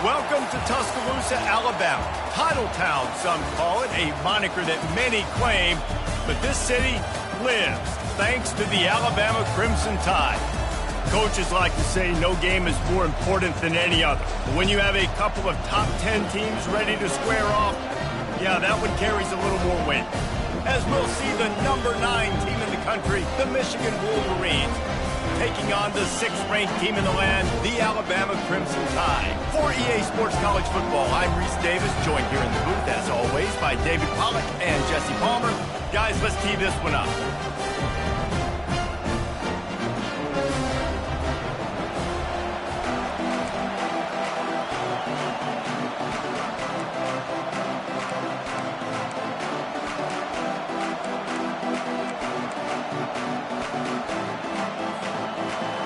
Welcome to Tuscaloosa, Alabama. Title Town, some call it, a moniker that many claim. But this city lives thanks to the Alabama Crimson Tide. Coaches like to say no game is more important than any other. But when you have a couple of top 10 teams ready to square off, yeah, that one carries a little more weight. As we'll see the number 9 team in the country, the Michigan Wolverines, taking on the 6th-ranked team in the land, the Alabama Crimson Tide. For EA Sports College Football, I'm Reese Davis, joined here in the booth, as always, by David Pollack and Jesse Palmer. Guys, let's tee this one up.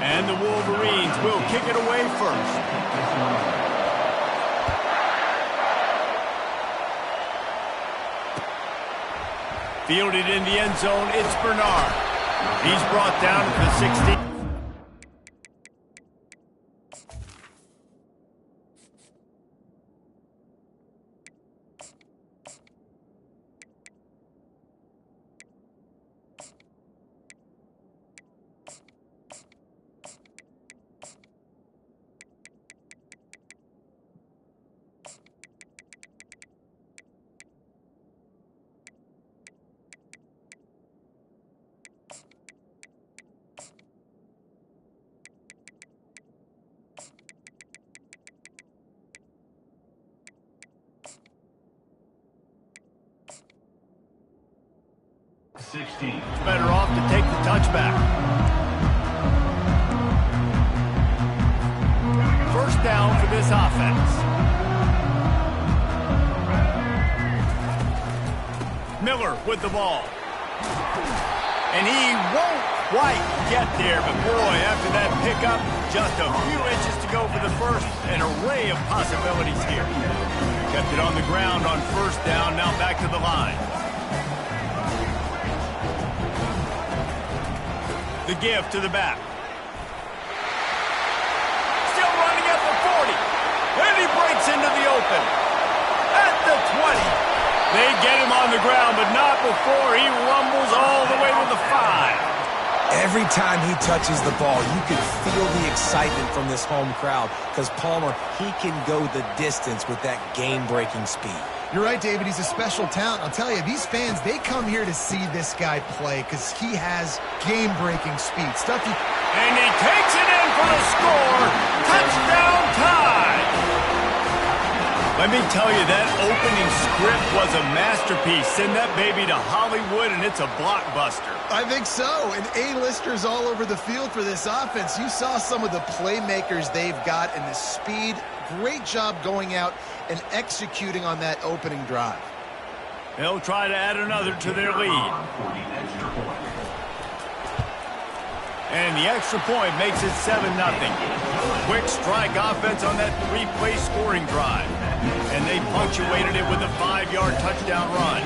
And the Wolverines will kick it away first. Fielded in the end zone, it's Bernard. He's brought down to the 16. It's better off to take the touchback. First down for this offense. Miller with the ball. And he won't quite get there, but boy, after that pickup, just a few inches to go for the first. An array of possibilities here. Kept it on the ground on first down, now back to the line. The give to the back. Still running at the 40. And he breaks into the open. At the 20. They get him on the ground, but not before he rumbles all the way to the 5. Every time he touches the ball, you can feel the excitement from this home crowd because Palmer, he can go the distance with that game-breaking speed. You're right, David. He's a special talent. I'll tell you, these fans, they come here to see this guy play because he has game-breaking speed. And he takes it in for the score. Touchdown Tide! Let me tell you, that opening script was a masterpiece. Send that baby to Hollywood, and it's a blockbuster. I think so. And A-listers all over the field for this offense. You saw some of the playmakers they've got and the speed. Great job going out and executing on that opening drive. They'll try to add another to their lead. And the extra point makes it 7-0. Quick strike offense on that 3-play scoring drive. And they punctuated it with a 5-yard touchdown run.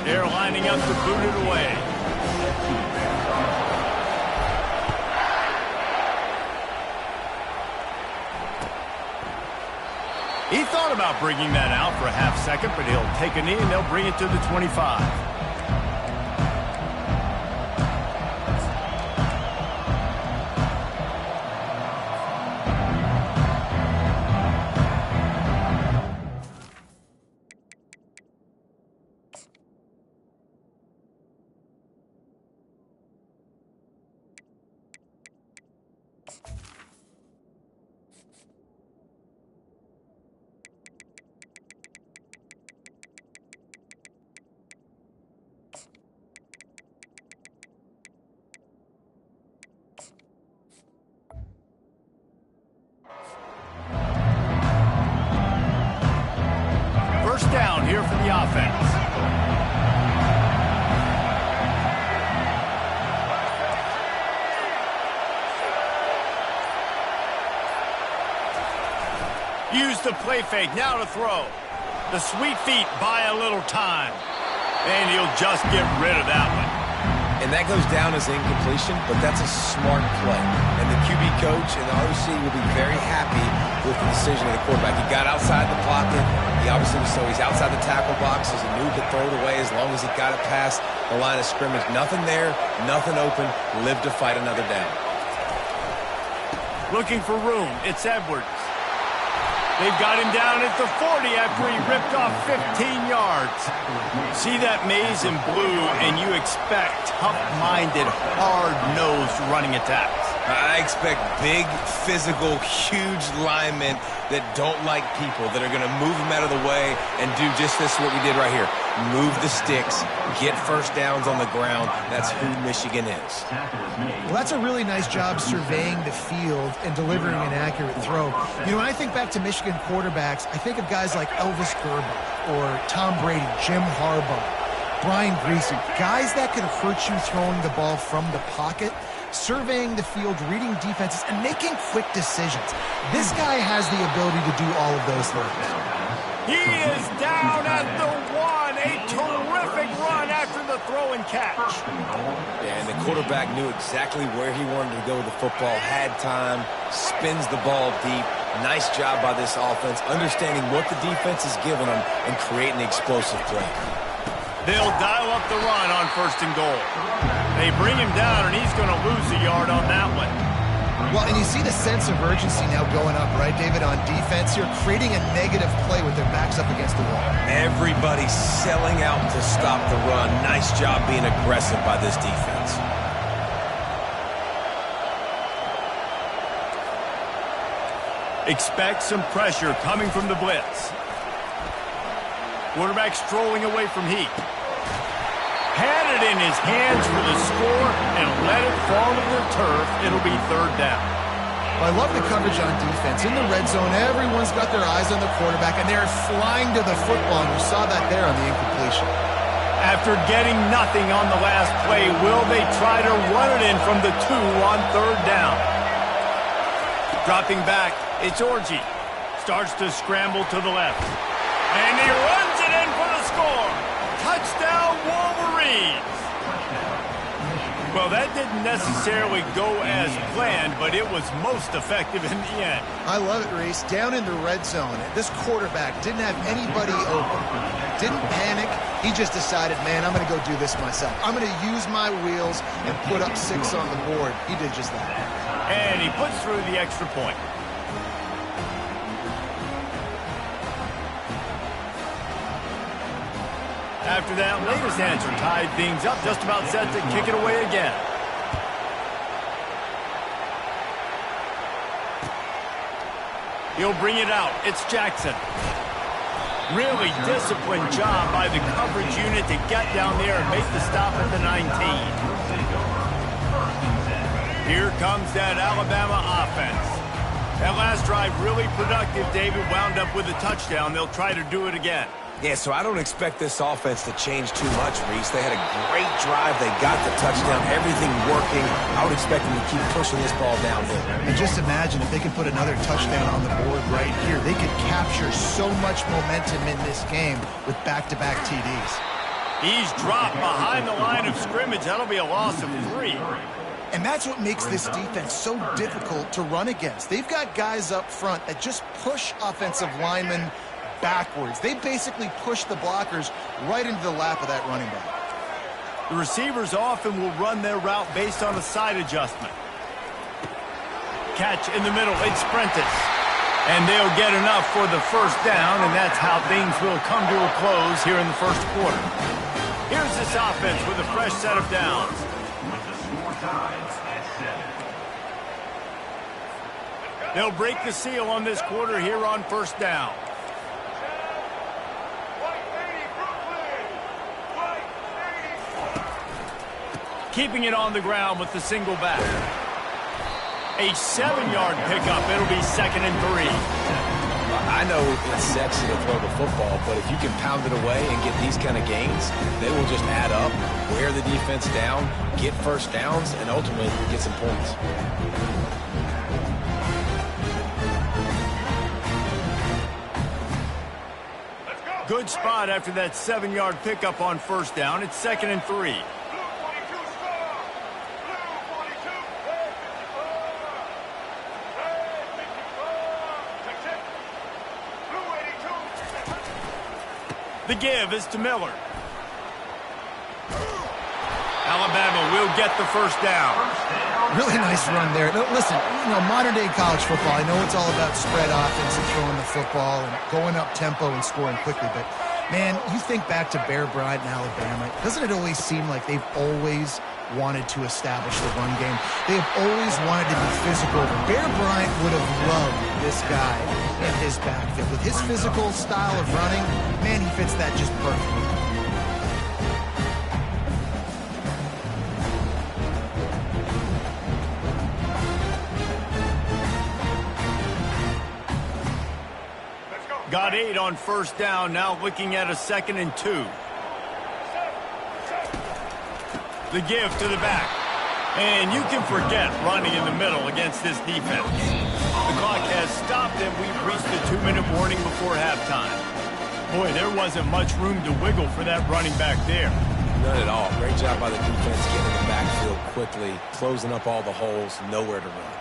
They're lining up to boot it away. He thought about bringing that out for a half second, but he'll take a knee and they'll bring it to the 25. First down here for the offense. Use the play fake, now to throw. The sweet feet buy a little time. And he'll just get rid of that one. And that goes down as incompletion, but that's a smart play. And the QB coach and the OC will be very happy with the decision of the quarterback. He got outside the pocket. He obviously was so he's outside the tackle boxes. He knew he could throw it away as long as he got it past the line of scrimmage. Nothing there, nothing open. Live to fight another down. Looking for room. It's Edwards. They've got him down at the 40 after he ripped off 15 yards. See that maze in blue, and you expect tough-minded, hard-nosed running attacks. I expect big, physical, huge linemen that don't like people, that are going to move them out of the way and do just this, what we did right here. Move the sticks, get first downs on the ground. That's who Michigan is. Well, that's a really nice job surveying the field and delivering an accurate throw. You know, when I think back to Michigan quarterbacks, I think of guys like Elvis Gerber or Tom Brady, Jim Harbaugh, Brian Griese, guys that could hurt you throwing the ball from the pocket, surveying the field, reading defenses, and making quick decisions. This guy has the ability to do all of those things. He is down at the 1. A terrific run after the throw and catch. And the quarterback knew exactly where he wanted to go with the football, had time, spins the ball deep. Nice job by this offense, understanding what the defense is giving them and creating the explosive play. They'll dial up the run on 1st and goal. They bring him down, and he's going to lose a yard on that one. Well, and you see the sense of urgency now going up, right, David, on defense here, creating a negative play with their backs up against the wall. Everybody's selling out to stop the run. Nice job being aggressive by this defense. Expect some pressure coming from the blitz. Quarterback strolling away from heat. Had it in his hands for the score and let it fall to the turf. It'll be 3rd down. Well, I love the coverage on defense. In the red zone, everyone's got their eyes on the quarterback, and they're flying to the football, and you saw that there on the incompletion. After getting nothing on the last play, will they try to run it in from the 2 on 3rd down? Dropping back, it's Orji. Starts to scramble to the left. And he runs it in for the score. Touchdown, Wolverines. Well, that didn't necessarily go as planned, but it was most effective in the end. I love it, Reese. Down in the red zone, this quarterback didn't have anybody open. Didn't panic. He just decided, man, I'm going to go do this myself. I'm going to use my wheels and put up 6 on the board. He did just that. And he puts through the extra point. After that latest answer tied things up, just about set to kick it away again. He'll bring it out. It's Jackson. Really disciplined job by the coverage unit to get down there and make the stop at the 19. Here comes that Alabama offense. That last drive really productive. David wound up with a touchdown. They'll try to do it again. Yeah, so I don't expect this offense to change too much, Reese. They had a great drive. They got the touchdown. Everything working. I would expect them to keep pushing this ball downhill. And just imagine if they could put another touchdown on the board right here. They could capture so much momentum in this game with back-to-back TDs. He's dropped behind the line of scrimmage. That'll be a loss of 3. And that's what makes this defense so difficult to run against. They've got guys up front that just push offensive linemen backwards. They basically push the blockers right into the lap of that running back. The receivers often will run their route based on a side adjustment. Catch in the middle. It's Prentice. And they'll get enough for the 1st down, and that's how things will come to a close here in the 1st quarter. Here's this offense with a fresh set of downs. They'll break the seal on this quarter here on 1st down. Keeping it on the ground with the single back. A 7-yard pickup. It'll be 2nd and 3. I know it's sexy to throw the football, but if you can pound it away and get these kind of gains, they will just add up, wear the defense down, get 1st downs, and ultimately get some points. good spot after that 7-yard pickup on first down. It's 2nd and 3. The give is to Miller. Alabama will get the first down. Really nice run there. Listen, modern-day college football, I know it's all about spread offense and throwing the football and going up tempo and scoring quickly, but, man, you think back to Bear Bryant in Alabama, doesn't it always seem like they've always wanted to establish the run game? They have always wanted to be physical. Bear Bryant would have loved this guy in his backfield. With his physical style of running, man, he fits that just perfectly. Got 8 on first down, now looking at a 2nd and 2. The give to the back. And you can forget running in the middle against this defense. The clock has stopped and we've reached the 2-minute warning before halftime. Boy, there wasn't much room to wiggle for that running back there. None at all. Great job by the defense getting in the backfield quickly, closing up all the holes, nowhere to run.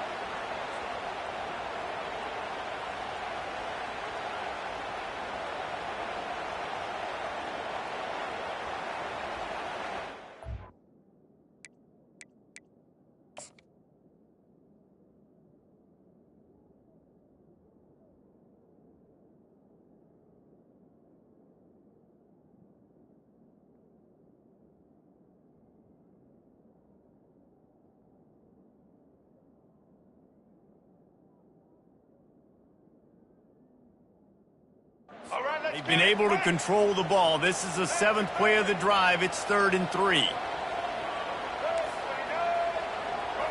They've been able to control the ball. This is the 7th play of the drive. It's 3rd and 3.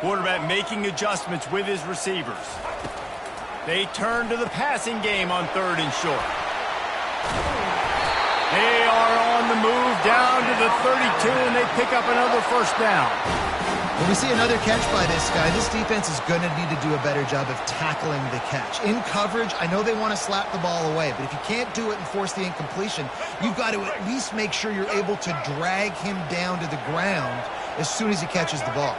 Quarterback making adjustments with his receivers. They turn to the passing game on 3rd and short. They are on the move down to the 32, and they pick up another first down. When we see another catch by this guy, this defense is going to need to do a better job of tackling the catch. In coverage, I know they want to slap the ball away, but if you can't do it and force the incompletion, you've got to at least make sure you're able to drag him down to the ground as soon as he catches the ball.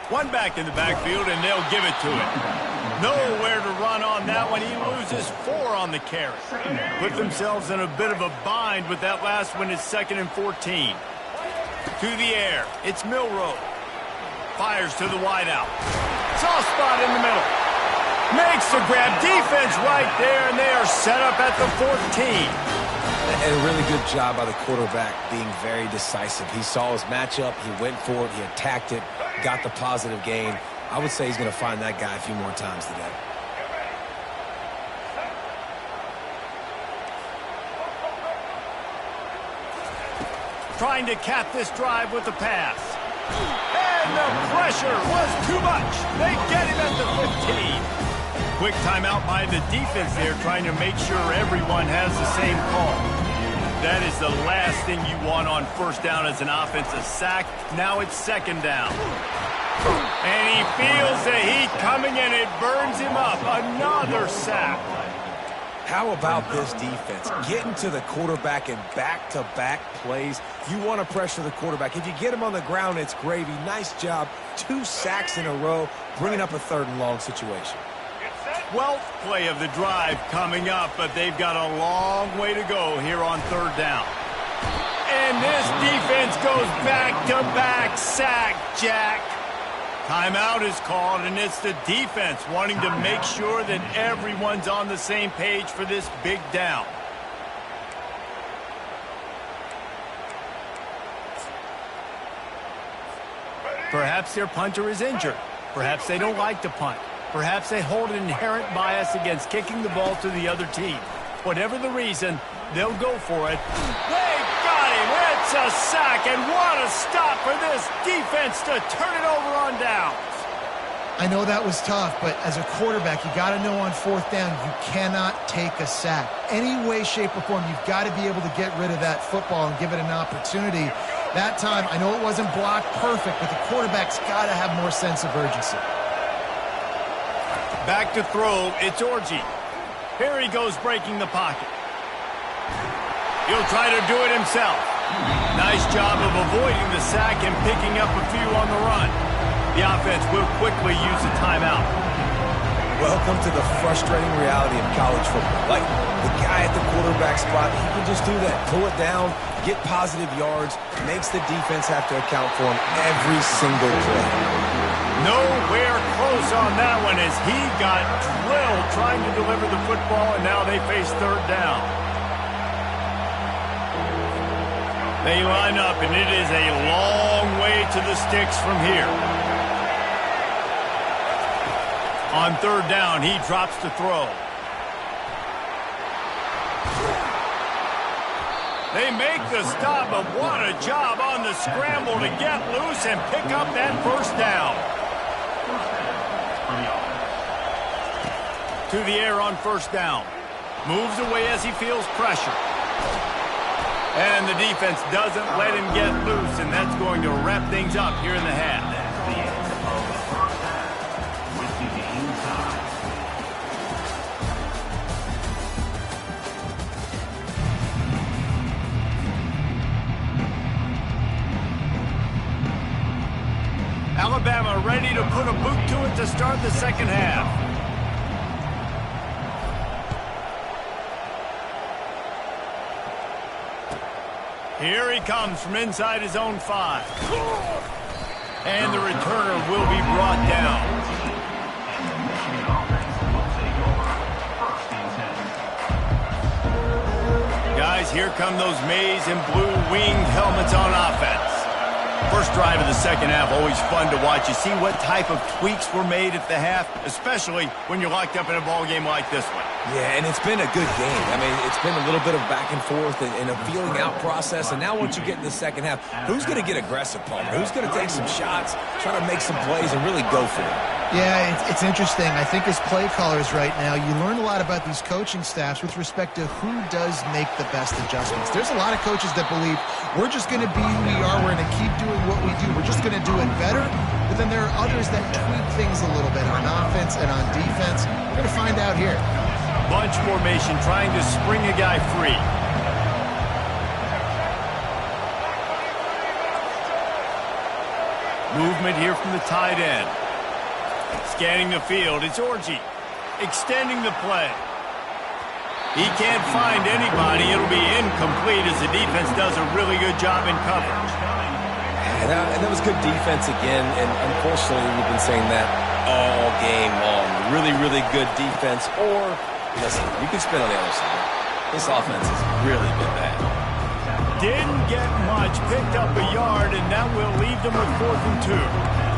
One back in the backfield, and they'll give it to him. Nowhere to run on that one. He loses 4 on the carry. Put themselves in a bit of a bind with that last one. It's 2nd and 14. To the air. It's Milroe. Fires to the wideout. Soft spot in the middle. Makes the grab. Defense right there, and they are set up at the 14. And a really good job by the quarterback being very decisive. He saw his matchup. He went for it. He attacked it. Got the positive gain. I would say he's going to find that guy a few more times today. Trying to cap this drive with the pass. And the pressure was too much. They get him at the 15. Quick timeout by the defense there, trying to make sure everyone has the same call. That is the last thing you want on first down as an offense, a sack. Now it's 2nd down. And he feels the heat coming, and it burns him up. Another sack. How about this defense? Getting to the quarterback in back-to-back plays. You want to pressure the quarterback. If you get him on the ground, it's gravy. Nice job. 2 sacks in a row, bringing up a 3rd and long situation. 12th play of the drive coming up, but they've got a long way to go here on 3rd down. And this defense goes back-to-back sack, Jack. Timeout is called, and it's the defense wanting to make sure that everyone's on the same page for this big down. Perhaps their punter is injured. Perhaps they don't like to punt. Perhaps they hold an inherent bias against kicking the ball to the other team. Whatever the reason, they'll go for it. They got him. It's a sack, and what a stop for this defense to turn it over on downs. I know that was tough, but as a quarterback, you got to know on 4th down, you cannot take a sack. Any way, shape, or form, you've got to be able to get rid of that football and give it an opportunity That time, I know it wasn't blocked perfect, but the quarterback's got to have more sense of urgency. Back to throw, it's Orji. Here he goes breaking the pocket. He'll try to do it himself. Nice job of avoiding the sack and picking up a few on the run. The offense will quickly use a timeout. Welcome to the frustrating reality of college football. Like, the guy at the quarterback spot, he can just do that. Pull it down, get positive yards, makes the defense have to account for him every single play. Nowhere close on that one as he got drilled trying to deliver the football, and now they face third down. They line up, and it is a long way to the sticks from here. On third down, he drops to throw. They make the stop, but what a job on the scramble to get loose and pick up that first down. To the air on first down. Moves away as he feels pressure. And the defense doesn't let him get loose, and that's going to wrap things up here in the half. Alabama ready to put a boot to it to start the second half. Here he comes from inside his own 5. And the returner will be brought down. Guys, here come those maize and blue winged helmets on offense. First drive of the second half, always fun to watch. You see what type of tweaks were made at the half, especially when you're locked up in a ball game like this one. Yeah, and it's been a good game. I mean, it's been a little bit of back and forth and a feeling out process. And now once you get in the second half, who's going to get aggressive, Palmer? Who's going to take some shots, try to make some plays, and really go for it? Yeah, it's interesting. I think as play callers right now, you learn a lot about these coaching staffs with respect to who does make the best adjustments. There's a lot of coaches that believe we're just going to be who we are. We're going to keep doing what we do. We're just going to do it better. But then there are others that tweak things a little bit on offense and on defense. We're going to find out here. Bunch formation trying to spring a guy free. Movement here from the tight end. Scanning the field, it's Orji. Extending the play. He can't find anybody. It'll be incomplete as the defense does a really good job in coverage. And that was good defense again, and unfortunately we've been saying that all game long. Really, really good defense, or, listen, you can spin on the other side. This offense has really been bad. Didn't get much, picked up a yard, and that will leave them with 4th and 2.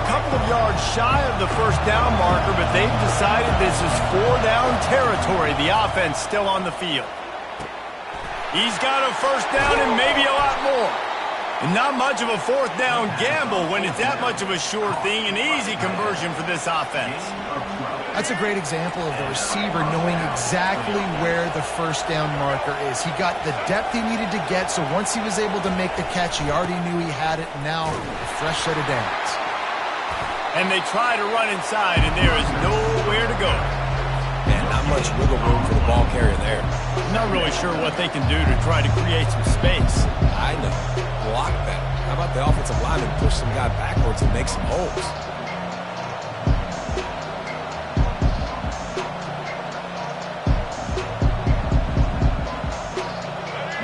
Couple of yards shy of the first down marker, but they've decided this is 4-down territory. The offense still on the field. He's got a first down and maybe a lot more. And not much of a 4th down gamble when it's that much of a sure thing, an easy conversion for this offense. That's a great example of the receiver knowing exactly where the first down marker is. He got the depth he needed to get, so once he was able to make the catch, he already knew he had it, and now a fresh set of downs. And they try to run inside, and there is nowhere to go. Man, not much wiggle room for the ball carrier there. Not really sure what they can do to try to create some space. I know. Block that. How about the offensive lineman push some guy backwards and make some holes?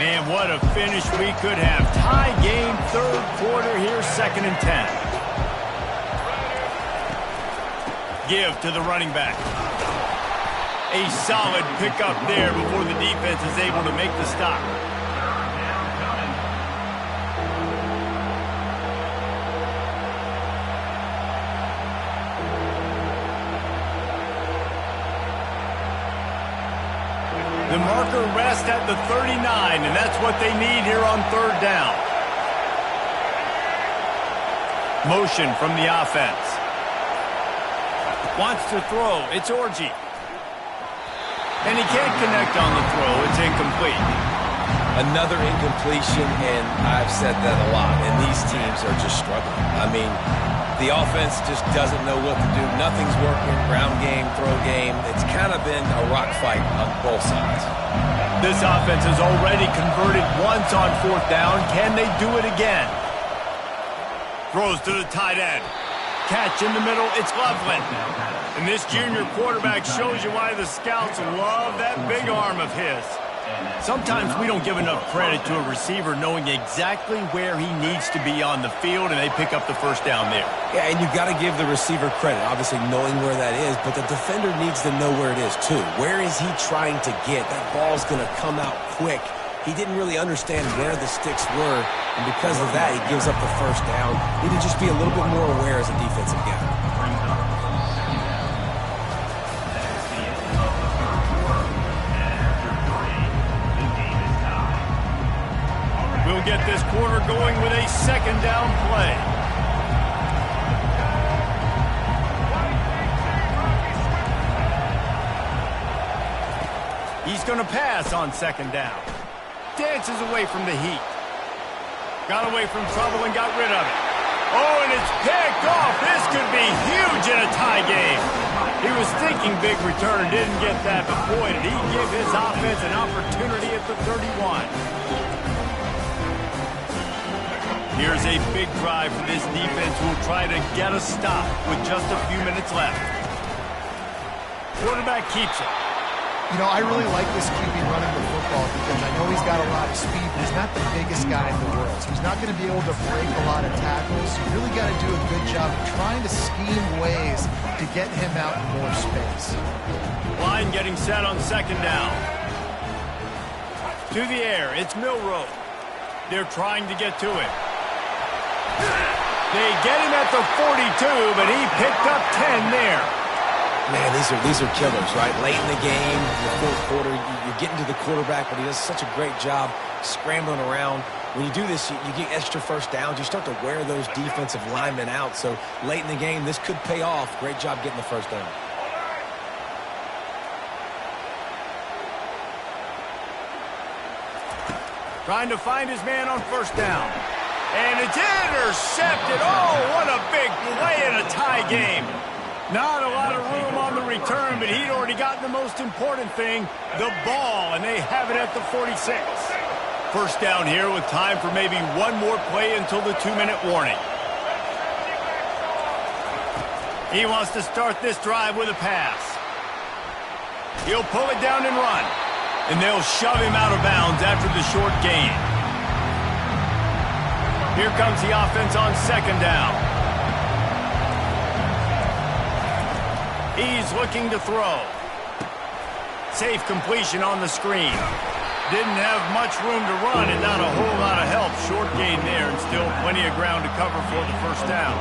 Man, what a finish we could have. Tie game, 3rd quarter here, 2nd and 10. Give to the running back. A solid pickup there before the defense is able to make the stop. The marker rests at the 39, and that's what they need here on 3rd down. Motion from the offense. Wants to throw. It's Orji. And he can't connect on the throw. It's incomplete. Another incompletion, and I've said that a lot, and these teams are just struggling. I mean, the offense just doesn't know what to do. Nothing's working. Ground game, throw game. It's kind of been a rock fight on both sides. This offense has already converted once on 4th down. Can they do it again? Throws to the tight end. Catch in the middle. It's Loveland. And this junior quarterback shows you why the scouts love that big arm of his. Sometimes we don't give enough credit to a receiver knowing exactly where he needs to be on the field, and they pick up the first down there. Yeah, and you've got to give the receiver credit, obviously knowing where that is, but the defender needs to know where it is too. Where is he trying to get? That ball's going to come out quick. He didn't really understand where the sticks were, and because of that, he gives up the first down. Need to just be a little bit more aware as a defensive guy. We'll get this quarter going with a 2nd down play. He's going to pass on 2nd down. Dances away from the heat. Got away from trouble and got rid of it. Oh, and it's picked off. This could be huge in a tie game. He was thinking big return, didn't get that, but boy, did he give his offense an opportunity at the 31. Here's a big drive for this defense who will try to get a stop with just a few minutes left. Quarterback keeps it. You know, I really like this QB running the football because I know he's got a lot of speed, but he's not the biggest guy in the world. So he's not going to be able to break a lot of tackles. You really got to do a good job of trying to scheme ways to get him out in more space. Line getting set on 2nd down. To the air, it's Milroe. They're trying to get to it. They get him at the 42, but he picked up 10 there. Man, these are killers, right? Late in the game, the 4th quarter, you're getting to the quarterback, but he does such a great job scrambling around. When you do this, you get extra first downs. You start to wear those defensive linemen out. So late in the game, this could pay off. Great job getting the first down. Trying to find his man on 1st down. And it's intercepted. Oh, what a big play in a tie game. Not a lot of room on the return, but he'd already gotten the most important thing, the ball, and they have it at the 46. First down here with time for maybe one more play until the 2-minute warning. He wants to start this drive with a pass. He'll pull it down and run. And they'll shove him out of bounds after the short gain. Here comes the offense on 2nd down. He's looking to throw. Safe completion on the screen. Didn't have much room to run and not a whole lot of help. Short gain there and still plenty of ground to cover for the first down.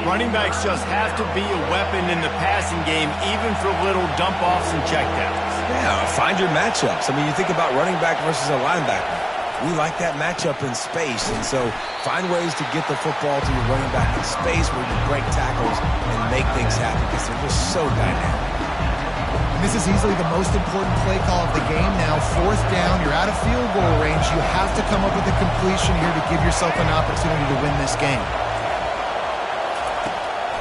Running backs just have to be a weapon in the passing game, even for little dump-offs and checkdowns. Yeah, find your matchups. I mean, you think about running back versus a linebacker. We like that matchup in space, and so find ways to get the football to your running back in space where you break tackles and make things happen because they're just so dynamic. This is easily the most important play call of the game now. 4th down, you're out of field goal range. You have to come up with a completion here to give yourself an opportunity to win this game.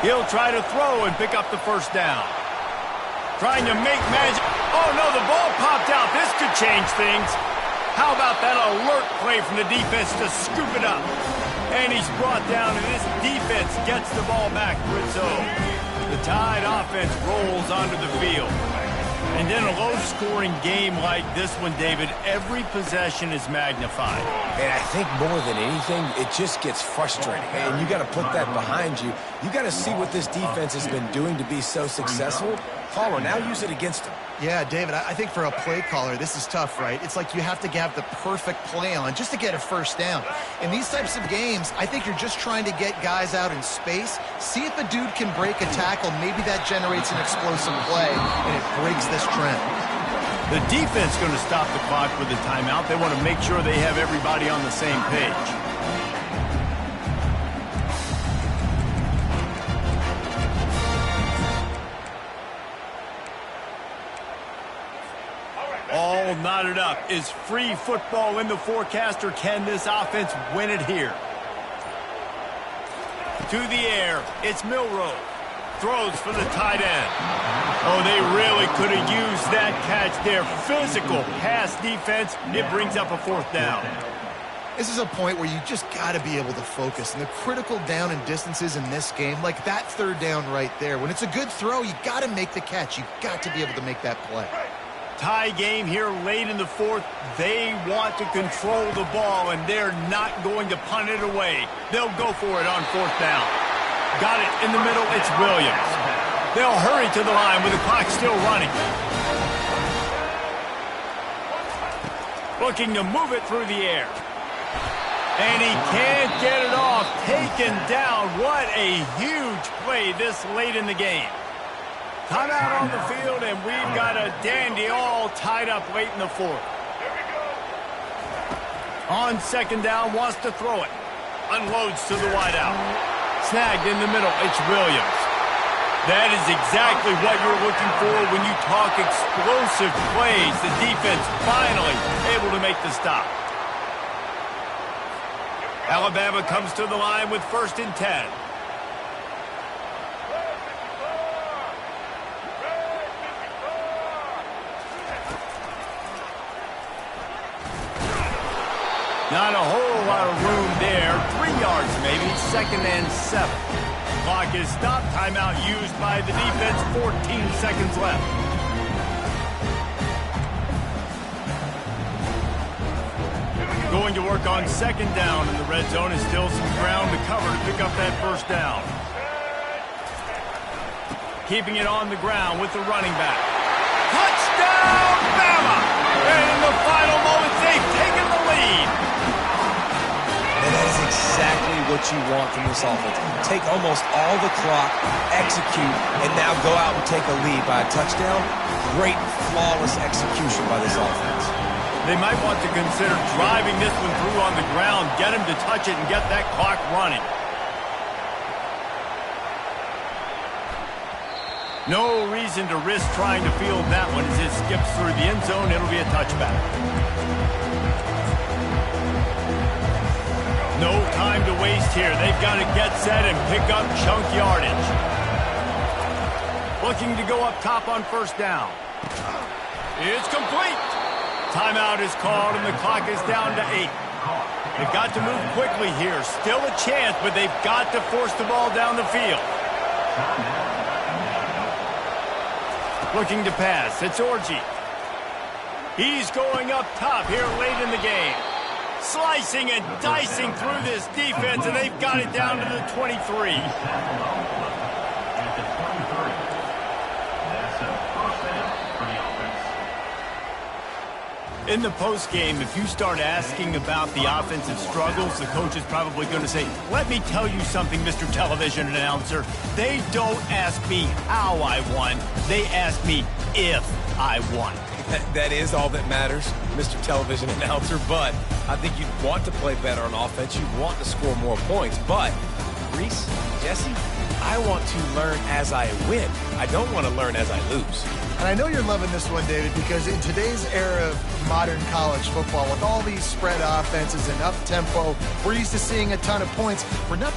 He'll try to throw and pick up the first down. Trying to make magic. Oh, no, the ball popped out. This could change things. How about that alert play from the defense to scoop it up? And he's brought down, and this defense gets the ball back for its own. The Tide offense rolls onto the field. And in a low-scoring game like this one, David, every possession is magnified. And I think more than anything, it just gets frustrating. And you got to put that behind you. You got to see what this defense has been doing to be so successful. Caller, now use it against them. Yeah, David, I think for a play caller, this is tough, right? It's like you have to have the perfect play on just to get a first down. In these types of games, I think you're just trying to get guys out in space, see if a dude can break a tackle. Maybe that generates an explosive play, and it breaks this trend. The defense going to stop the clock with a timeout. They want to make sure they have everybody on the same page. knotted up. Is free football in the forecast, or can this offense win it here? To the air, it's Milroe. Throws for the tight end. Oh, they really could have used that catch there. Physical pass defense. It brings up a 4th down. This is a point where you just got to be able to focus. And the critical down and distances in this game, like that 3rd down right there, when it's a good throw, you got to make the catch. You got to be able to make that play. Tie game here late in the 4th. They want to control the ball, and they're not going to punt it away. They'll go for it on 4th down. Got it in the middle. It's Williams. They'll hurry to the line with the clock still running. Looking to move it through the air. And he can't get it off. Taken down. What a huge play this late in the game. Timeout on the field, and we've got a dandy all tied up late in the 4th. On 2nd down, wants to throw it. Unloads to the wideout. Snagged in the middle. It's Williams. That is exactly what you're looking for when you talk explosive plays. The defense finally able to make the stop. Alabama comes to the line with 1st and 10. Not a whole lot of room there. 3 yards maybe. 2nd and 7. Clock is stopped. Timeout used by the defense. 14 seconds left. Going to work on 2nd down, and the red zone is still some ground to cover to pick up that 1st down. Keeping it on the ground with the running back. Touchdown, Bama! And in the final moments, they've taken the lead. And that is exactly what you want from this offense. Take almost all the clock, execute, and now go out and take a lead by a touchdown. Great, flawless execution by this offense. They might want to consider driving this one through on the ground, get him to touch it, and get that clock running. No reason to risk trying to field that one as it skips through the end zone. It'll be a touchback. No time to waste here. They've got to get set and pick up chunk yardage. Looking to go up top on 1st down. It's complete. Timeout is called, and the clock is down to 8. They've got to move quickly here. Still a chance, but they've got to force the ball down the field. Looking to pass. It's Orji. He's going up top here late in the game. Slicing and dicing through this defense, and they've got it down to the 23. In the postgame, if you start asking about the offensive struggles, the coach is probably going to say, let me tell you something, Mr. Television Announcer. They don't ask me how I won. They ask me if I won. That is all that matters, Mr. Television Announcer, but I think you'd want to play better on offense. You'd want to score more points, but Reese, Jesse, I want to learn as I win. I don't want to learn as I lose. And I know you're loving this one, David, because in today's era of modern college football, with all these spread offenses and up-tempo, we're used to seeing a ton of points. We're not...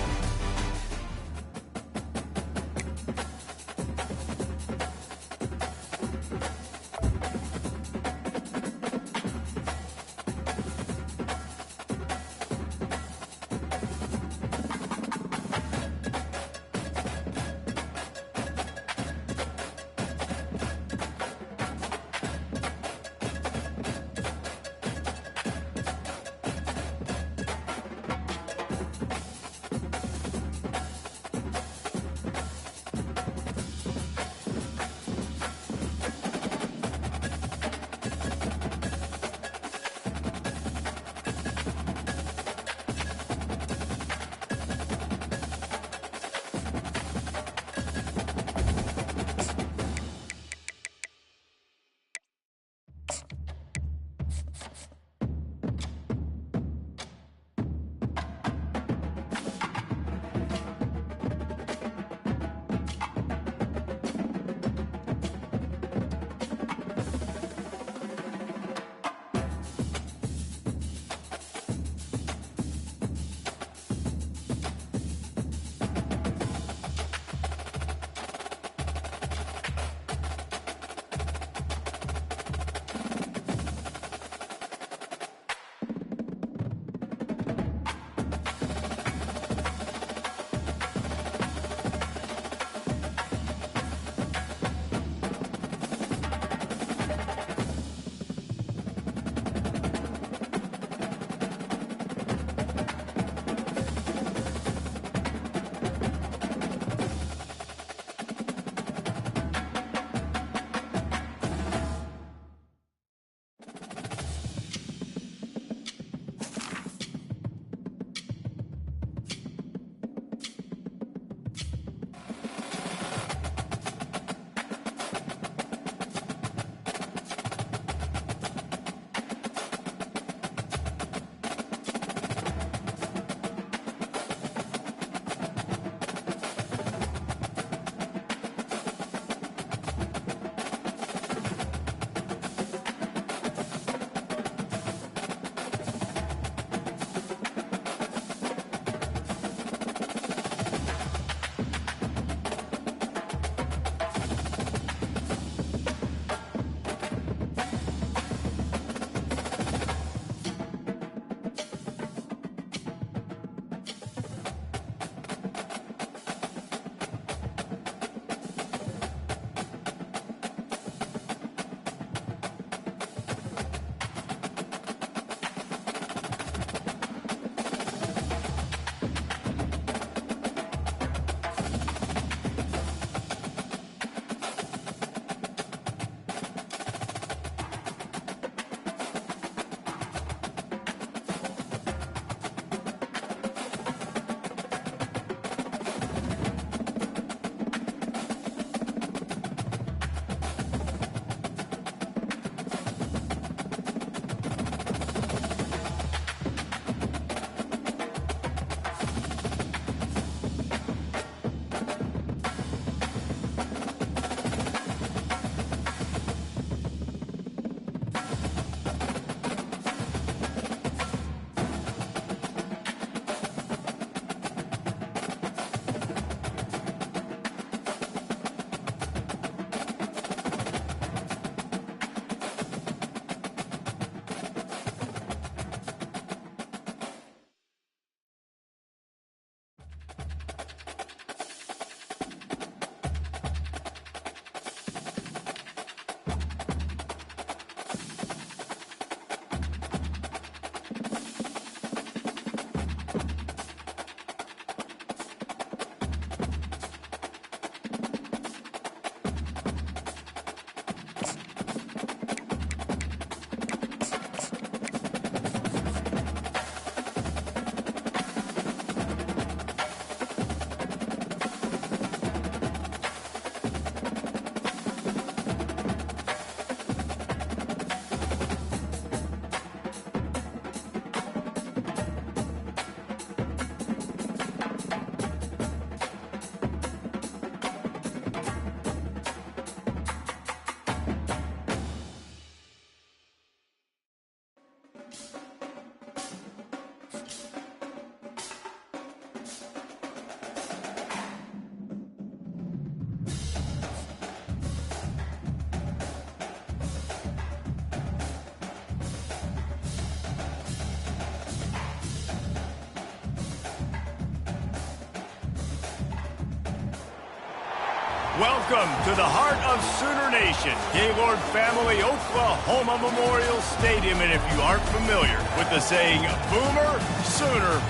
Welcome to the heart of Sooner Nation, Gaylord Family Oklahoma Memorial Stadium. And if you aren't familiar with the saying, Boomer Sooner,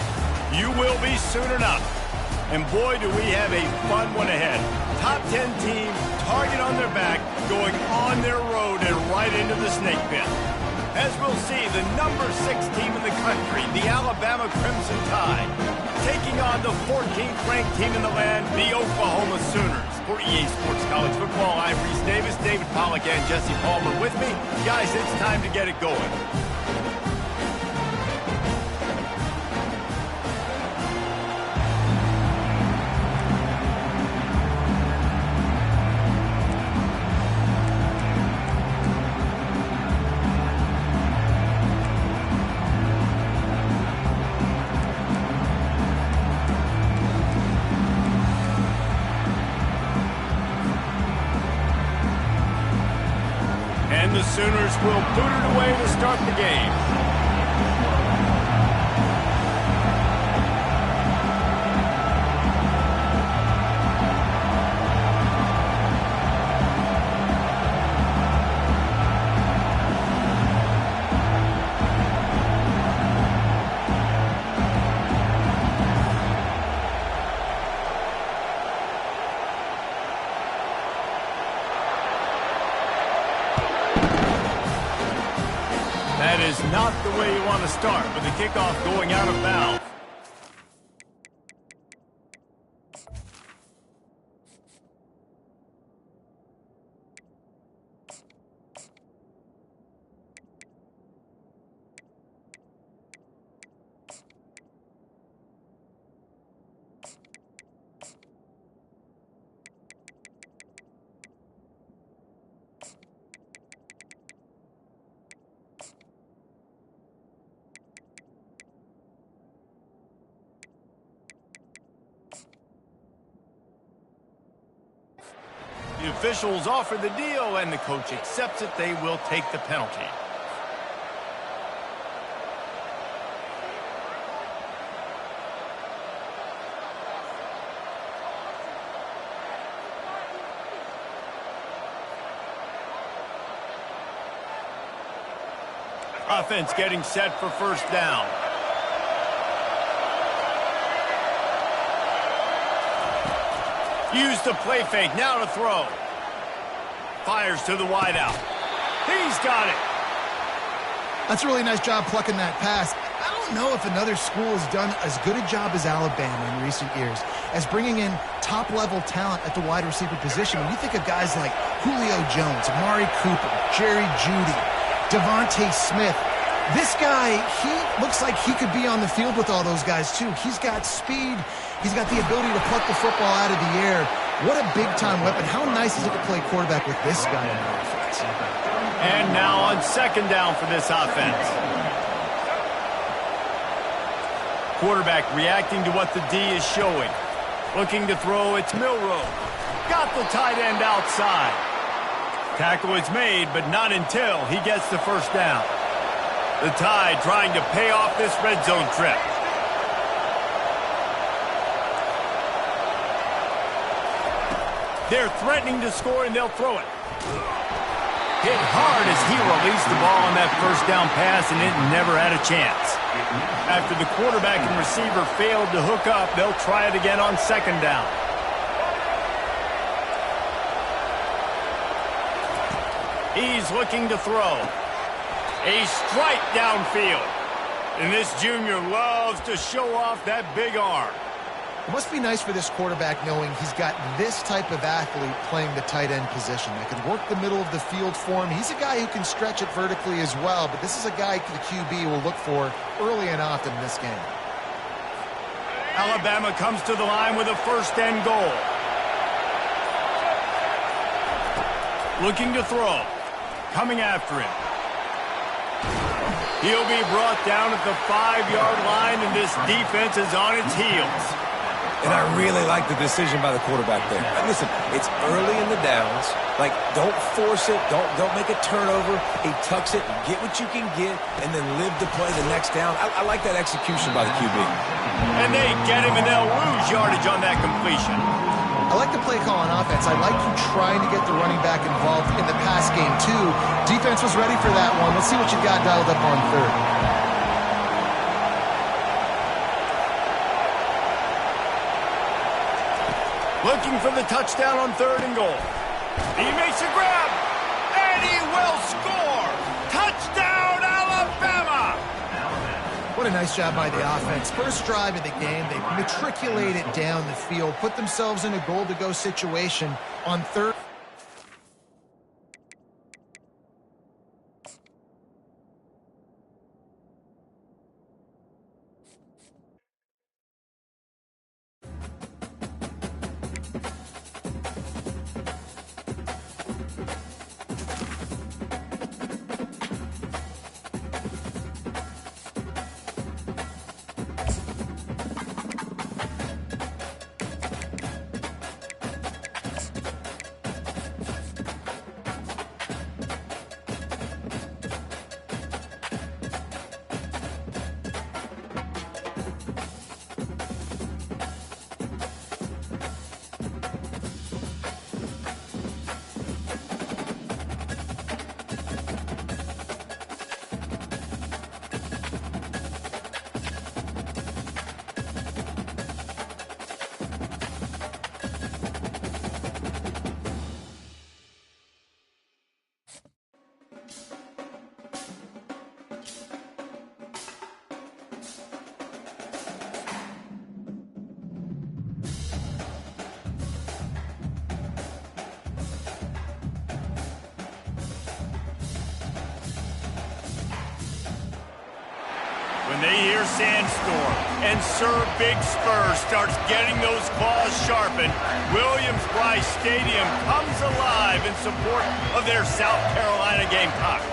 you will be soon enough. And boy, do we have a fun one ahead. Top 10 team, target on their back, going on their road and right into the snake pit. As we'll see, the number 6 team in the country, the Alabama Crimson Tide, taking on the 14th ranked team in the land, the Oklahoma Sooners. For EA Sports College Football, I'm Reese Davis, David Pollack, and Jesse Palmer with me. Guys, it's time to get it going. And the Sooners will boot it away to start the game. That is not the way you want to start with the kickoff going out of bounds. The officials offer the deal, and the coach accepts it. They will take the penalty. Offense getting set for first down. Use the play fake, now to throw. Fires to the wideout. He's got it. That's a really nice job plucking that pass. I don't know if another school has done as good a job as Alabama in recent years as bringing in top-level talent at the wide receiver position. When you think of guys like Julio Jones, Amari Cooper, Jerry Jeudy, Devontae Smith, this guy, he looks like he could be on the field with all those guys, too. He's got speed. He's got the ability to pluck the football out of the air. What a big-time weapon. How nice is it to play quarterback with this guy in the offense? And now on second down for this offense. Quarterback reacting to what the D is showing. Looking to throw, it's Milroe. Got the tight end outside. Tackle is made, but not until he gets the first down. The Tide trying to pay off this red zone trip. They're threatening to score, and they'll throw it. Hit hard as he released the ball on that first down pass, and it never had a chance. After the quarterback and receiver failed to hook up, they'll try it again on second down. He's looking to throw. A strike downfield. And this junior loves to show off that big arm. It must be nice for this quarterback knowing he's got this type of athlete playing the tight end position that can work the middle of the field for him. He's a guy who can stretch it vertically as well, but this is a guy the QB will look for early and often in this game. Alabama comes to the line with a first and goal. Looking to throw. Coming after him. He'll be brought down at the 5-yard line, and this defense is on its heels. And I really like the decision by the quarterback there. Listen, it's early in the downs. Like, don't force it. Don't make a turnover. He tucks it, get what you can get, and then live to play the next down. I like that execution by the QB. And they get him, and they'll lose yardage on that completion. I like the play call on offense. I like you trying to get the running back involved in the pass game, too. Defense was ready for that one. Let's see what you got dialed up on third. Looking for the touchdown on 3rd and goal. He makes a grab, and he will score. Touchdown, Alabama! What a nice job by the offense. First drive of the game, they matriculated down the field, put themselves in a goal-to-go situation on 3rd. When they hear Sandstorm and Sir Big Spur starts getting those claws sharpened, Williams-Brice Stadium comes alive in support of their South Carolina Gamecocks.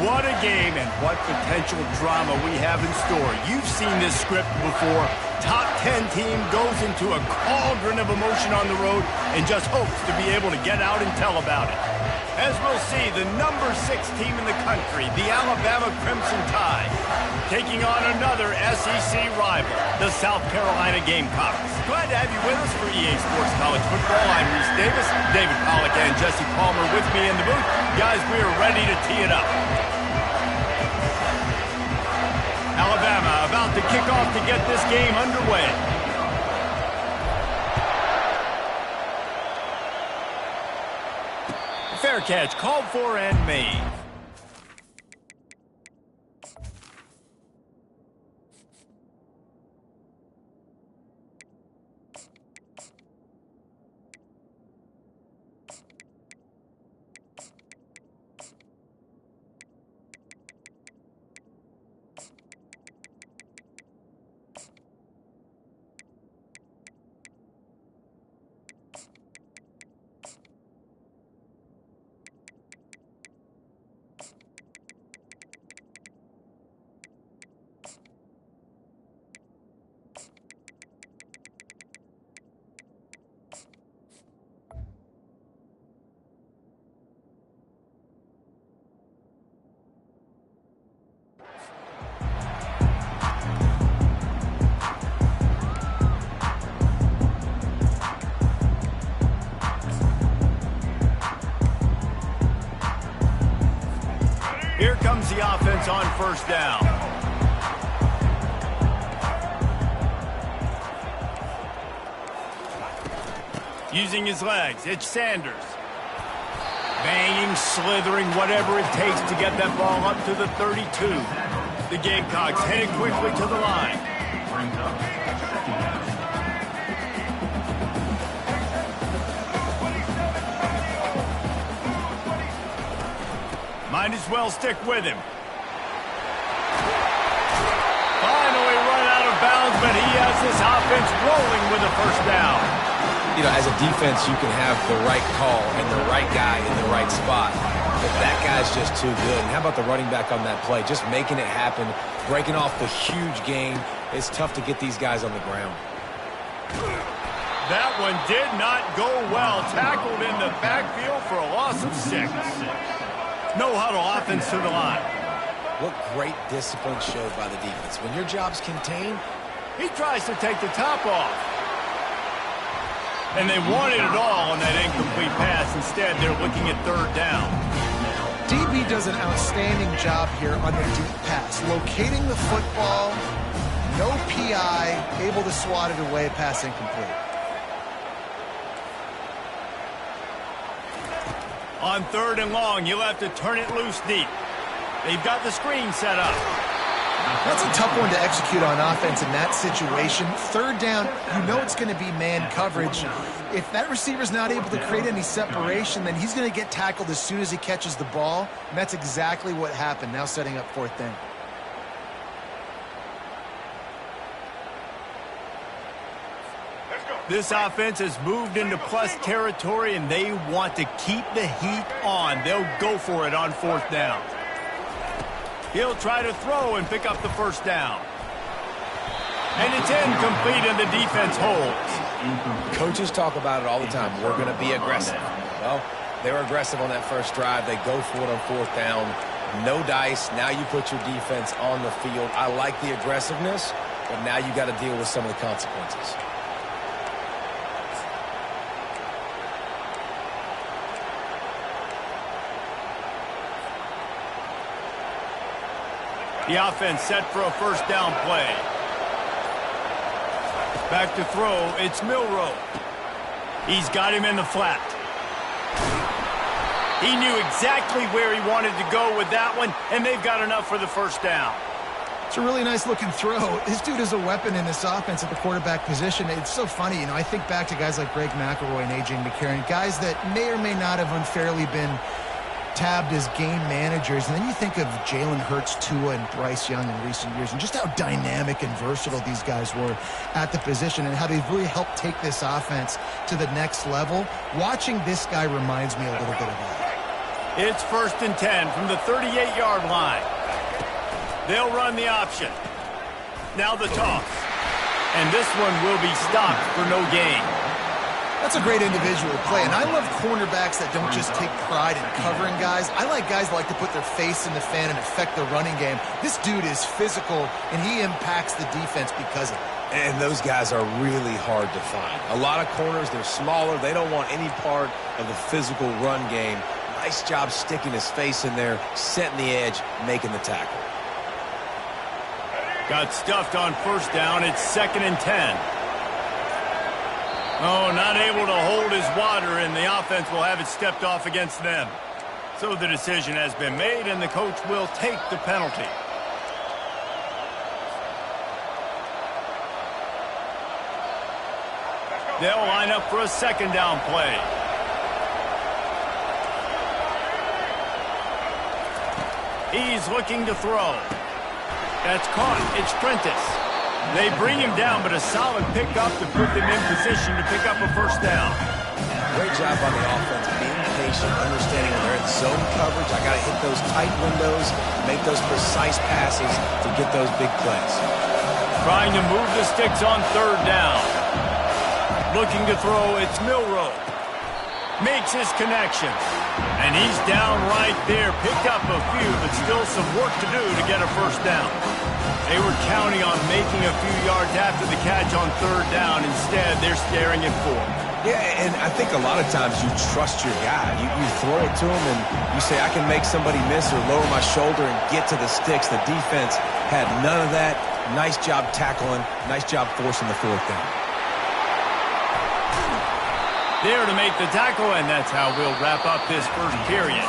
What a game and what potential drama we have in store. You've seen this script before. Top 10 team goes into a cauldron of emotion on the road and just hopes to be able to get out and tell about it. As we'll see, the number 6 team in the country, the Alabama Crimson Tide, taking on another SEC rival, the South Carolina Gamecocks. Glad to have you with us for EA Sports College Football. I'm Reese Davis, David Pollack and Jesse Palmer with me in the booth. Guys, we are ready to tee it up. Alabama about to kick off to get this game underway. Fair catch, called for and made. Here comes the offense on first down. Using his legs, it's Sanders. Banging, slithering, whatever it takes to get that ball up to the 32. The Gamecocks headed quickly to the line. Might as well stick with him. Finally run out of bounds, but he has this offense rolling with a first down. You know, as a defense, you can have the right call and the right guy in the right spot. But that guy's just too good. And how about the running back on that play? Just making it happen, breaking off the huge gain. It's tough to get these guys on the ground. That one did not go well. Tackled in the backfield for a loss of 6. No huddle offense to the line. What great discipline showed by the defense. When your job's contained, he tries to take the top off. And they wanted it all on that incomplete pass. Instead, they're looking at third down. DB does an outstanding job here on the deep pass. Locating the football, no PI, able to swat it away, pass incomplete. On third and long, you'll have to turn it loose deep. They've got the screen set up. That's a tough one to execute on offense in that situation. Third down, you know it's going to be man coverage. If that receiver's not able to create any separation, then he's going to get tackled as soon as he catches the ball. And that's exactly what happened, now setting up fourth down. This offense has moved into plus territory, and they want to keep the heat on. They'll go for it on fourth down. He'll try to throw and pick up the first down. And it's incomplete, and the defense holds. Coaches talk about it all the time. We're going to be aggressive. Well, they were aggressive on that first drive. They go for it on fourth down. No dice. Now you put your defense on the field. I like the aggressiveness, but now you got to deal with some of the consequences. The offense set for a first down play. Back to throw, it's Milroe. He's got him in the flat. He knew exactly where he wanted to go with that one, and they've got enough for the first down. It's a really nice looking throw. This dude is a weapon in this offense at the quarterback position. It's so funny, you know, I think back to guys like Greg McElroy and A.J. McCarron, guys that may or may not have unfairly been tabbed as game managers, and then you think of Jalen Hurts, Tua, and Bryce Young in recent years, and just how dynamic and versatile these guys were at the position and how they've really helped take this offense to the next level. Watching this guy reminds me a little bit of that. It's 1st and 10 from the 38-yard line. They'll run the option. Now the toss. And this one will be stopped for no gain. That's a great individual play, and I love cornerbacks that don't just take pride in covering guys. I like guys that like to put their face in the fan and affect the running game. This dude is physical, and he impacts the defense because of it. And those guys are really hard to find. A lot of corners, they're smaller. They don't want any part of the physical run game. Nice job sticking his face in there, setting the edge, making the tackle. Got stuffed on first down. It's 2nd and 10. Oh, not able to hold his water, and the offense will have it stepped off against them. So the decision has been made, and the coach will take the penalty. They'll line up for a 2nd down play. He's looking to throw. That's caught. It's Prentice. They bring him down, but a solid pickup to put them in position to pick up a first down. Great job on the offense, being patient, understanding when they're in zone coverage. I got to hit those tight windows, make those precise passes to get those big plays. Trying to move the sticks on third down. Looking to throw, it's Milroe. Makes his connection. And he's down right there. Picked up a few, but still some work to do to get a first down. They were counting on making a few yards after the catch on third down. Instead, they're staring at 4. Yeah, and I think a lot of times you trust your guy. You throw it to him, and you say, I can make somebody miss or lower my shoulder and get to the sticks. The defense had none of that. Nice job tackling. Nice job forcing the fourth down. There to make the tackle, and that's how we'll wrap up this first period.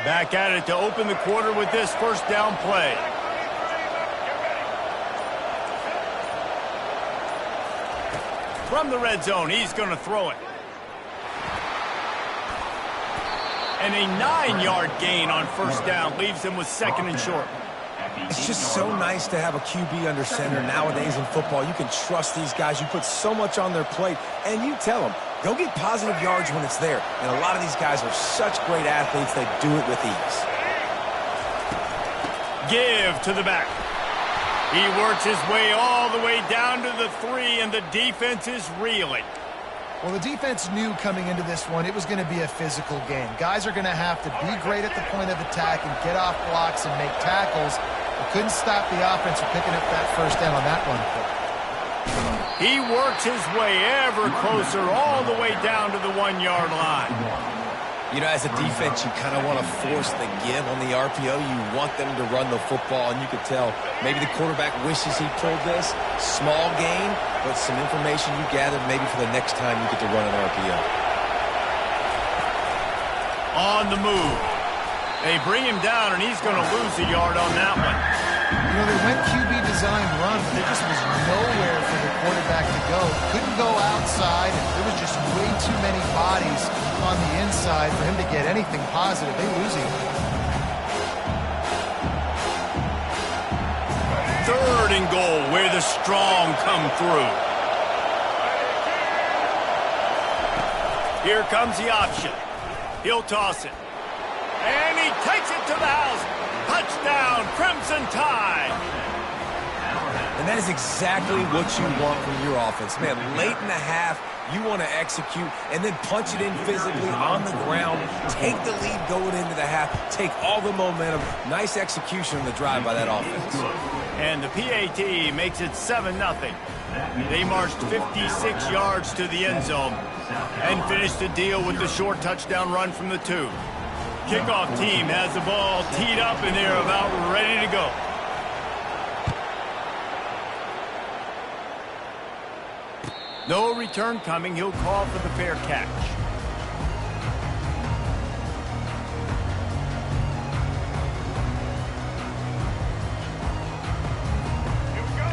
Back at it to open the quarter with this first down play. From the red zone, he's going to throw it. And a 9-yard gain on first down leaves him with 2nd and short. It's just so nice to have a QB under center nowadays in football. You can trust these guys. You put so much on their plate, and you tell them, go get positive yards when it's there. And a lot of these guys are such great athletes, they do it with ease. Give to the back. He works his way all the way down to the 3, and the defense is reeling. Well, the defense knew coming into this one it was going to be a physical game. Guys are going to have to be great at the point of attack and get off blocks and make tackles. But couldn't stop the offense from picking up that first down on that run play. He works his way ever closer all the way down to the 1-yard line. You know, as a defense, you kind of want to force the give on the RPO. You want them to run the football, and you could tell maybe the quarterback wishes he pulled this. Small gain, but some information you gathered maybe for the next time you get to run an RPO. On the move. They bring him down, and he's going to lose a yard on that one. You know, they went QB design run, but there just was nowhere for the quarterback to go. Couldn't go outside, and there was just way too many bodies on the inside for him to get anything positive. They lose him. 3rd and goal, where the strong come through. Here comes the option. He'll toss it. And he takes it to the house. Touchdown, Crimson Tide. And that is exactly what you want from your offense. Man, late in the half, you want to execute and then punch it in physically on the ground. Take the lead going into the half. Take all the momentum. Nice execution on the drive by that offense. And the PAT makes it 7-0. They marched 56 yards to the end zone and finished the deal with the short touchdown run from the 2. Kickoff team has the ball teed up, and they're about ready to go. No return coming. He'll call for the fair catch.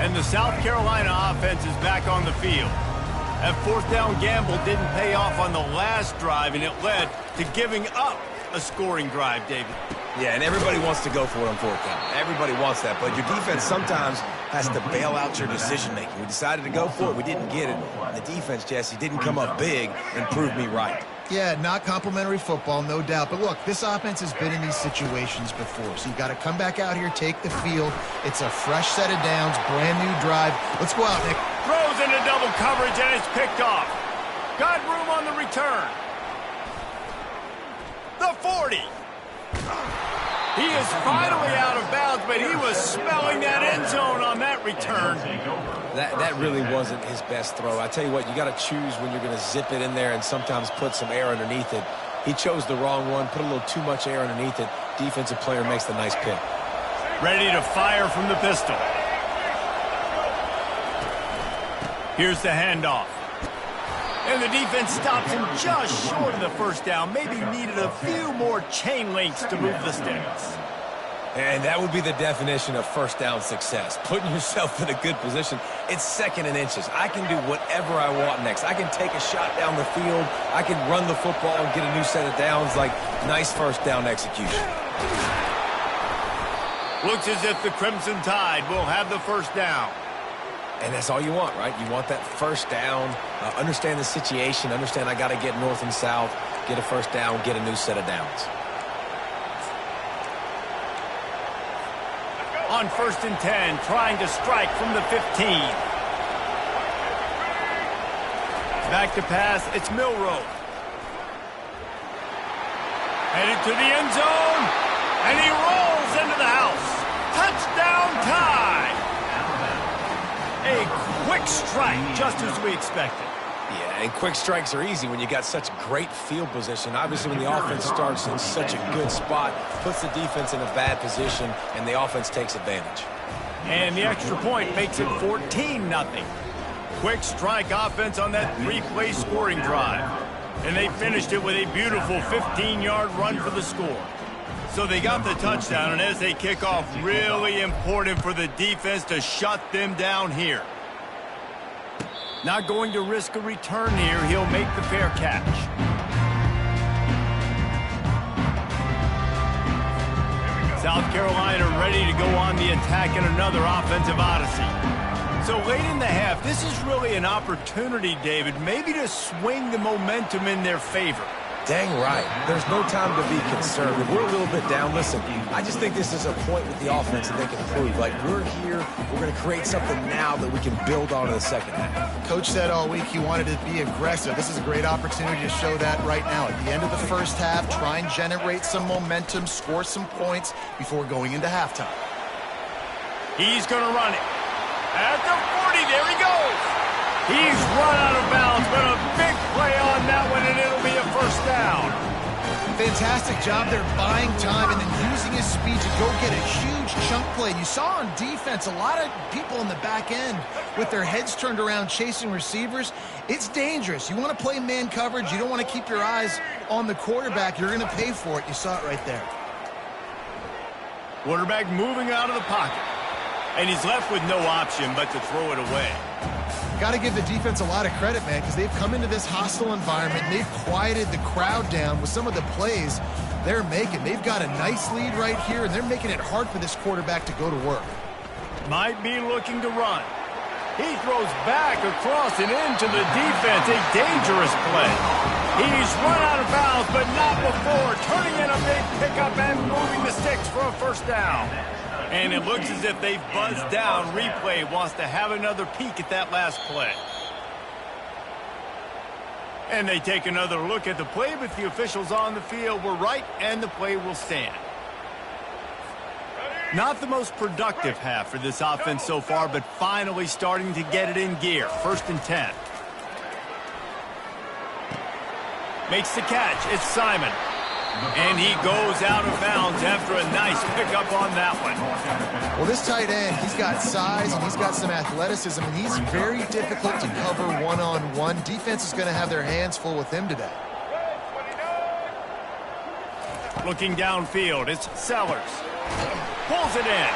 And the South Carolina offense is back on the field. That 4th down gamble didn't pay off on the last drive, and it led to giving up a scoring drive, David. Yeah, and everybody wants to go for it on 4th down. Everybody wants that, but your defense sometimes has to bail out your decision-making. We decided to go for it. We didn't get it. And the defense, Jesse, didn't come up big and prove me right. Yeah, not complimentary football, no doubt. But look, this offense has been in these situations before. So you got to come back out here, take the field. It's a fresh set of downs, brand new drive. Let's go out, Nick. Throws into double coverage, and it's picked off. Got room on the return. The 40. He is finally out of bounds, but he was smelling that end zone on that return. That really wasn't his best throw. I tell you what, you got to choose when you're going to zip it in there and sometimes put some air underneath it. He chose the wrong one, put a little too much air underneath it. Defensive player makes the nice pick. Ready to fire from the pistol. Here's the handoff. And the defense stops him just short of the first down. Maybe needed a few more chain links to move the sticks. And that would be the definition of first down success. Putting yourself in a good position. It's 2nd and inches. I can do whatever I want next. I can take a shot down the field. I can run the football and get a new set of downs. Like, nice first down execution. Looks as if the Crimson Tide will have the first down. And that's all you want, right? You want that first down, understand the situation, understand I got to get north and south, get a first down, get a new set of downs. On 1st and 10, trying to strike from the 15. Back to pass, it's Milroe. Headed to the end zone, and he rolls into the house. Touchdown Tide! A quick strike, just as we expected. Yeah, and quick strikes are easy when you got such great field position. Obviously, when the offense starts in such a good spot, puts the defense in a bad position, and the offense takes advantage. And the extra point makes it 14-0. Quick strike offense on that 3-play scoring drive. And they finished it with a beautiful 15-yard run for the score. So they got the touchdown, and as they kick off, really important for the defense to shut them down here. Not going to risk a return here. He'll make the fair catch. South Carolina ready to go on the attack in another offensive odyssey. So late in the half, this is really an opportunity, David, maybe to swing the momentum in their favor. Dang right. There's no time to be concerned. If we're a little bit down, listen, I just think this is a point with the offense that they can improve. Like, we're here, we're going to create something now that we can build on in the second half. Coach said all week he wanted to be aggressive. This is a great opportunity to show that right now. At the end of the first half, try and generate some momentum, score some points before going into halftime. He's going to run it. At the 40, there he goes. He's run out of bounds, but a big play on that one, and it'll be a first down. Fantastic job there buying time and then using his speed to go get a huge chunk play. You saw on defense a lot of people in the back end with their heads turned around chasing receivers. It's dangerous. You want to play man coverage. You don't want to keep your eyes on the quarterback. You're going to pay for it. You saw it right there. Quarterback moving out of the pocket. And he's left with no option but to throw it away. Got to give the defense a lot of credit, man, because they've come into this hostile environment and they've quieted the crowd down with some of the plays they're making. They've got a nice lead right here, and they're making it hard for this quarterback to go to work. Might be looking to run. He throws back across and into the defense. A dangerous play. He's run out of bounds, but not before. Turning in a big pickup and moving the sticks for a first down. And it looks as if they've buzzed down. Replay wants to have another peek at that last play. And they take another look at the play, but the officials on the field were right, and the play will stand. Not the most productive half for this offense so far, but finally starting to get it in gear. 1st and 10. Makes the catch. It's Simon. And he goes out of bounds after a nice pickup on that one. Well, this tight end, he's got size and he's got some athleticism, and he's very difficult to cover one-on-one. Defense is going to have their hands full with him today. Looking downfield, it's Sellers. Pulls it in.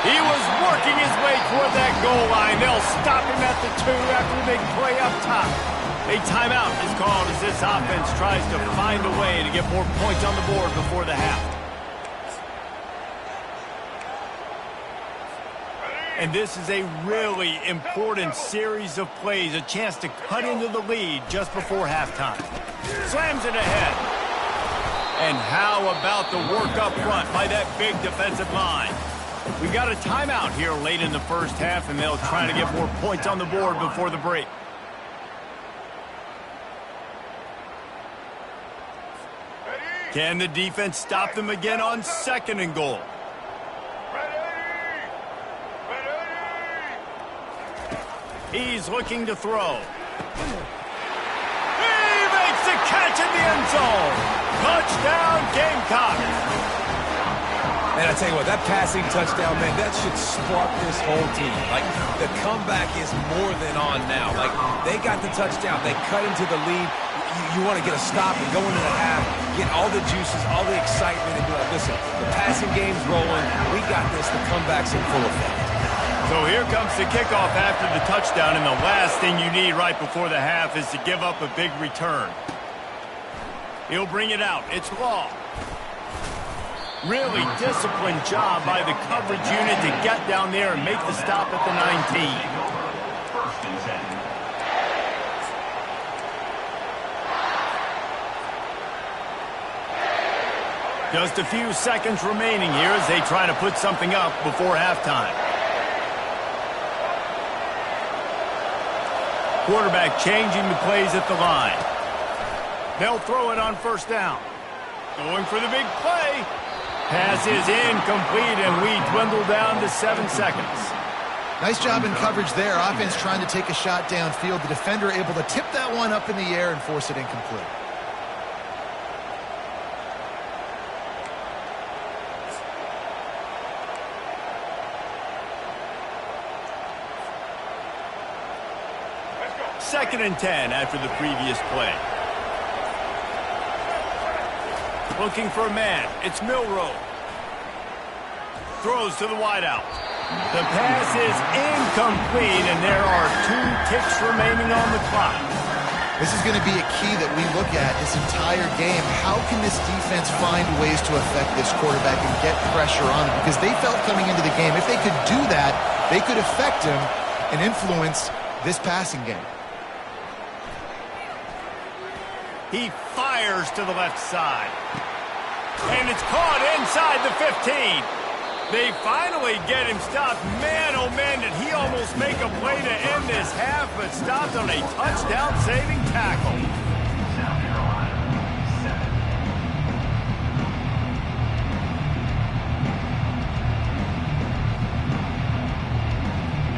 He was working his way toward that goal line. They'll stop him at the 2 after a big play up top. A timeout is called as this offense tries to find a way to get more points on the board before the half. And this is a really important series of plays, a chance to cut into the lead just before halftime. Slams it ahead. And how about the work up front by that big defensive line? We got a timeout here late in the first half, and they'll try to get more points on the board before the break. Can the defense stop them again on 2nd and goal? He's looking to throw. He makes the catch in the end zone. Touchdown, Gamecocks. And I tell you what, that passing touchdown, man, that should spark this whole team. Like, the comeback is more than on now. Like, they got the touchdown. They cut into the lead. You want to get a stop and go into the half, get all the juices, all the excitement, and be like, listen, the passing game's rolling. We got this. The comeback's in full effect. So here comes the kickoff after the touchdown, and the last thing you need right before the half is to give up a big return. He'll bring it out. It's Law. Really disciplined job by the coverage unit to get down there and make the stop at the 19. Just a few seconds remaining here as they try to put something up before halftime. Quarterback changing the plays at the line. They'll throw it on 1st down. Going for the big play. Pass is incomplete, and we dwindle down to 7 seconds. Nice job in coverage there. Offense trying to take a shot downfield. The defender able to tip that one up in the air and force it incomplete. Second and 10 after the previous play. Looking for a man. It's Milroe. Throws to the wideout. The pass is incomplete, and there are 2 ticks remaining on the clock. This is going to be a key that we look at this entire game. How can this defense find ways to affect this quarterback and get pressure on him? Because they felt coming into the game, if they could do that, they could affect him and influence this passing game. He fires fires to the left side. And it's caught inside the 15. They finally get him stopped. Man, oh man, did he almost make a play to end this half, but stopped on a touchdown-saving tackle.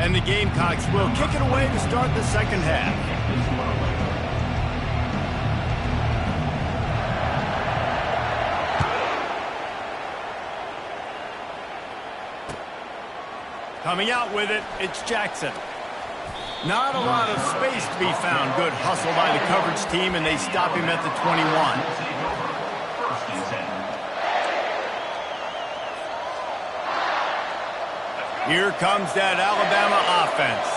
And the Gamecocks will kick it away to start the second half. Coming out with it, it's Jackson. Not a lot of space to be found. Good hustle by the coverage team, and they stop him at the 21. Here comes that Alabama offense.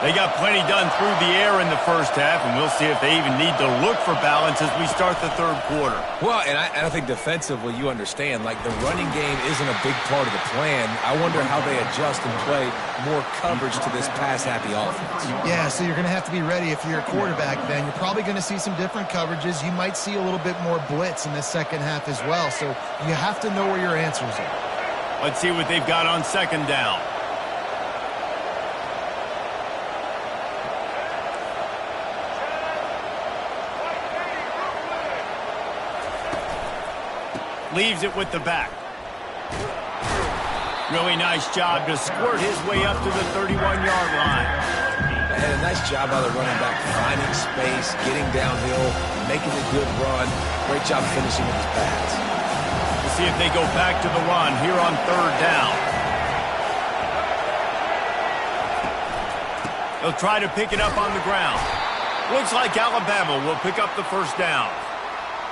They got plenty done through the air in the first half, and we'll see if they even need to look for balance as we start the third quarter. Well, and I think defensively, you understand, like the running game isn't a big part of the plan. I wonder how they adjust and play more coverage to this pass-happy offense. Yeah, so you're going to have to be ready if you're a quarterback then. You're probably going to see some different coverages. You might see a little bit more blitz in the second half as well, so you have to know where your answers are. Let's see what they've got on second down. Leaves it with the back. Really nice job to squirt his way up to the 31-yard line. And a nice job by the running back, finding space, getting downhill, making a good run. Great job finishing with his pass. We'll see if they go back to the run here on third down. They'll try to pick it up on the ground. Looks like Alabama will pick up the first down.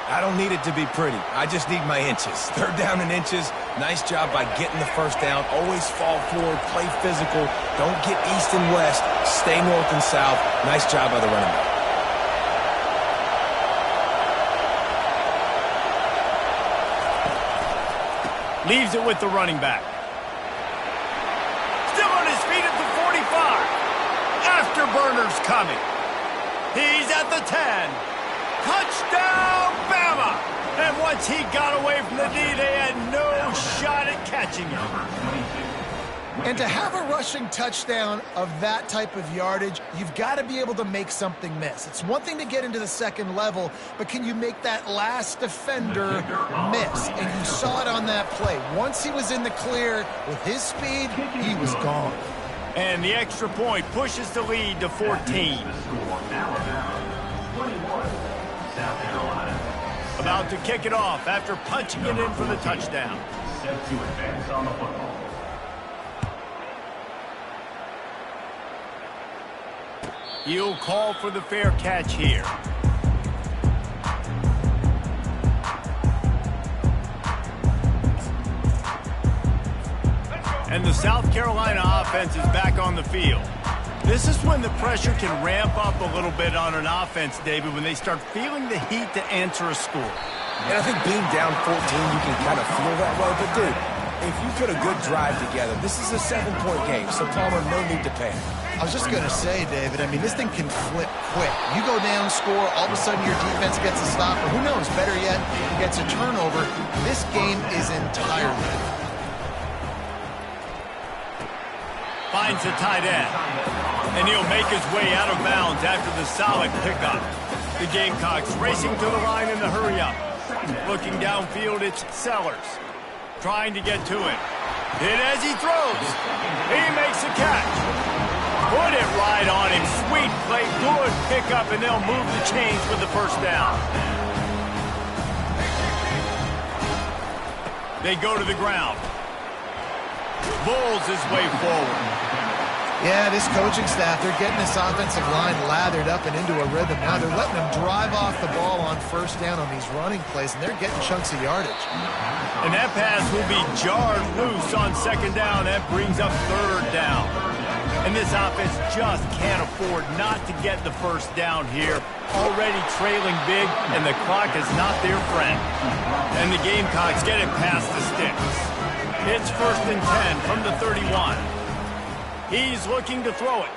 I don't need it to be pretty. I just need my inches. Third down and inches. Nice job by getting the first down. Always fall forward, play physical. Don't get east and west. Stay north and south. Nice job by the running back. Leaves it with the running back. Still on his feet at the 45. Afterburners coming. He's at the 10. Touchdown, Bama! And once he got away from the D, they had no shot at catching him. And to have a rushing touchdown of that type of yardage, you've got to be able to make something miss. It's one thing to get into the second level, but can you make that last defender miss? And you saw it on that play. Once he was in the clear with his speed, he was gone. And the extra point pushes the lead to 14. About to kick it off after punching it in for the touchdown. He'll call for the fair catch here. And the South Carolina offense is back on the field. This is when the pressure can ramp up a little bit on an offense, David, when they start feeling the heat to answer a score. And I think being down 14, you can kind of feel that way. But, dude, if you put a good drive together, this is a 7-point game, so Palmer, no need to panic. I was just going to say, David, I mean, this thing can flip quick. You go down, score, all of a sudden your defense gets a stop, or who knows, better yet, gets a turnover. This game is entirely different. Finds the tight end. And he'll make his way out of bounds after the solid pickup. The Gamecocks racing to the line in the hurry-up. Looking downfield, it's Sellers. Trying to get to him. Hit as he throws. He makes a catch. Put it right on him. Sweet play, good pickup, and they'll move the chains with the first down. They go to the ground. Bulls his way forward. Yeah, this coaching staff, they're getting this offensive line lathered up and into a rhythm. Now they're letting them drive off the ball on first down on these running plays, and they're getting chunks of yardage. And that pass will be jarred loose on second down. That brings up third down. And this offense just can't afford not to get the first down here. Already trailing big, and the clock is not their friend. And the Gamecocks get it past the sticks. It's 1st and 10 from the 31. He's looking to throw it.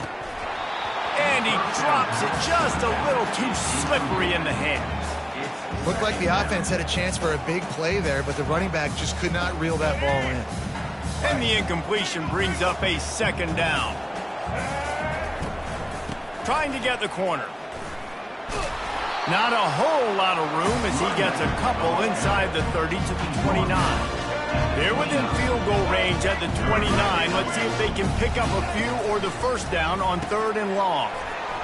And he drops it just a little too slippery in the hands. Looked like the offense had a chance for a big play there, but the running back just could not reel that ball in. And the incompletion brings up a second down. Trying to get the corner. Not a whole lot of room as he gets a couple inside the 30 to the 29. They're within field goal range at the 29. Let's see if they can pick up a few or the first down on 3rd and long.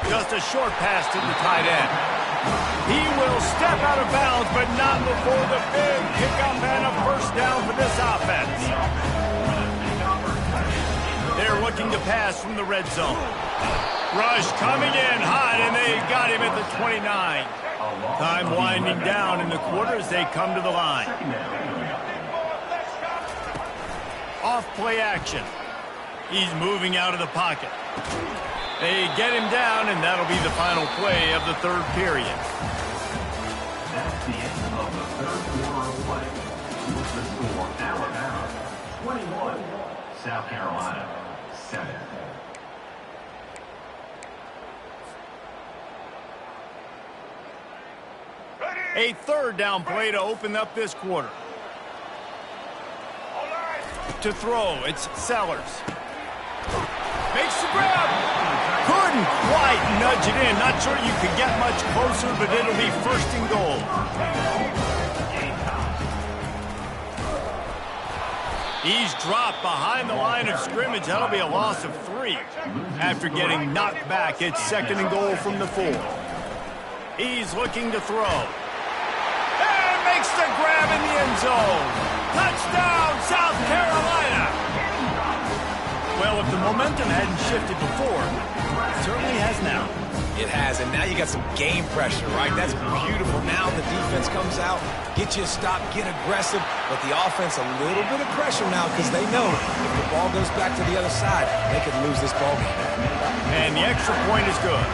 Just a short pass to the tight end. He will step out of bounds, but not before the big pickup and a first down for this offense. They're looking to pass from the red zone. Rush coming in hot, and they got him at the 29. Time winding down in the quarter as they come to the line. Off play action. He's moving out of the pocket. They get him down, and that'll be the final play of the 3rd period. That's the end of the 3rd quarter of play. With the score, Alabama 21, South Carolina 7. A 3rd down play to open up this quarter. To throw, it's Sellers. Makes the grab. Couldn't quite nudge it in. Not sure you could get much closer, but it'll be 1st and goal. He's dropped behind the line of scrimmage. That'll be a loss of 3. After getting knocked back, it's 2nd and goal from the 4. He's looking to throw. And makes the grab in the end zone. Touchdown, South Carolina. Well, if the momentum hadn't shifted before, it certainly has now. It has, and now you got some game pressure, right? That's beautiful. Now the defense comes out, get you a stop, get aggressive, but the offense a little bit of pressure now because they know if the ball goes back to the other side, they could lose this ball game. And the extra point is good.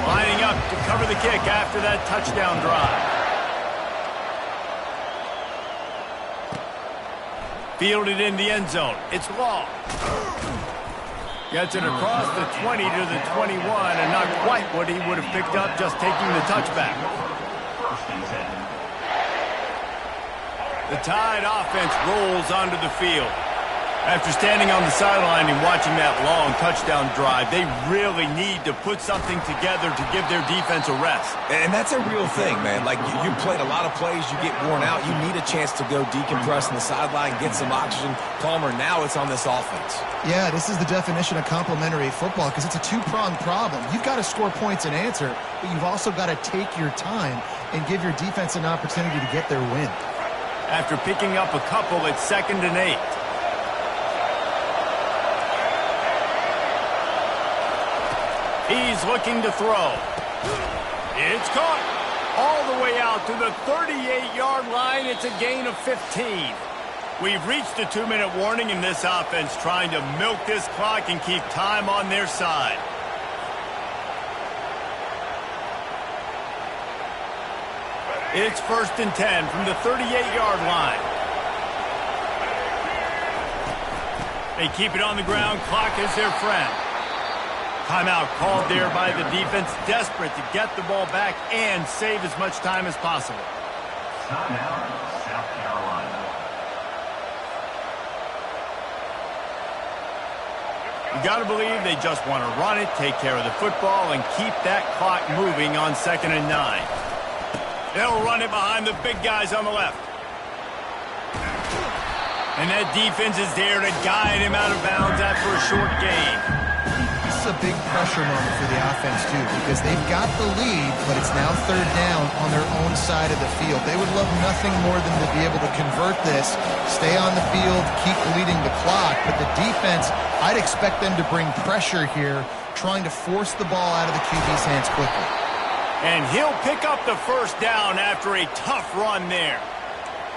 Lining up to cover the kick after that touchdown drive. Fielded in the end zone. It's Law. Gets it across the 20 to the 21, and not quite what he would have picked up just taking the touchback. The Tide offense rolls onto the field. After standing on the sideline and watching that long touchdown drive, they really need to put something together to give their defense a rest. And that's a real thing, man. Like, you played a lot of plays, you get worn out, you need a chance to go decompress on the sideline, get some oxygen. Palmer, now it's on this offense. Yeah, this is the definition of complementary football because it's a two-pronged problem. You've got to score points and answer, but you've also got to take your time and give your defense an opportunity to get their win. After picking up a couple, it's 2nd and 8. He's looking to throw. It's caught. All the way out to the 38-yard line. It's a gain of 15. We've reached the 2-minute warning in this offense, trying to milk this clock and keep time on their side. It's 1st and 10 from the 38-yard line. They keep it on the ground. Clock is their friend. Timeout called there by the defense, desperate to get the ball back and save as much time as possible. Timeout, South Carolina. You got to believe they just want to run it, take care of the football, and keep that clock moving on 2nd and 9. They'll run it behind the big guys on the left. And that defense is there to guide him out of bounds after a short gain. This is a big pressure moment for the offense, too, because they've got the lead, but it's now 3rd down on their own side of the field. They would love nothing more than to be able to convert this, stay on the field, keep leading the clock, but the defense, I'd expect them to bring pressure here, trying to force the ball out of the QB's hands quickly. And he'll pick up the first down after a tough run there.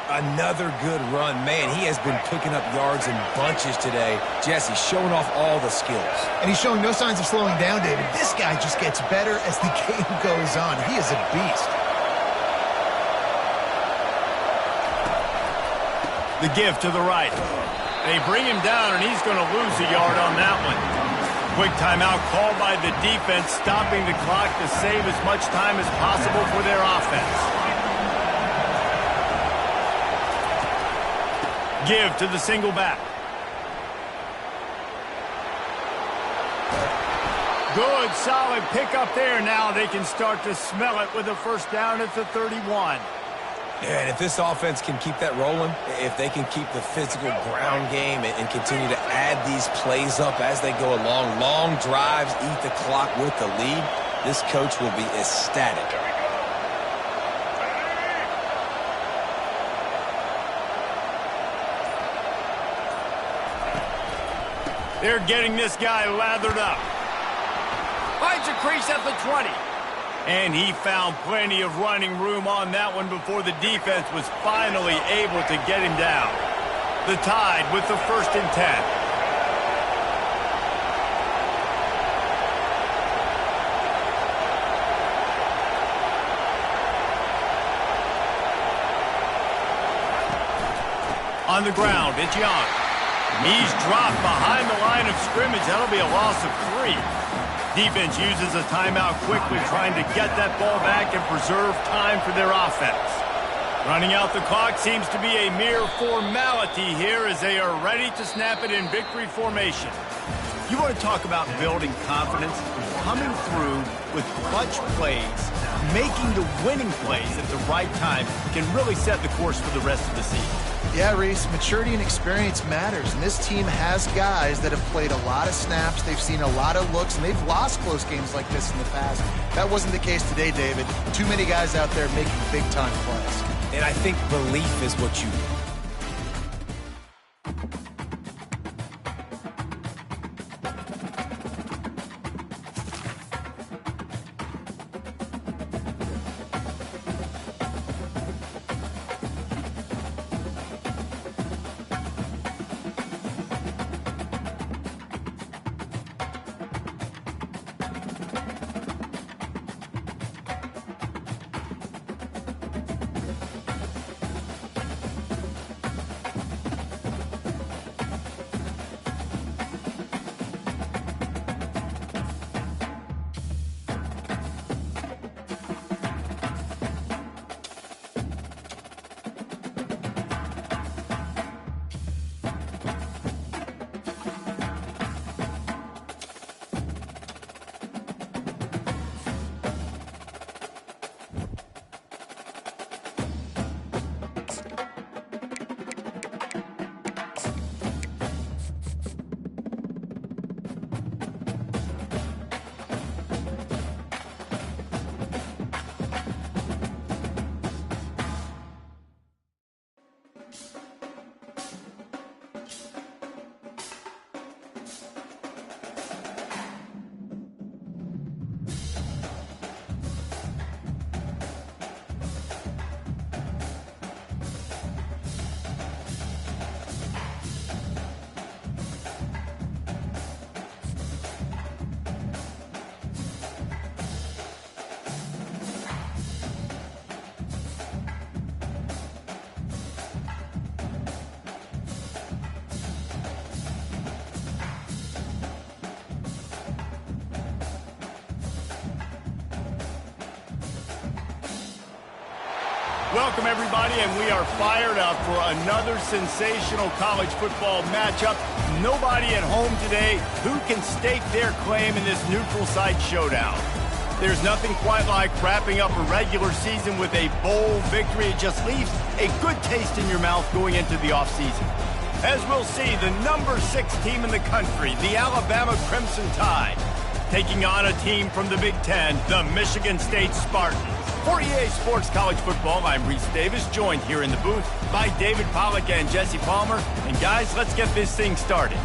Another good run. Man, he has been picking up yards in bunches today. Jesse showing off all the skills. And he's showing no signs of slowing down, David. This guy just gets better as the game goes on. He is a beast. The give to the right. They bring him down, and he's going to lose a yard on that one. Quick timeout called by the defense, stopping the clock to save as much time as possible for their offense. Give to the single back. Good, solid pickup there. Now they can start to smell it with a first down at the 31. Yeah, and if this offense can keep that rolling, if they can keep the physical ground game and continue to add these plays up as they go along, long drives, eat the clock with the lead, this coach will be ecstatic. They're getting this guy lathered up. Finds a crease at the 20. And he found plenty of running room on that one before the defense was finally able to get him down. The Tide with the 1st and 10. On the ground, it's Young. He's dropped behind the line of scrimmage. That'll be a loss of 3. Defense uses a timeout quickly, trying to get that ball back and preserve time for their offense. Running out the clock seems to be a mere formality here as they are ready to snap it in victory formation. You want to talk about building confidence? Coming through with clutch plays, making the winning plays at the right time can really set the course for the rest of the season. Yeah, Reese, maturity and experience matters, and this team has guys that have played a lot of snaps, they've seen a lot of looks, and they've lost close games like this in the past. That wasn't the case today, David. Too many guys out there making big-time plays. And I think belief is what you Welcome, everybody, and we are fired up for another sensational college football matchup. Nobody at home today who can stake their claim in this neutral site showdown. There's nothing quite like wrapping up a regular season with a bowl victory. It just leaves a good taste in your mouth going into the offseason. As we'll see, the number 6 team in the country, the Alabama Crimson Tide, taking on a team from the Big Ten, the Michigan State Spartans. For EA Sports College Football, I'm Reese Davis, joined here in the booth by David Pollack and Jesse Palmer. And guys, let's get this thing started.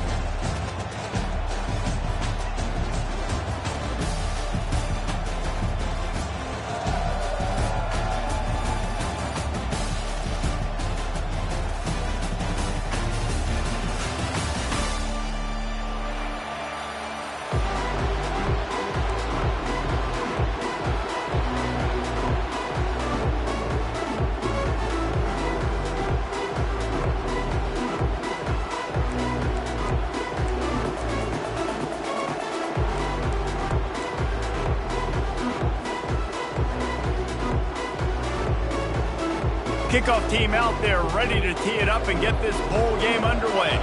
Kickoff team out there ready to tee it up and get this bowl game underway.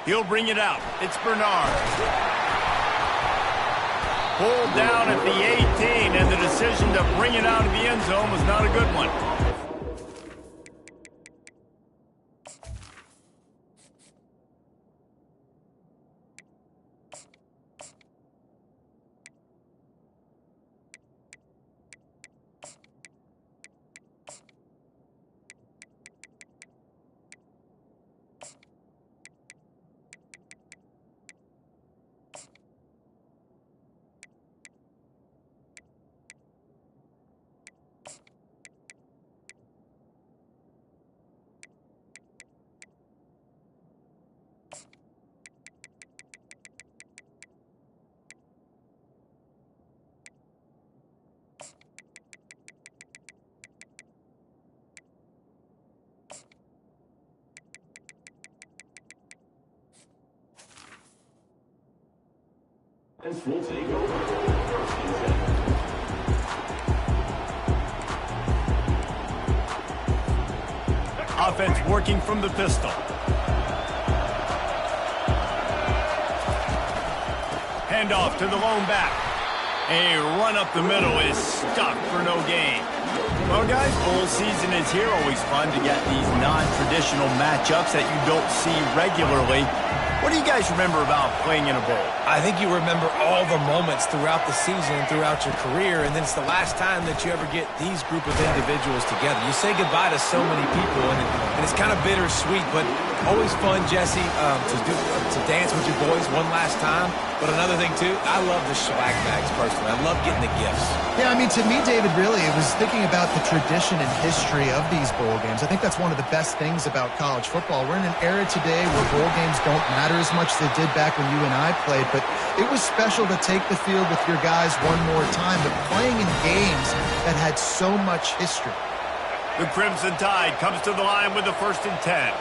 He'll bring it out. It's Bernard. Pulled down at the 18, and the decision to bring it out of the end zone was not a good one. This will take over. First and 10. Offense working from the pistol. Handoff to the lone back. A run up the middle is stuck for no gain. Well, guys, bowl season is here. Always fun to get these non-traditional matchups that you don't see regularly. What do you guys remember about playing in a bowl? I think you remember all the moments throughout the season and throughout your career, and then it's the last time that you ever get these group of individuals together. You say goodbye to so many people, and it's kind of bittersweet, but always fun, Jesse, to dance with your boys one last time. But another thing, too, I love the swag bags, personally. I love getting the gifts. Yeah, I mean, to me, David, really, it was thinking about the tradition and history of these bowl games. I think that's one of the best things about college football. We're in an era today where bowl games don't matter as much as they did back when you and I played, but it was special to take the field with your guys one more time, but playing in games that had so much history. The Crimson Tide comes to the line with the 1st and 10.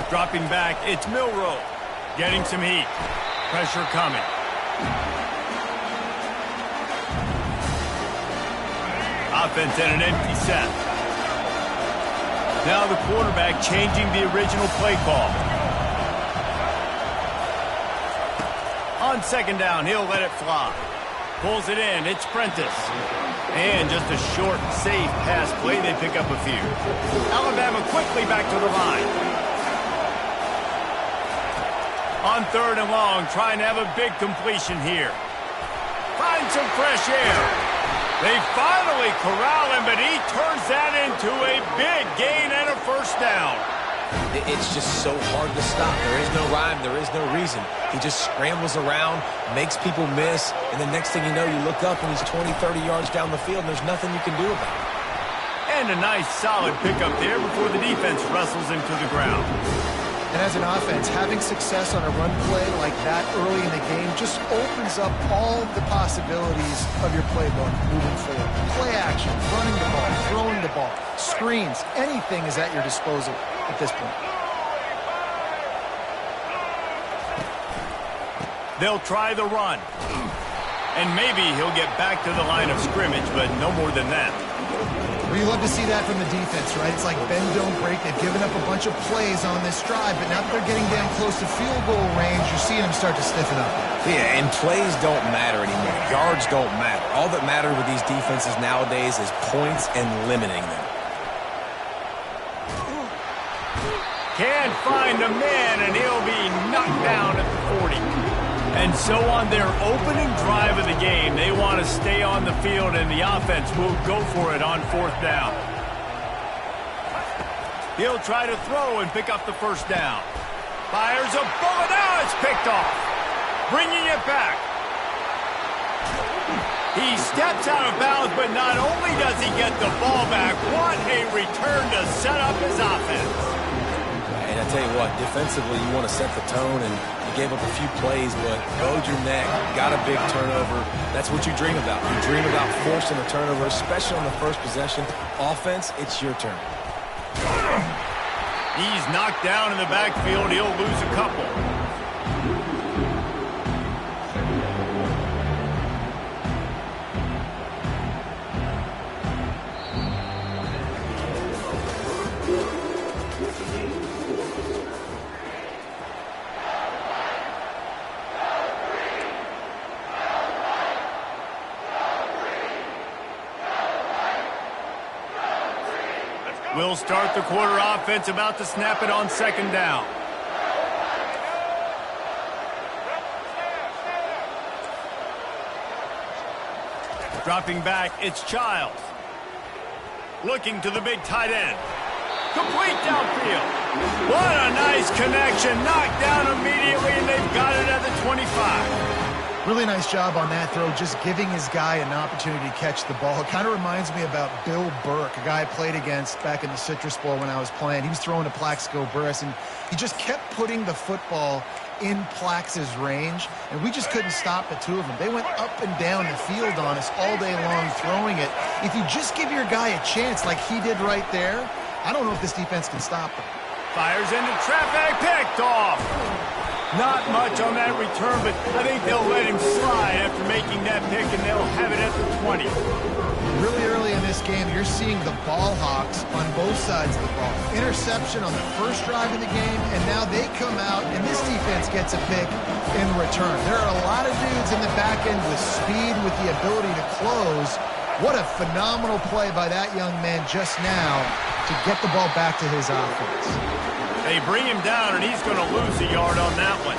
Dropping back, it's Milroe. Getting some heat. Pressure coming. Offense in an empty set. Now the quarterback changing the original play call. On 2nd down, he'll let it fly. Pulls it in, it's Prentice. And just a short, safe pass play, they pick up a few. Alabama quickly back to the line. On 3rd and long, trying to have a big completion here. Find some fresh air. They finally corral him, but he turns that into a big gain and a 1st down. It's just so hard to stop. There is no rhyme. There is no reason. He just scrambles around, makes people miss, and the next thing you know, you look up and he's 20, 30 yards down the field, and there's nothing you can do about it. And a nice, solid pickup there before the defense wrestles him to the ground. And as an offense, having success on a run play like that early in the game just opens up all the possibilities of your playbook moving forward. Play action, running the ball, throwing the ball, screens, anything is at your disposal at this point. They'll try the run. And maybe he'll get back to the line of scrimmage, but no more than that. Well, you love to see that from the defense, right? It's like bend, don't break. They've given up a bunch of plays on this drive, but now that they're getting down close to field goal range, you're seeing them start to stiffen up. Yeah, and plays don't matter anymore. Yards don't matter. All that matters with these defenses nowadays is points and limiting them. Can't find a man, and he'll be knocked down at the 40. And so on their opening drive of the game, they want to stay on the field, and the offense will go for it on 4th down. He'll try to throw and pick up the 1st down. Fires a bullet. Now it's picked off. Bringing it back. He steps out of bounds, but not only does he get the ball back, what a return to set up his offense. And I tell you what, defensively, you want to set the tone, and you gave up a few plays, but bowed your neck, got a big turnover. That's what you dream about. You dream about forcing a turnover, especially on the first possession. Offense, it's your turn. He's knocked down in the backfield. He'll lose a couple. We'll start the quarter offense, about to snap it on second down. Dropping back, it's Childs. Looking to the big tight end. Complete downfield. What a nice connection. Knocked down immediately, and they've got it at the 25. Really nice job on that throw, just giving his guy an opportunity to catch the ball. It kind of reminds me about Bill Burke, a guy I played against back in the Citrus Bowl when I was playing. He was throwing to Plaxico Burress, and he just kept putting the football in Plax's range, and we just couldn't stop the two of them. They went up and down the field on us all day long throwing it. If you just give your guy a chance like he did right there, I don't know if this defense can stop them. Fires into traffic, picked off. Not much on that return, but I think they'll let him slide after making that pick, and they'll have it at the 20. Really early in this game, you're seeing the ball hawks on both sides of the ball. Interception on the first drive of the game, and now they come out, and this defense gets a pick in return. There are a lot of dudes in the back end with speed, with the ability to close. What a phenomenal play by that young man just now to get the ball back to his offense. They bring him down, and he's going to lose a yard on that one.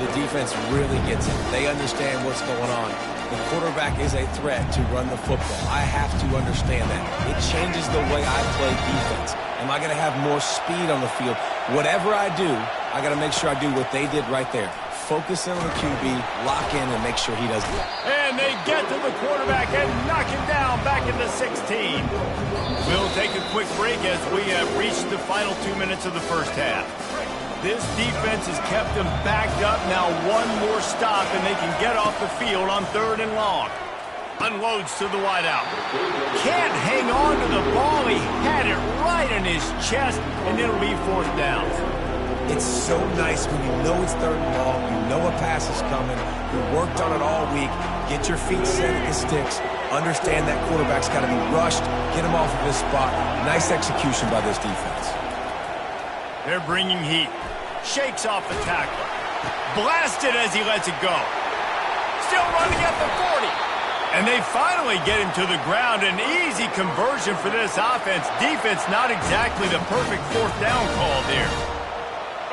The defense really gets it. They understand what's going on. The quarterback is a threat to run the football. I have to understand that. It changes the way I play defense. Am I going to have more speed on the field? Whatever I do, I got to make sure I do what they did right there. Focus in on the QB, lock in, and make sure he does it. And they get to the quarterback and knock him down back in the 16. We'll take a quick break as we have reached the final 2 minutes of the first half. This defense has kept them backed up. Now one more stop, and they can get off the field on 3rd and long. Unloads to the wideout. Can't hang on to the ball. He had it right in his chest, and it'll be 4th down. It's so nice when you know it's 3rd and long, you know a pass is coming, you worked on it all week, get your feet set at the sticks, understand that quarterback's got to be rushed, get him off of his spot. Nice execution by this defense. They're bringing heat. Shakes off the tackle. Blasted as he lets it go. Still running at the 40. And they finally get him to the ground. An easy conversion for this offense. Defense not exactly the perfect 4th down call there.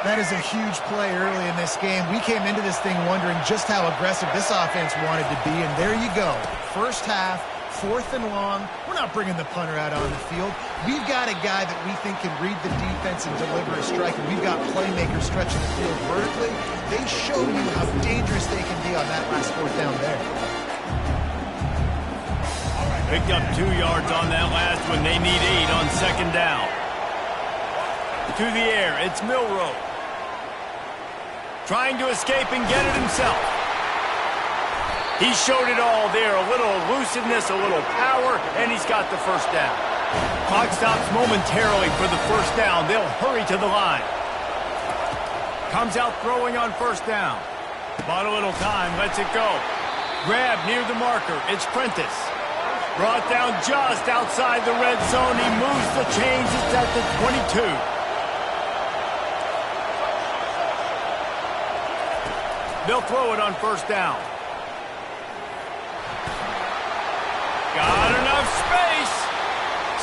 That is a huge play early in this game. We came into this thing wondering just how aggressive this offense wanted to be, and there you go. First half, 4th and long. We're not bringing the punter out on the field. We've got a guy that we think can read the defense and deliver a strike, and we've got playmakers stretching the field vertically. They show you how dangerous they can be on that last 4th down there. Picked up 2 yards on that last one. They need 8 on 2nd down. To the air, it's Milroe. Trying to escape and get it himself. He showed it all there. A little elusiveness, a little power, and he's got the 1st down. Clock stops momentarily for the 1st down. They'll hurry to the line. Comes out throwing on 1st down. Bought a little time, lets it go. Grab near the marker. It's Prentice. Brought down just outside the red zone. He moves the chains. It's at the 22. They'll throw it on 1st down. Got enough space.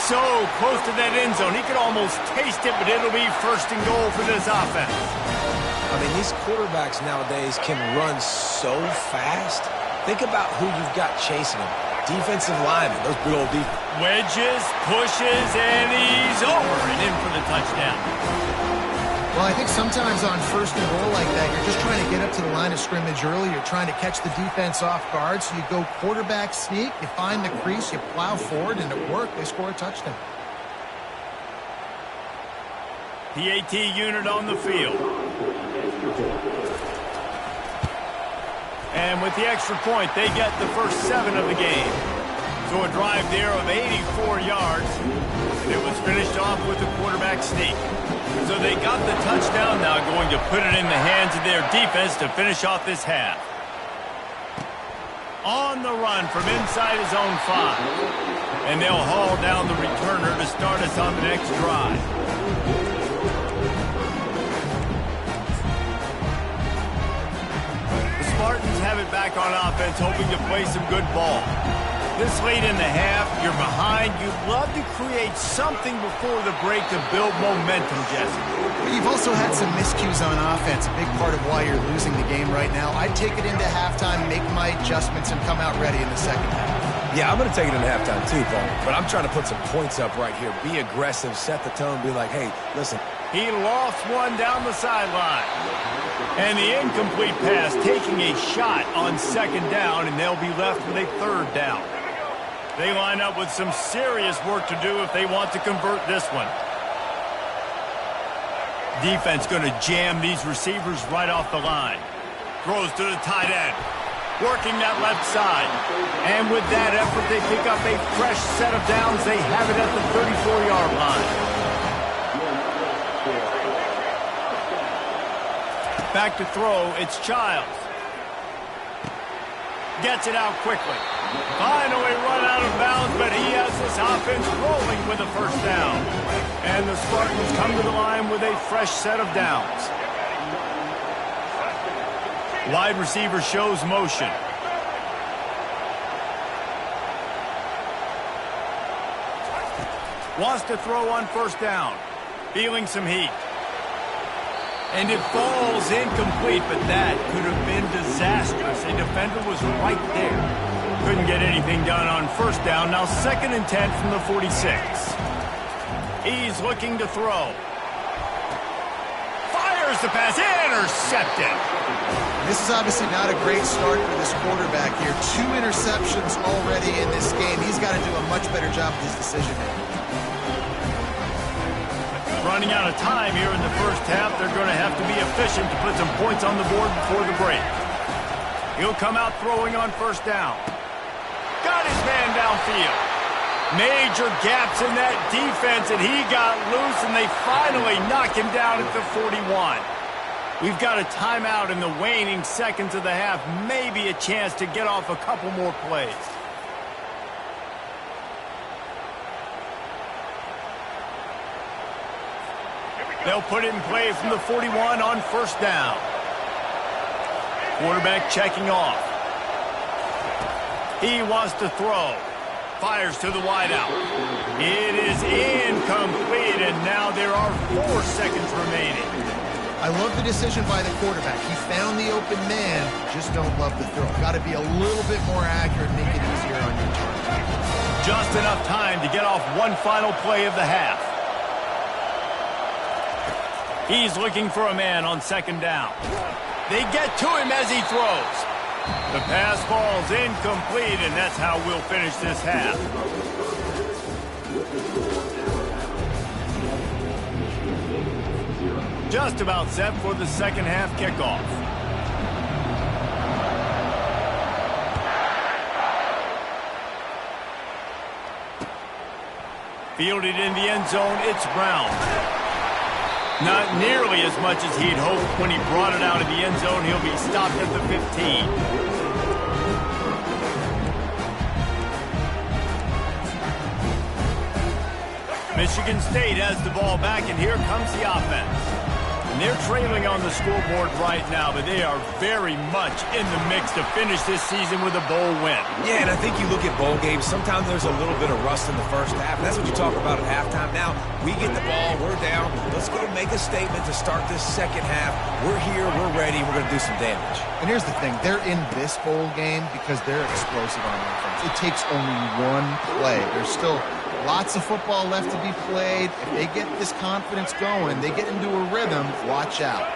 So close to that end zone. He could almost taste it, but it'll be 1st and goal for this offense. I mean, these quarterbacks nowadays can run so fast. Think about who you've got chasing them. Defensive linemen, those big old defense. Wedges, pushes, and he's over and in for the touchdown. Well, I think sometimes on 1st and goal like that, you're just trying to get up to the line of scrimmage early. You're trying to catch the defense off guard. So you go quarterback sneak, you find the crease, you plow forward, and it worked. They score a touchdown. PAT unit on the field. And with the extra point, they get the first 7 of the game. So a drive there of 84 yards. And it was finished off with a quarterback sneak. So they got the touchdown, now going to put it in the hands of their defense to finish off this half. On the run from inside his own 5. And they'll haul down the returner to start us on the next drive. The Spartans have it back on offense, hoping to play some good ball. This late in the half, you're behind. You'd love to create something before the break to build momentum, Jesse. You've also had some miscues on offense, a big part of why you're losing the game right now. I'd take it into halftime, make my adjustments, and come out ready in the second half. Yeah, I'm going to take it into halftime too, Paul. But I'm trying to put some points up right here. Be aggressive, set the tone, be like, hey, listen. He lost one down the sideline. And the incomplete pass taking a shot on second down, and they'll be left with a third down. They line up with some serious work to do if they want to convert this one. Defense going to jam these receivers right off the line. Throws to the tight end. Working that left side. And with that effort, they pick up a fresh set of downs. They have it at the 34-yard line. Back to throw, it's Childs. Gets it out quickly. Finally run out of bounds, but he has this offense rolling with a first down. And the Spartans come to the line with a fresh set of downs. Wide receiver shows motion. Wants to throw on first down. Feeling some heat. And it falls incomplete, but that could have been disastrous. A defender was right there. Couldn't get anything done on first down. Now 2nd and 10 from the 46. He's looking to throw. Fires the pass. Intercepted. This is obviously not a great start for this quarterback here. 2 interceptions already in this game. He's got to do a much better job with his decision-making. Running out of time here in the first half. They're going to have to be efficient to put some points on the board before the break. He'll come out throwing on first down. Got his man downfield. Major gaps in that defense, and he got loose, and they finally knock him down at the 41. We've got a timeout in the waning seconds of the half. Maybe a chance to get off a couple more plays. They'll put it in play from the 41 on first down. Quarterback checking off. He wants to throw. Fires to the wideout. It is incomplete, and now there are 4 seconds remaining. I love the decision by the quarterback. He found the open man, just don't love the throw. Got to be a little bit more accurate, make it easier on your target. Just enough time to get off one final play of the half. He's looking for a man on second down. They get to him as he throws. The pass falls incomplete, and that's how we'll finish this half. Just about set for the second half kickoff. Fielded in the end zone, it's Brown. Not nearly as much as he'd hoped when he brought it out of the end zone. He'll be stopped at the 15. Michigan State has the ball back, and here comes the offense. And they're trailing on the scoreboard right now, but they are very much in the mix to finish this season with a bowl win. Yeah, and I think you look at bowl games, sometimes there's a little bit of rust in the first half. That's what you talk about at halftime. Now, we get the ball, we're down. Let's go make a statement to start this second half. We're here, we're ready, we're going to do some damage. And here's the thing, they're in this bowl game because they're explosive on offense. It takes only one play. There's still lots of football left to be played. If they get this confidence going, they get into a rhythm, watch out.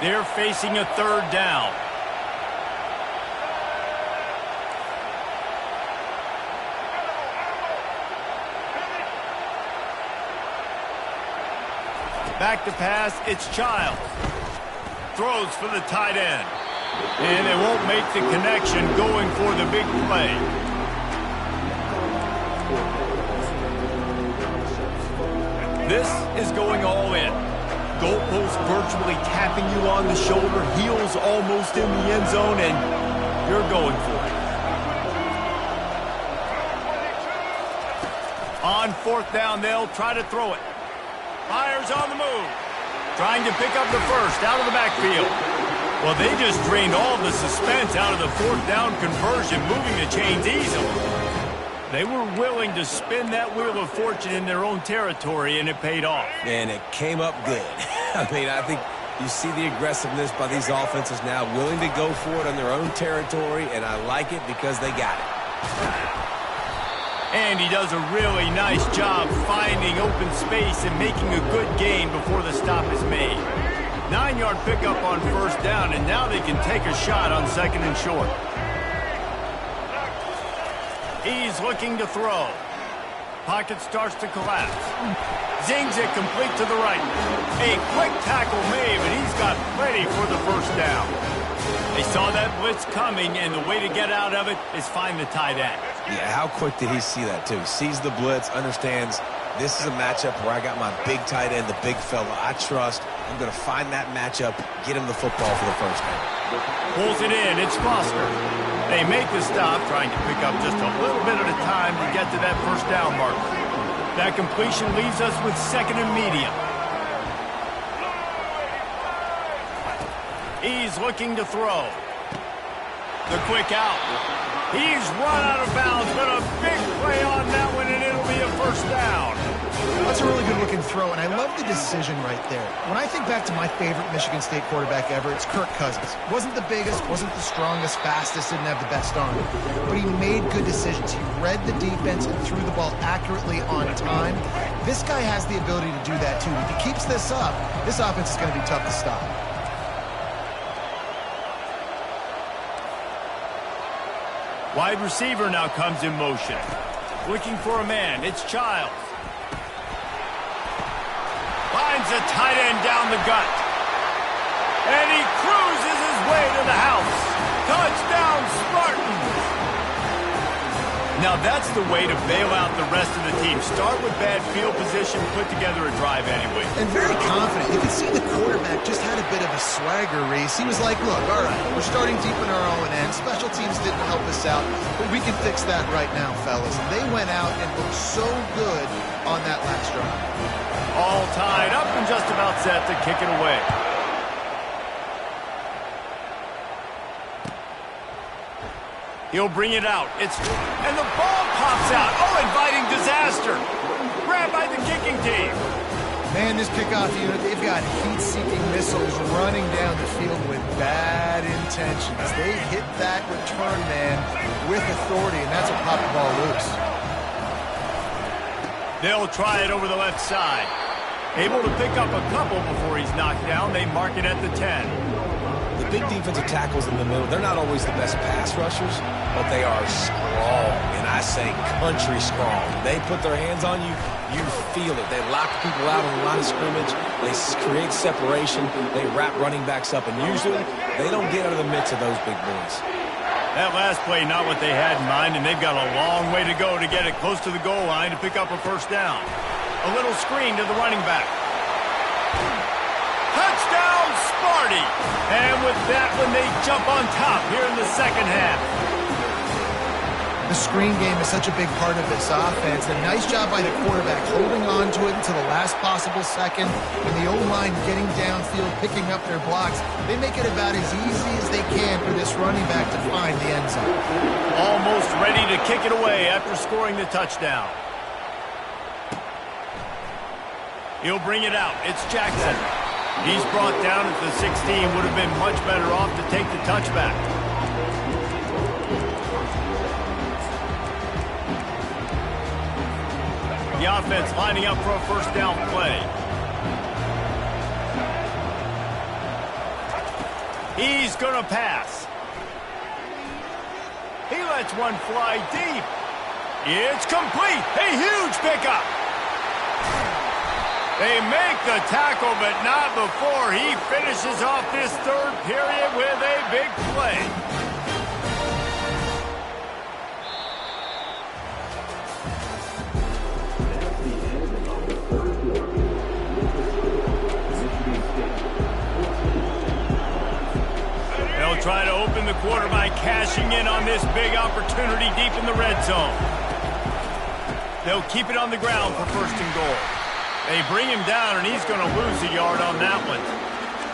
They're facing a third down. Back to pass, it's Childs. Throws for the tight end. And they won't make the connection going for the big play. This is going all in. Goalpost virtually tapping you on the shoulder, heels almost in the end zone, and you're going for it. On fourth down, they'll try to throw it. Fires on the move. Trying to pick up the first out of the backfield. Well, they just drained all the suspense out of the fourth down conversion, moving the chains easily. They were willing to spin that wheel of fortune in their own territory, and it paid off. And it came up good. I mean, I think you see the aggressiveness by these offenses now, willing to go for it on their own territory, and I like it because they got it. And he does a really nice job finding open space and making a good gain before the stop is made. 9-yard pickup on first down, and now they can take a shot on second and short. He's looking to throw. Pocket starts to collapse. Zings it complete to the right. A quick tackle made, but he's got plenty for the first down. They saw that blitz coming, and the way to get out of it is find the tight end. Yeah, how quick did he see that, too? Sees the blitz, understands this is a matchup where I got my big tight end, the big fella I trust. I'm going to find that matchup, get him the football for the first down. Pulls it in. It's Foster. They make the stop, trying to pick up just a little bit at a time to get to that first down marker. That completion leaves us with second and medium. He's looking to throw. The quick out. He's run out of bounds, but a big play on that one, and it'll be a first down. That's a really good-looking throw, and I love the decision right there. When I think back to my favorite Michigan State quarterback ever, it's Kirk Cousins. Wasn't the biggest, wasn't the strongest, fastest, didn't have the best arm, but he made good decisions. He read the defense and threw the ball accurately on time. This guy has the ability to do that, too. If he keeps this up, this offense is going to be tough to stop. Wide receiver now comes in motion. Looking for a man. It's Childs. Finds a tight end down the gut. And he cruises his way to the house. Touchdown, Spartans! Now that's the way to bail out the rest of the team. Start with bad field position, put together a drive anyway. And very confident. You can see the quarterback just had a bit of a swagger race. He was like, look, all right, we're starting deep in our own end. Special teams didn't help us out, but we can fix that right now, fellas. And they went out and looked so good on that last drive. All tied up and just about set to kick it away. He'll bring it out. And the ball pops out. Oh, inviting disaster. Grabbed by the kicking team. Man, this kickoff unit, they've got heat-seeking missiles running down the field with bad intentions. They hit that return man with authority, and that's what popped the ball loose. They'll try it over the left side. Able to pick up a couple before he's knocked down. They mark it at the 10. The big defensive tackles in the middle, they're not always the best pass rushers, but they are strong, and I say country strong. They put their hands on you, you feel it. They lock people out on the line of scrimmage. They create separation. They wrap running backs up, and usually they don't get out of the midst of those big boys. That last play, not what they had in mind, and they've got a long way to go to get it close to the goal line to pick up a first down. A little screen to the running back. Touchdown, Sparty! And with that one, they jump on top here in the second half. The screen game is such a big part of this offense. A nice job by the quarterback holding on to it until the last possible second, and the O-line getting downfield, picking up their blocks. They make it about as easy as they can for this running back to find the end zone. Almost ready to kick it away after scoring the touchdown. He'll bring it out. It's Jackson. He's brought down at the 16. Would have been much better off to take the touchback. The offense lining up for a first down play. He's going to pass. He lets one fly deep. It's complete. A huge pickup. They make the tackle, but not before he finishes off this third period with a big play. try to open the quarter by cashing in on this big opportunity deep in the red zone. They'll keep it on the ground for first and goal. They bring him down, and he's going to lose a yard on that one.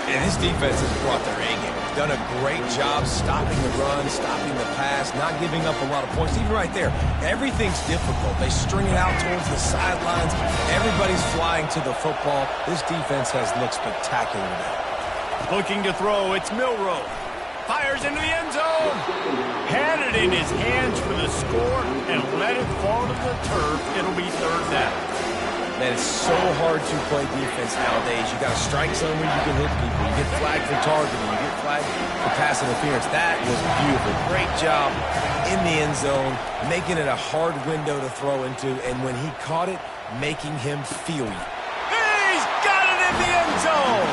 And his defense has brought their A game. Done a great job stopping the run, stopping the pass, not giving up a lot of points. Even right there, everything's difficult. They string it out towards the sidelines. Everybody's flying to the football. This defense has looked spectacular today. Looking to throw, it's Milroe. Fires into the end zone. Had it in his hands for the score and let it fall to the turf. It'll be third down. Man, it's so hard to play defense nowadays. You got a strike zone where you can hit people. You get flagged for targeting. You get flagged for pass interference. That was beautiful. Great job in the end zone, making it a hard window to throw into, and when he caught it, making him feel you. He's got it in the end zone.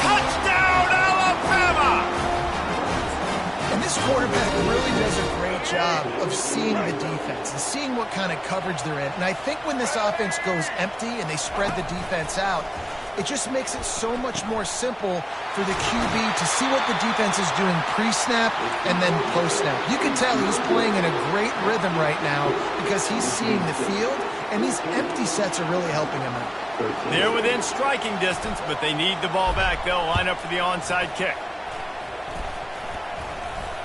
Touchdown, Alabama! And this quarterback really does a great job of seeing the defense and seeing what kind of coverage they're in. And I think when this offense goes empty and they spread the defense out, it just makes it so much more simple for the QB to see what the defense is doing pre-snap and then post-snap. You can tell he's playing in a great rhythm right now because he's seeing the field, and these empty sets are really helping him out. They're within striking distance, but they need the ball back. They'll line up for the onside kick.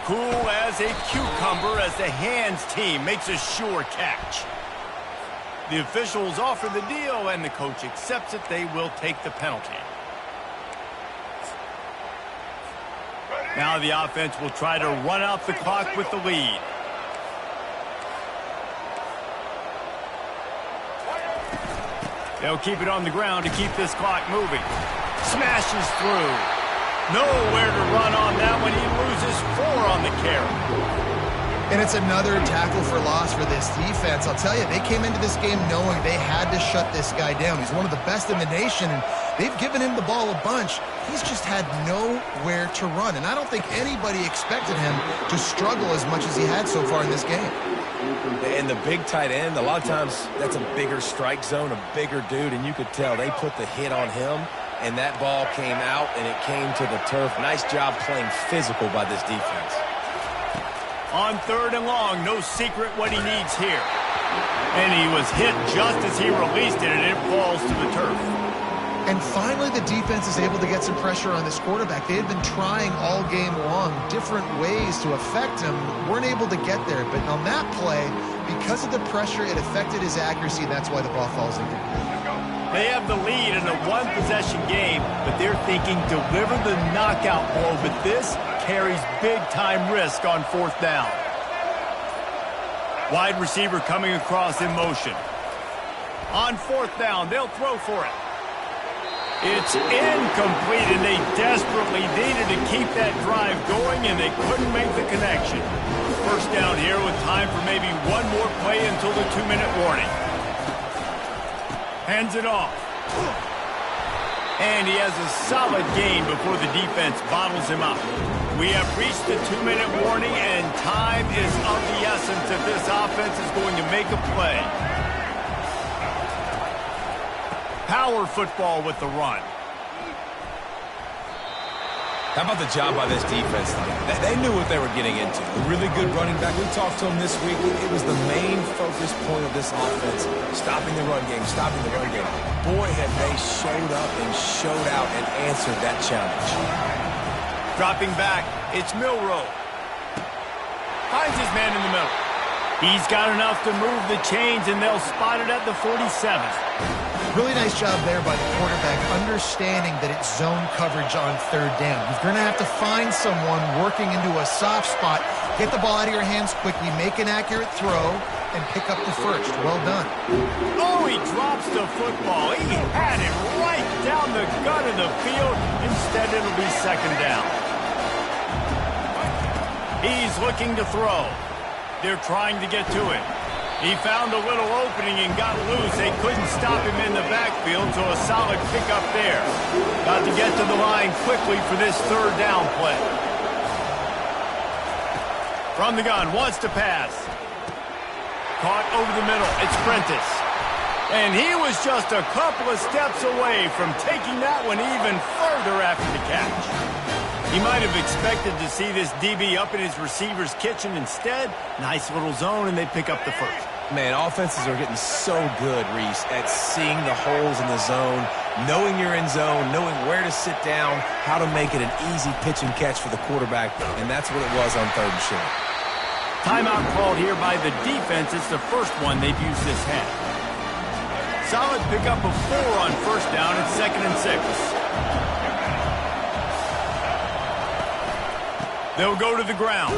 Cool as a cucumber as the hands team makes a sure catch. The officials offer the deal, and the coach accepts it. They will take the penalty. Now the offense will try to run out the clock with the lead. They'll keep it on the ground to keep this clock moving. Smashes through. Nowhere to run on that one. He loses 4 on the carry. And it's another tackle for loss for this defense. I'll tell you, they came into this game knowing they had to shut this guy down. He's one of the best in the nation, and they've given him the ball a bunch. He's just had nowhere to run, and I don't think anybody expected him to struggle as much as he had so far in this game. And the big tight end, a lot of times that's a bigger strike zone, a bigger dude, and you could tell they put the hit on him, and that ball came out, and it came to the turf. Nice job playing physical by this defense. On third and long, no secret what he needs here. And he was hit just as he released it, and it falls to the turf. And finally, the defense is able to get some pressure on this quarterback. They had been trying all game long different ways to affect him, weren't able to get there. But on that play, because of the pressure, it affected his accuracy, and that's why the ball falls incomplete. They have the lead in a one-possession game, but they're thinking deliver the knockout blow, but this carries big-time risk on fourth down. Wide receiver coming across in motion. On fourth down, they'll throw for it. It's incomplete, and they desperately needed to keep that drive going, and they couldn't make the connection. First down here with time for maybe one more play until the 2-minute warning. Hands it off. And he has a solid gain before the defense bottles him up. We have reached the 2-minute warning, and time is of the essence if this offense is going to make a play. Power football with the run. How about the job by this defense today? They knew what they were getting into. A really good running back. We talked to him this week. It was the main focus point of this offense. Stopping the run game, stopping the run game. Boy, have they showed up and showed out and answered that challenge. Dropping back, it's Milroe. Finds his man in the middle. He's got enough to move the chains, and they'll spot it at the 47. Really nice job there by the quarterback, understanding that it's zone coverage on third down. You're going to have to find someone working into a soft spot, get the ball out of your hands quickly, make an accurate throw, and pick up the first. Well done. Oh, he drops the football. He had it right down the gut of the field. Instead, it'll be second down. He's looking to throw. They're trying to get to it. He found a little opening and got loose. They couldn't stop him in the backfield, so a solid pickup there. Got to get to the line quickly for this third down play. From the gun, wants to pass. Caught over the middle. It's Prentice. And he was just a couple of steps away from taking that one even further after the catch. He might have expected to see this DB up in his receiver's kitchen. Instead, nice little zone, and they pick up the first. Man, offenses are getting so good, Reese, at seeing the holes in the zone, knowing you're in zone, knowing where to sit down, how to make it an easy pitch and catch for the quarterback, and that's what it was on 3rd and short. Timeout called here by the defense. It's the first one they've used this half. Solid pickup of 4 on 1st down and 2nd and 6. They'll go to the ground.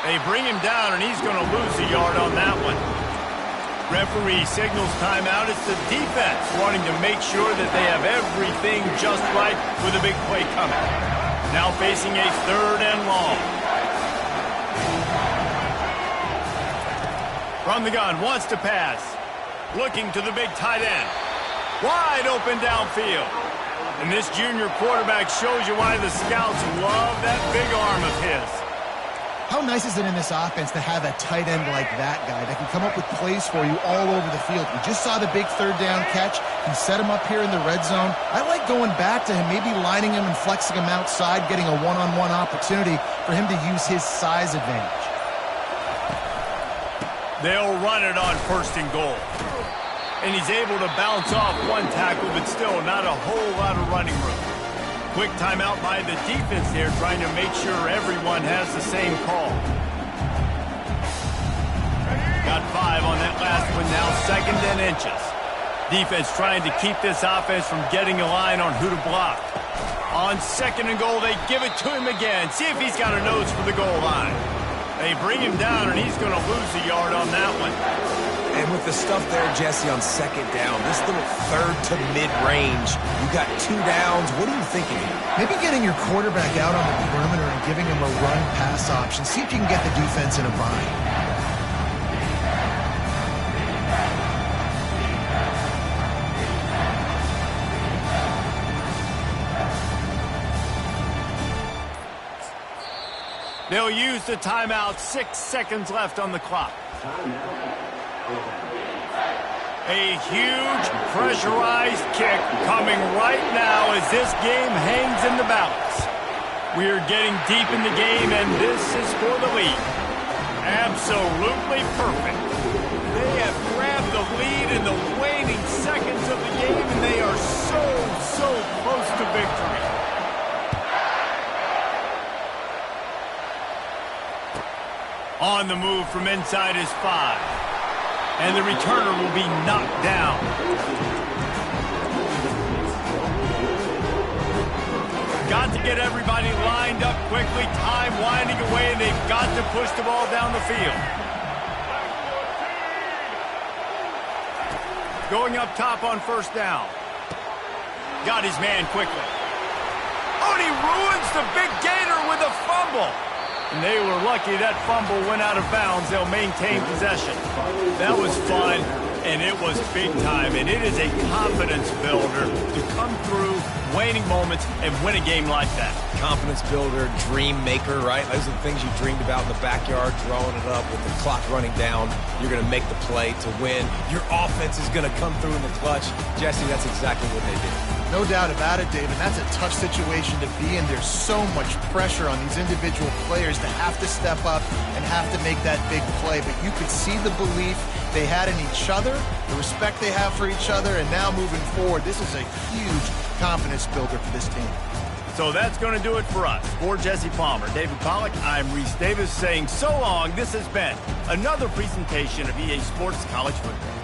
They bring him down, and he's going to lose a yard on that one. Referee signals timeout. It's the defense wanting to make sure that they have everything just right with a big play coming. Now facing a 3rd and long. From the gun, wants to pass. Looking to the big tight end. Wide open downfield. And this junior quarterback shows you why the scouts love that big arm of his. How nice is it in this offense to have a tight end like that guy that can come up with plays for you all over the field? We just saw the big 3rd down catch. He set him up here in the red zone. I like going back to him, maybe lining him and flexing him outside, getting a one-on-one opportunity for him to use his size advantage. They'll run it on 1st and goal. And he's able to bounce off one tackle, but still not a whole lot of running room. Quick timeout by the defense there, trying to make sure everyone has the same call. Got 5 on that last one, now 2nd and inches. Defense trying to keep this offense from getting a line on who to block. On 2nd and goal, they give it to him again. See if he's got a nose for the goal line. They bring him down, and he's going to lose a yard on that one. And with the stuff there, Jesse, on 2nd down, this little 3rd to mid-range, you got 2 downs. What are you thinking here? Maybe getting your quarterback out on the perimeter and giving him a run-pass option. See if you can get the defense in a bind. They'll use the timeout. 6 seconds left on the clock. A huge pressurized kick coming right now as this game hangs in the balance. We are getting deep in the game, and this is for the lead. Absolutely perfect. They have grabbed the lead in the waning seconds of the game, and they are so close to victory. On the move from inside his 5. And the returner will be knocked down. Got to get everybody lined up quickly. Time winding away, and they've got to push the ball down the field. Going up top on 1st down. Got his man quickly. Oh, and he ruins the big gainer with a fumble. And they were lucky that fumble went out of bounds. They'll maintain possession. That was fun, and it was big time. And it is a confidence builder to come through waning moments and win a game like that. Confidence builder, dream maker, right? Those are the things you dreamed about in the backyard, drawing it up with the clock running down. You're going to make the play to win. Your offense is going to come through in the clutch. Jesse, that's exactly what they did. No doubt about it, David. That's a tough situation to be in. There's so much pressure on these individual players to have to step up and have to make that big play. But you could see the belief they had in each other, the respect they have for each other, and now moving forward, this is a huge confidence builder for this team. So that's going to do it for us. For Jesse Palmer, David Pollack, I'm Reese Davis saying so long. This has been another presentation of EA Sports College Football.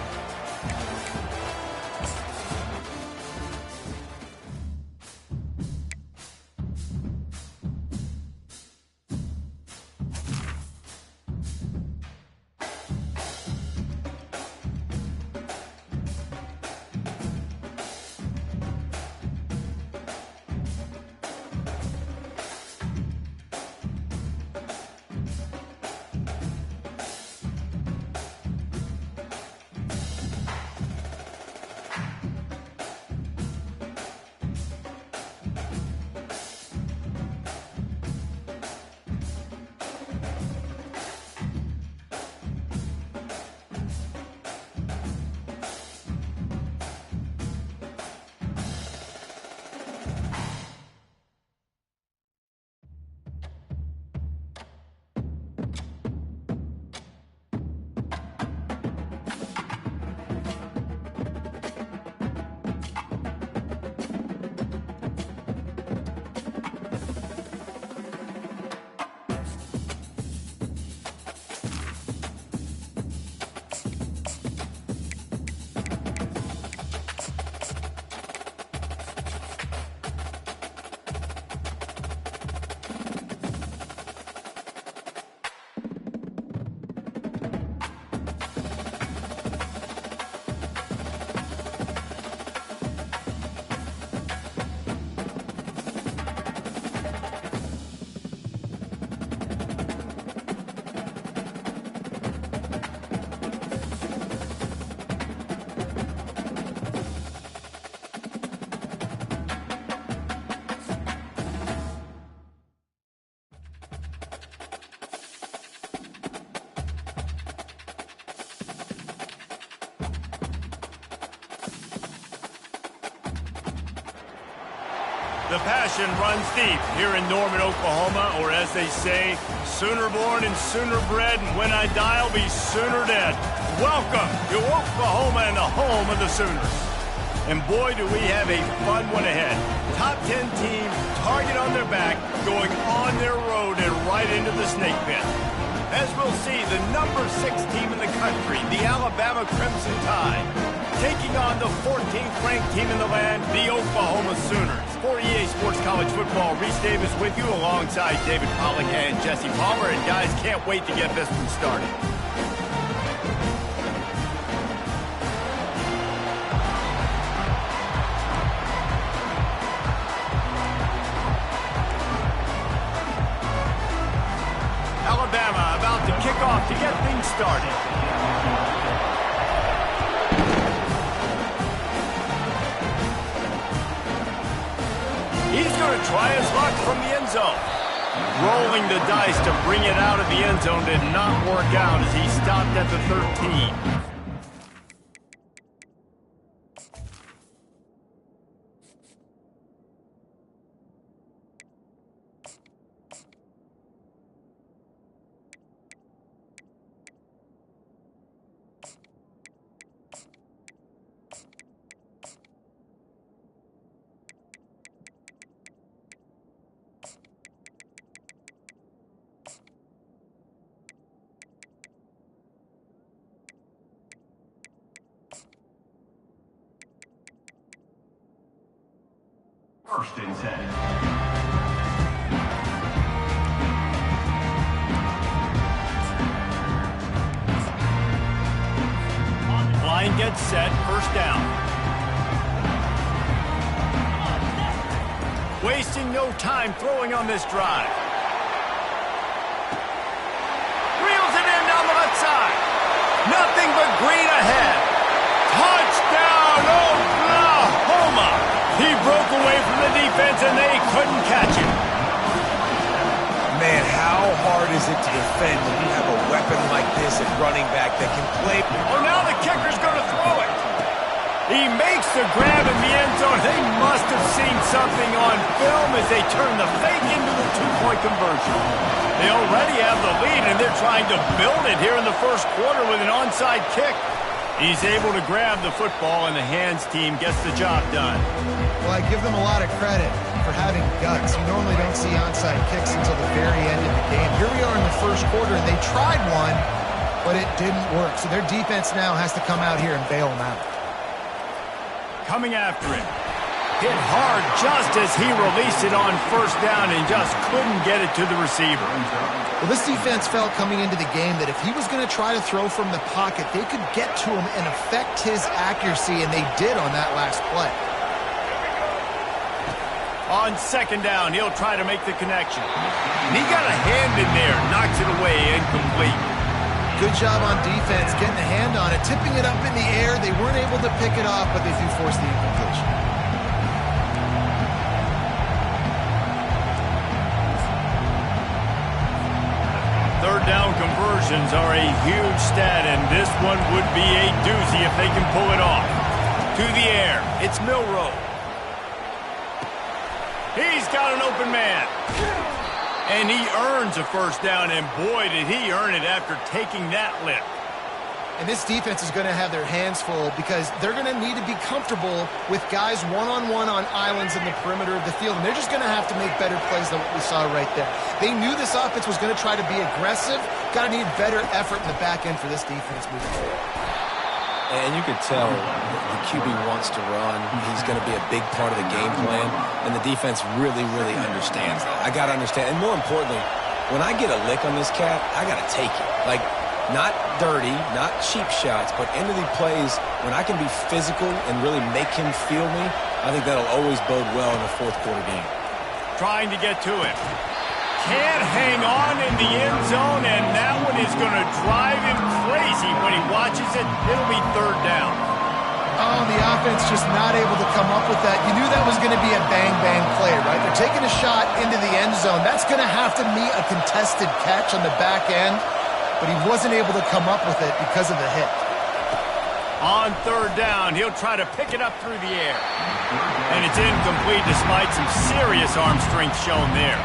The passion runs deep here in Norman, Oklahoma, or as they say, sooner born and sooner bred, and when I die, I'll be sooner dead. Welcome to Oklahoma and the home of the Sooners. And boy, do we have a fun one ahead. Top 10 team, target on their back, going on their road and right into the snake pit. As we'll see, the number 6 team in the country, the Alabama Crimson Tide, taking on the 14th ranked team in the land, the Oklahoma Sooners. For EA Sports College Football, Reese Davis with you alongside David Pollack and Jesse Palmer. And guys, can't wait to get this one started. Alabama about to kick off to get things started. He's going to try his luck from the end zone. Rolling the dice to bring it out of the end zone did not work out as he stopped at the 13. First and 10. Line gets set, first down. Wasting no time throwing on this drive. Reels it in down the left side. Nothing but green ahead. Touchdown, Oklahoma! He broke away from the defense and they couldn't catch him. Man, how hard is it to defend when you have a weapon like this at running back that can play? Oh, now the kicker's going to throw it. He makes the grab in the end zone. They must have seen something on film as they turn the fake into the two-point conversion. They already have the lead, and they're trying to build it here in the first quarter with an onside kick. He's able to grab the football, and the hands team gets the job done. Well, I give them a lot of credit for having guts. You normally don't see onside kicks until the very end of the game. Here we are in the first quarter, and they tried one, but it didn't work. So their defense now has to come out here and bail them out. Coming after it. Hit hard just as he released it on first down and just couldn't get it to the receiver. Well, this defense felt coming into the game that if he was going to try to throw from the pocket, they could get to him and affect his accuracy, and they did on that last play. On second down, he'll try to make the connection. And he got a hand in there, knocks it away, incomplete. Good job on defense, getting a hand on it, tipping it up in the air. They weren't able to pick it off, but they do force the incompletion. Third down conversions are a huge stat, and this one would be a doozy if they can pull it off. To the air, it's Milroe. He's got an open man. And he earns a first down, and boy, did he earn it after taking that lift. And this defense is going to have their hands full because they're going to need to be comfortable with guys one-on-one on islands in the perimeter of the field. And they're just going to have to make better plays than what we saw right there. They knew this offense was going to try to be aggressive. Got to need better effort in the back end for this defense moving forward. And you could tell the QB wants to run. He's going to be a big part of the game plan. And the defense really, really understands that. I got to understand. And more importantly, when I get a lick on this cat, I got to take it. Like, not dirty, not cheap shots, but end of the plays, when I can be physical and really make him feel me, I think that'll always bode well in a fourth quarter game. Trying to get to him. Can't hang on in the end zone, and that one is going to drive him crazy when he watches it. It'll be third down. Oh, the offense just not able to come up with that. You knew that was going to be a bang-bang play, right? They're taking a shot into the end zone. That's going to have to meet a contested catch on the back end, but he wasn't able to come up with it because of the hit. On third down, he'll try to pick it up through the air. And it's incomplete despite some serious arm strength shown there.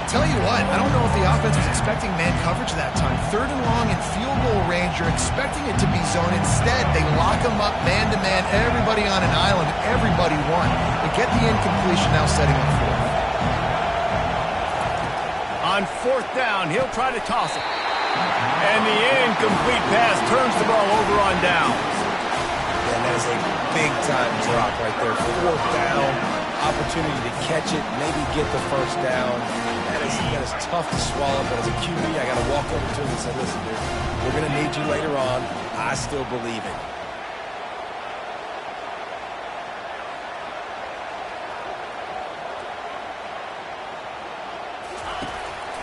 Tell you what, I don't know if the offense was expecting man coverage that time. Third and long in field goal range, you're expecting it to be zone. Instead, they lock them up man-to-man, everybody on an island, everybody won. They get the incompletion, now setting up fourth. On fourth down, he'll try to toss it. And the incomplete pass turns the ball over on downs. And that is a big-time drop right there. Fourth down, opportunity to catch it, maybe get the first down. That is tough to swallow, but as a QB, I got to walk over to him and say, listen, dude, we're going to need you later on. I still believe it.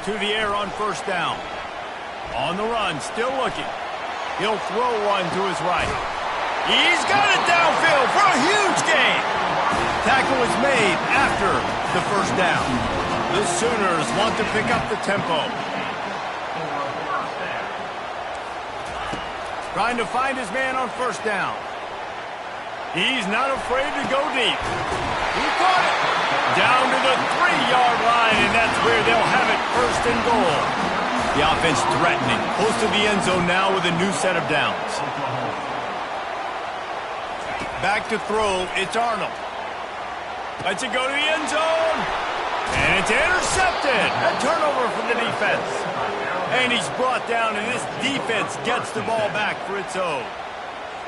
To the air on first down. On the run, still looking. He'll throw one to his right. He's got it downfield for a huge gain. Tackle is made after the first down. The Sooners want to pick up the tempo. Trying to find his man on first down. He's not afraid to go deep. He caught it. Down to the 3-yard line, and that's where they'll have it, first and goal. The offense threatening, close to the end zone now with a new set of downs. Back to throw, it's Arnold. Lets it go to the end zone. And it's intercepted. A turnover for the defense. And he's brought down, and this defense gets the ball back for its own.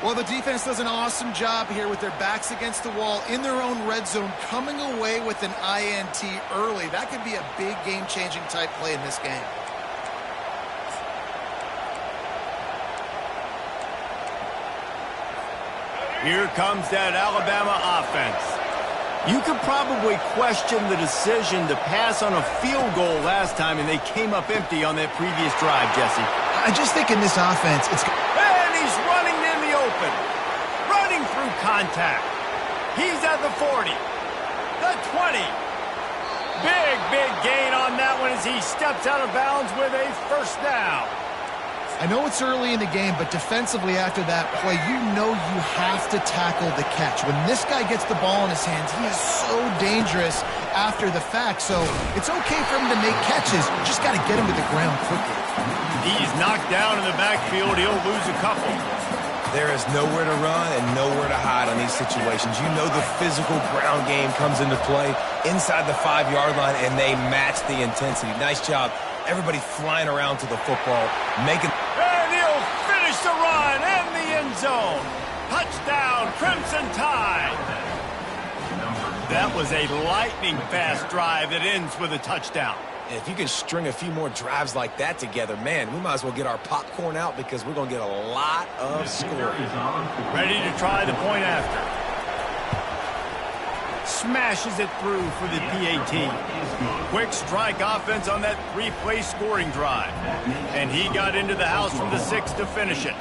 Well, the defense does an awesome job here with their backs against the wall in their own red zone, coming away with an INT early. That could be a big game-changing type play in this game. Here comes that Alabama offense. You could probably question the decision to pass on a field goal last time, and they came up empty on that previous drive, Jesse. I just think in this offense, it's... And he's running in the open. Running through contact. He's at the 40. The 20. Big gain on that one as he steps out of bounds with a first down. I know it's early in the game, but defensively after that play, you know you have to tackle the catch. When this guy gets the ball in his hands, he is so dangerous after the fact. So it's okay for him to make catches. You just got to get him to the ground quickly. He's knocked down in the backfield. He'll lose a couple. There is nowhere to run and nowhere to hide on these situations. You know the physical ground game comes into play inside the 5-yard line, and they match the intensity. Nice job. Everybody flying around to the football, making... And he'll finish the run in the end zone. Touchdown, Crimson Tide. That was a lightning-fast drive that ends with a touchdown. If you can string a few more drives like that together, man, we might as well get our popcorn out because we're going to get a lot of scoring. Ready to try the point after. Smashes it through for the PAT. Quick strike offense on that 3-play scoring drive. And he got into the house from the 6 to finish it.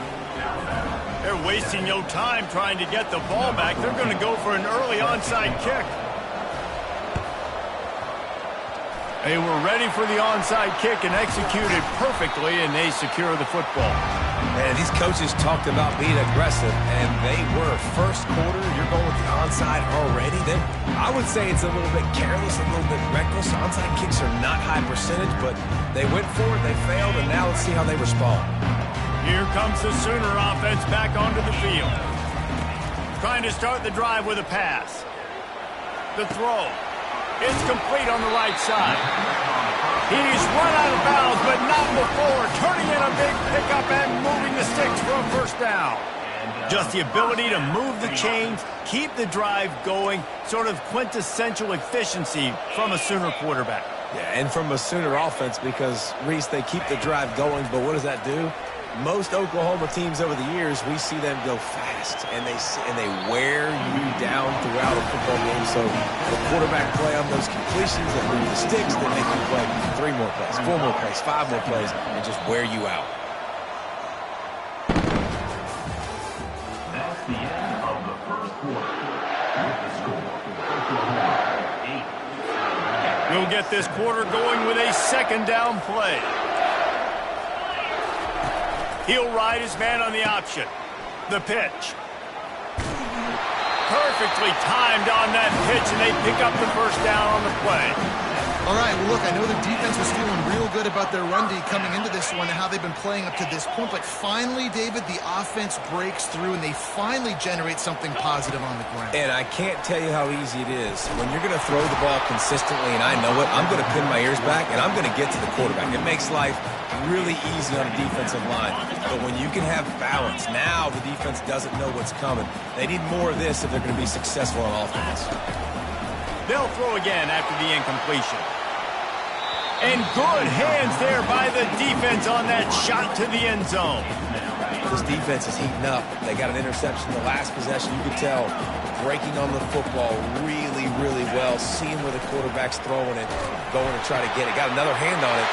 They're wasting no time trying to get the ball back. They're going to go for an early onside kick. They were ready for the onside kick and executed perfectly, and they secure the football. Man, these coaches talked about being aggressive, and they were. First quarter, you're going with the onside already. Then I would say it's a little bit careless, a little bit reckless. Onside kicks are not high percentage, but they went for it, they failed, and now let's see how they respond. Here comes the Sooner offense back onto the field. Trying to start the drive with a pass. The throw. It's complete on the right side. He's run out of bounds, but not before. Turning in a big pickup and moving the sticks for a first down. Just the ability to move the chains, keep the drive going, sort of quintessential efficiency from a Sooner quarterback. Yeah, and from a Sooner offense because, Reese, they keep the drive going, but what does that do? Most Oklahoma teams over the years, we see them go fast, and they wear you down throughout a football game. So the quarterback play on those completions that move the sticks, they make you play 3 more plays, 4 more plays, 5 more plays, and just wear you out. That's the end of the first quarter. With the score, Oklahoma 8. We'll get this quarter going with a second down play. He'll ride his man on the option. The pitch. Perfectly timed on that pitch, and they pick up the first down on the play. All right, well, look, I know the defense was feeling real good about their run D coming into this one and how they've been playing up to this point, but finally, David, the offense breaks through, and they finally generate something positive on the ground. And I can't tell you how easy it is. When you're going to throw the ball consistently, and I know it, I'm going to pin my ears back, and I'm going to get to the quarterback. It makes life really easy on a defensive line. But when you can have balance, now the defense doesn't know what's coming. They need more of this if they're going to be successful on offense. They'll throw again after the incompletion. And good hands there by the defense on that shot to the end zone. This defense is heating up. They got an interception the last possession. You could tell breaking on the football really, really well, seeing where the quarterback's throwing it, going to try to get it. Got another hand on it.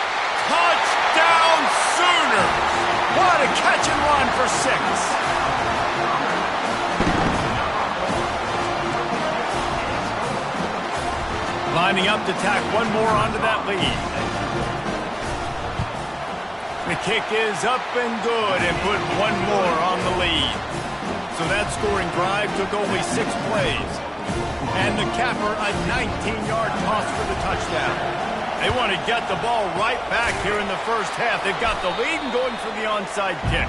Touchdown Sooners! What a catch and run for 6. Lining up to tack one more onto that lead. The kick is up and good and put one more on the lead. So that scoring drive took only 6 plays. And the capper, a 19-yard toss for the touchdown. They want to get the ball right back here in the first half. They've got the lead and going for the onside kick.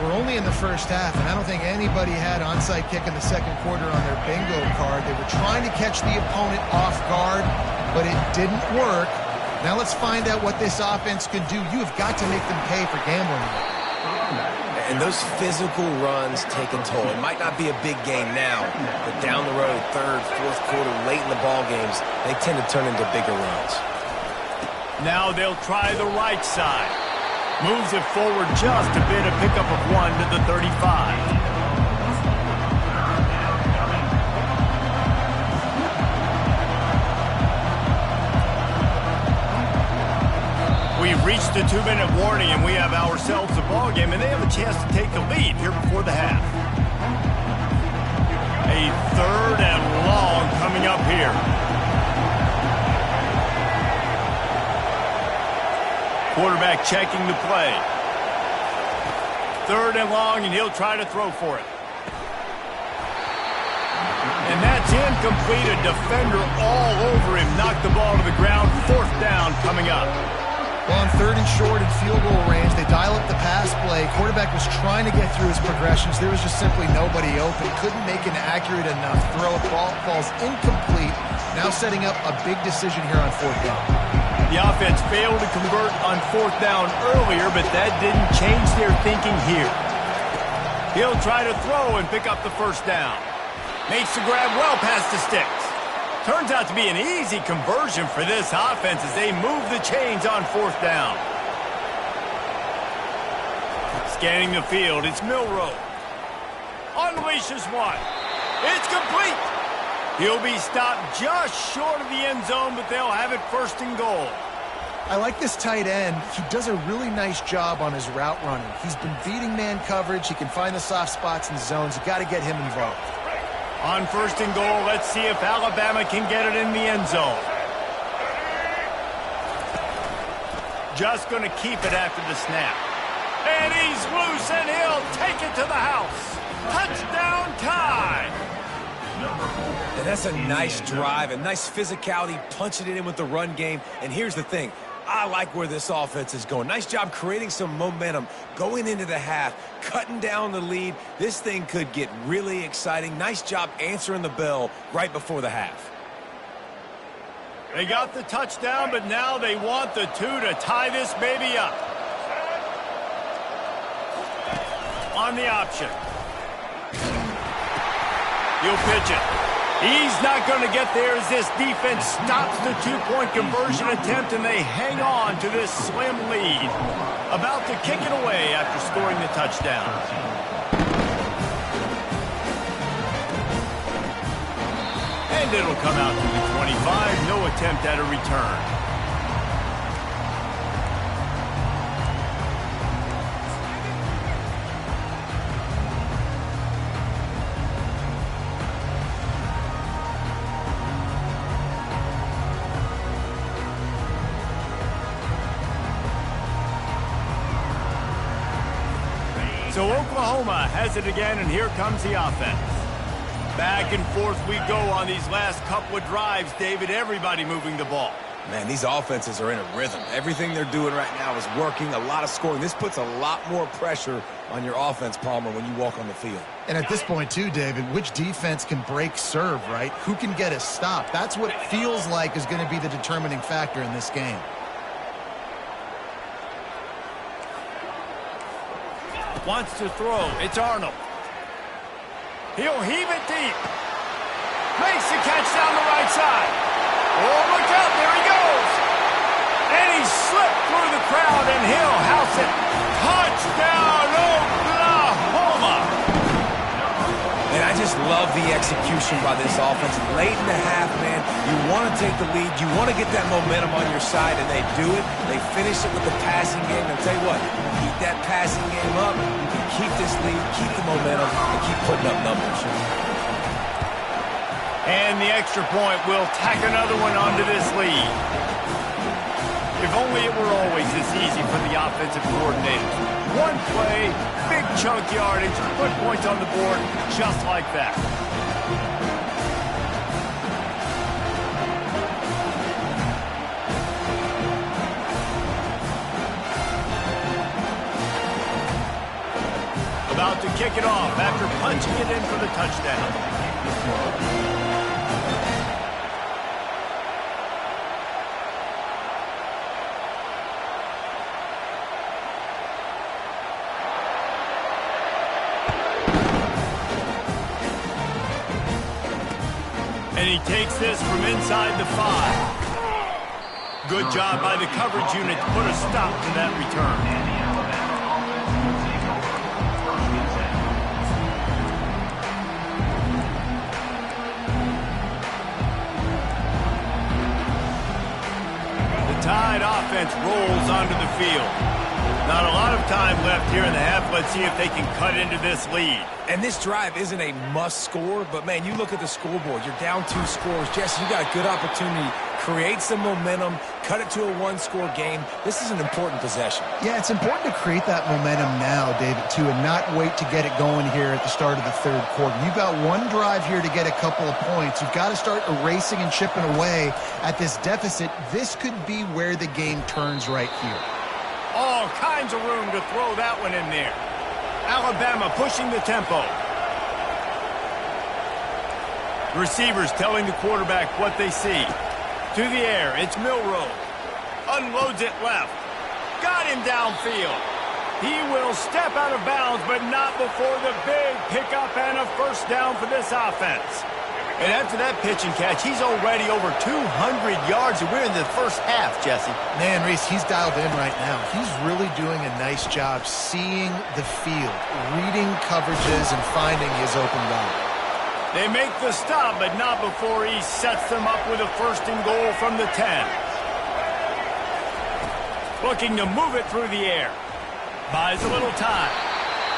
We're only in the first half, and I don't think anybody had onside kick in the second quarter on their bingo card. They were trying to catch the opponent off guard, but it didn't work. Now let's find out what this offense can do. You have got to make them pay for gambling. And those physical runs take a toll. It might not be a big game now, but down the road, third, fourth quarter, late in the ball games, they tend to turn into bigger runs. Now they'll try the right side. Moves it forward just a bit, a pickup of 1 to the 35. We've reached the 2-minute warning, and we have ourselves a ball game, and they have a chance to take the lead here before the half. A 3rd and long coming up here. Quarterback checking the play. 3rd and long, and he'll try to throw for it. And that's incomplete. A defender all over him. Knocked the ball to the ground. 4th down coming up. Well, on 3rd and short and field goal range, they dial up the pass play. Quarterback was trying to get through his progressions. There was just simply nobody open. Couldn't make an accurate enough throw. Ball falls incomplete. Now setting up a big decision here on 4th down. The offense failed to convert on 4th down earlier, but that didn't change their thinking here. He'll try to throw and pick up the first down. Makes the grab well past the sticks. Turns out to be an easy conversion for this offense as they move the chains on 4th down. Scanning the field, it's Milroe. Unleashes one. It's complete. He'll be stopped just short of the end zone, but they'll have it 1st and goal. I like this tight end. He does a really nice job on his route running. He's been beating man coverage. He can find the soft spots and zones. You got to get him involved. On 1st and goal, let's see if Alabama can get it in the end zone. Just going to keep it after the snap. And he's loose, and he'll take it to the house. Touchdown time! And that's a nice drive, a nice physicality, punching it in with the run game. And here's the thing. I like where this offense is going. Nice job creating some momentum, going into the half, cutting down the lead. This thing could get really exciting. Nice job answering the bell right before the half. They got the touchdown, but now they want the 2 to tie this baby up. On the option. He'll pitch it. He's not going to get there as this defense stops the 2-point conversion attempt, and they hang on to this slim lead. About to kick it away after scoring the touchdown. And it'll come out to the 25. No attempt at a return. So Oklahoma has it again, and here comes the offense. Back and forth we go on these last couple of drives, David. Everybody moving the ball. Man, these offenses are in a rhythm. Everything they're doing right now is working, a lot of scoring. This puts a lot more pressure on your offense, Palmer, when you walk on the field. And at this point, too, David, which defense can break serve, right? Who can get a stop? That's what it feels like is going to be the determining factor in this game. Wants to throw. It's Arnold. He'll heave it deep. Makes the catch down the right side. Oh, look out. There he goes. And he slipped through the crowd, and he'll house it. Touchdown, Oklahoma. And I just love the execution by this offense. Late in the half, man, you want to take the lead. You want to get that momentum on your side, and they do it. They finish it with the passing game. And I'll tell you what, keep that passing game up. You can keep this lead, keep the momentum, and keep putting up numbers. And the extra point will tack another one onto this lead. If only it were always this easy for the offensive coordinators. One play, big chunk yardage, put points on the board just like that. About to kick it off after punching it in for the touchdown. And he takes this from inside the 5. Good job by the coverage unit to put a stop to that return. Tide offense rolls onto the field. Not a lot of time left here in the half. Let's see if they can cut into this lead. And this drive isn't a must score, but man, you look at the scoreboard. You're down 2 scores. Jesse, you got a good opportunity. Create some momentum. Cut it to a 1-score game. This is an important possession. Yeah, it's important to create that momentum now, David, too, and not wait to get it going here at the start of the third quarter. You've got one drive here to get a couple of points. You've got to start erasing and chipping away at this deficit. This could be where the game turns right here. All kinds of room to throw that one in there. Alabama pushing the tempo. Receivers telling the quarterback what they see. To the air, it's Milroe. Unloads it left. Got him downfield. He will step out of bounds, but not before the big pickup and a first down for this offense. And after that pitch and catch, he's already over 200 yards, and we're in the first half, Jesse. Man, Reese, he's dialed in right now. He's really doing a nice job seeing the field, reading coverages, and finding his open guy. They make the stop, but not before he sets them up with a first and goal from the 10. Looking to move it through the air. Buys a little time.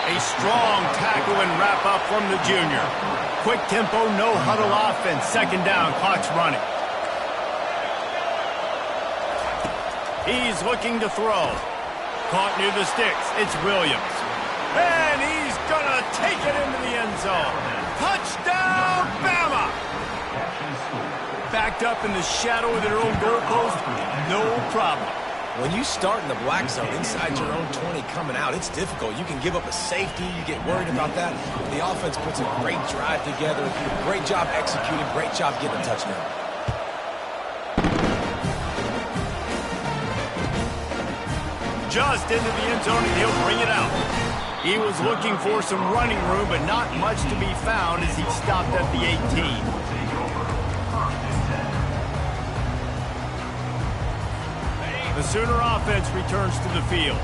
A strong tackle and wrap up from the junior. Quick tempo, no huddle offense. Second down, clock's running. He's looking to throw. Caught near the sticks. It's Williams. And he's going to take it into the end zone. Touchdown, Bama! Backed up in the shadow of their own goalpost, no problem. When you start in the black zone inside your own 20 coming out, it's difficult. You can give up a safety. You get worried about that. The offense puts a great drive together. Great job executing. Great job getting a touchdown. Just into the end zone, and he'll bring it out. He was looking for some running room, but not much to be found as he stopped at the 18. The Sooner offense returns to the field.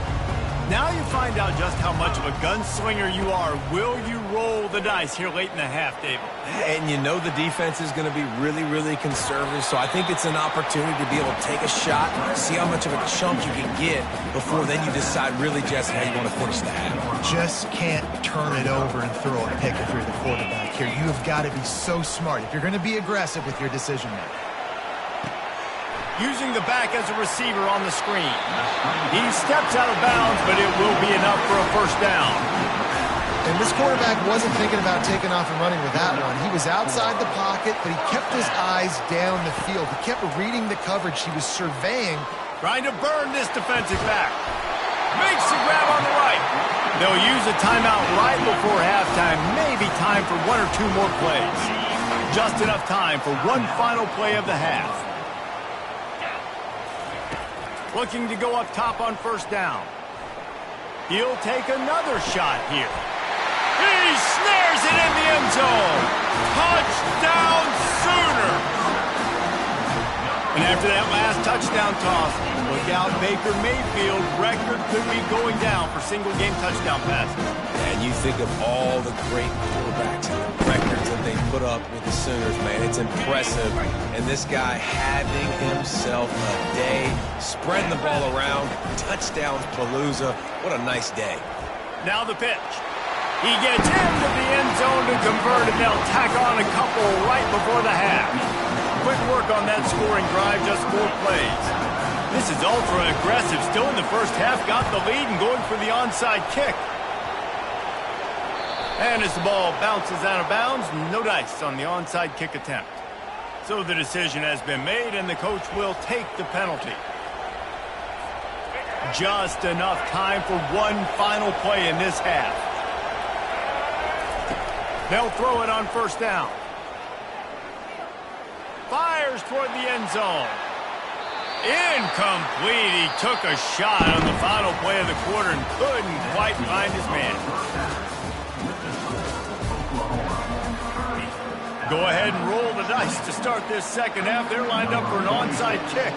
Now you find out just how much of a gunslinger you are. Will you roll the dice here late in the half, David? And you know the defense is going to be really, really conservative, so I think it's an opportunity to be able to take a shot, see how much of a chunk you can get before then you decide really just how you want to finish the half. Just can't turn it over and throw a pick if you're the quarterback here. You have got to be so smart if you're going to be aggressive with your decision making. Using the back as a receiver on the screen. He steps out of bounds, but it will be enough for a first down. And this quarterback wasn't thinking about taking off and running with that one. He was outside the pocket, but he kept his eyes down the field. He kept reading the coverage. He was surveying. Trying to burn this defensive back. Makes the grab on the right. They'll use a timeout right before halftime. Maybe time for one or two more plays. Just enough time for one final play of the half. Looking to go up top on first down. He'll take another shot here. He snares it in the end zone. Touchdown Sooners! And after that last touchdown toss, look out, Baker Mayfield. Record could be going down for single-game touchdown passes. And you think of all the great quarterbacks and the records that they put up with the Sooners, man. It's impressive. And this guy having himself a day, spreading the ball around, touchdowns palooza. What a nice day. Now the pitch. He gets into the end zone to convert, and they'll tack on a couple right before the half. Quick work on that scoring drive, just 4 plays. This is ultra-aggressive. Still in the first half, got the lead and going for the onside kick. And as the ball bounces out of bounds, no dice on the onside kick attempt. So the decision has been made, and the coach will take the penalty. Just enough time for one final play in this half. They'll throw it on first down. Fires toward the end zone. Incomplete. He took a shot on the final play of the quarter and couldn't quite find his man. Go ahead and roll the dice to start this second half. They're lined up for an onside kick.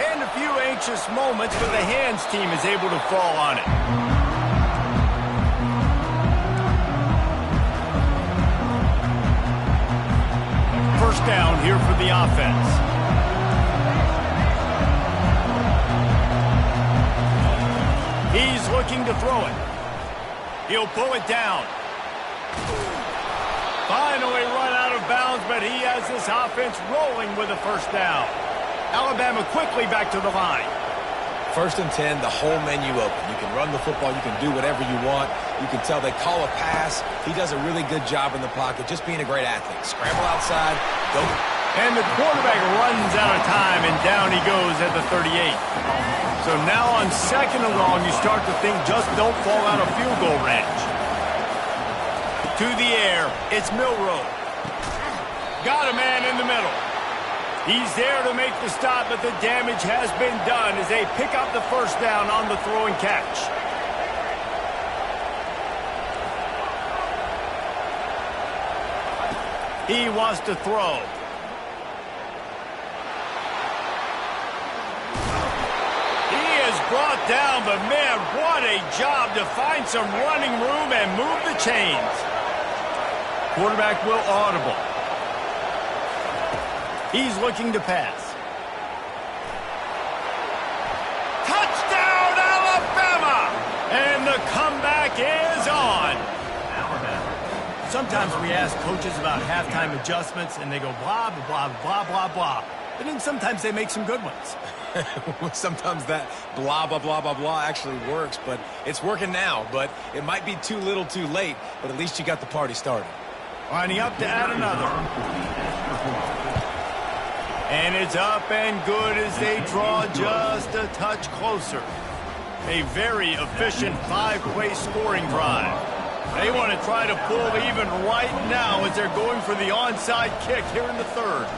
And a few anxious moments, but the hands team is able to fall on it. First down here for the offense. He's looking to throw it. He'll pull it down. Finally run out of bounds, but he has this offense rolling with a first down. Alabama quickly back to the line. 1st and 10, the whole menu open. You can run the football. You can do whatever you want. You can tell they call a pass. He does a really good job in the pocket, just being a great athlete. Scramble outside, go. And the quarterback runs out of time, and down he goes at the 38. So now on 2nd and long, you start to think just don't fall out of field goal range. To the air, it's Milroe. Got a man in the middle. He's there to make the stop, but the damage has been done as they pick up the first down on the throw and catch. He wants to throw. He is brought down, but man, what a job to find some running room and move the chains. Quarterback will audible. He's looking to pass. Touchdown, Alabama! And the comeback is on. Sometimes we ask coaches about halftime adjustments, and they go blah, blah, blah, blah, blah. And then sometimes they make some good ones. Sometimes that blah, blah, blah, blah, blah actually works, but it's working now. But it might be too little too late, but at least you got the party started. Lining up to add another. And it's up and good as they draw just a touch closer. A very efficient 5-play scoring drive. They want to try to pull even right now as they're going for the onside kick here in the 3rd.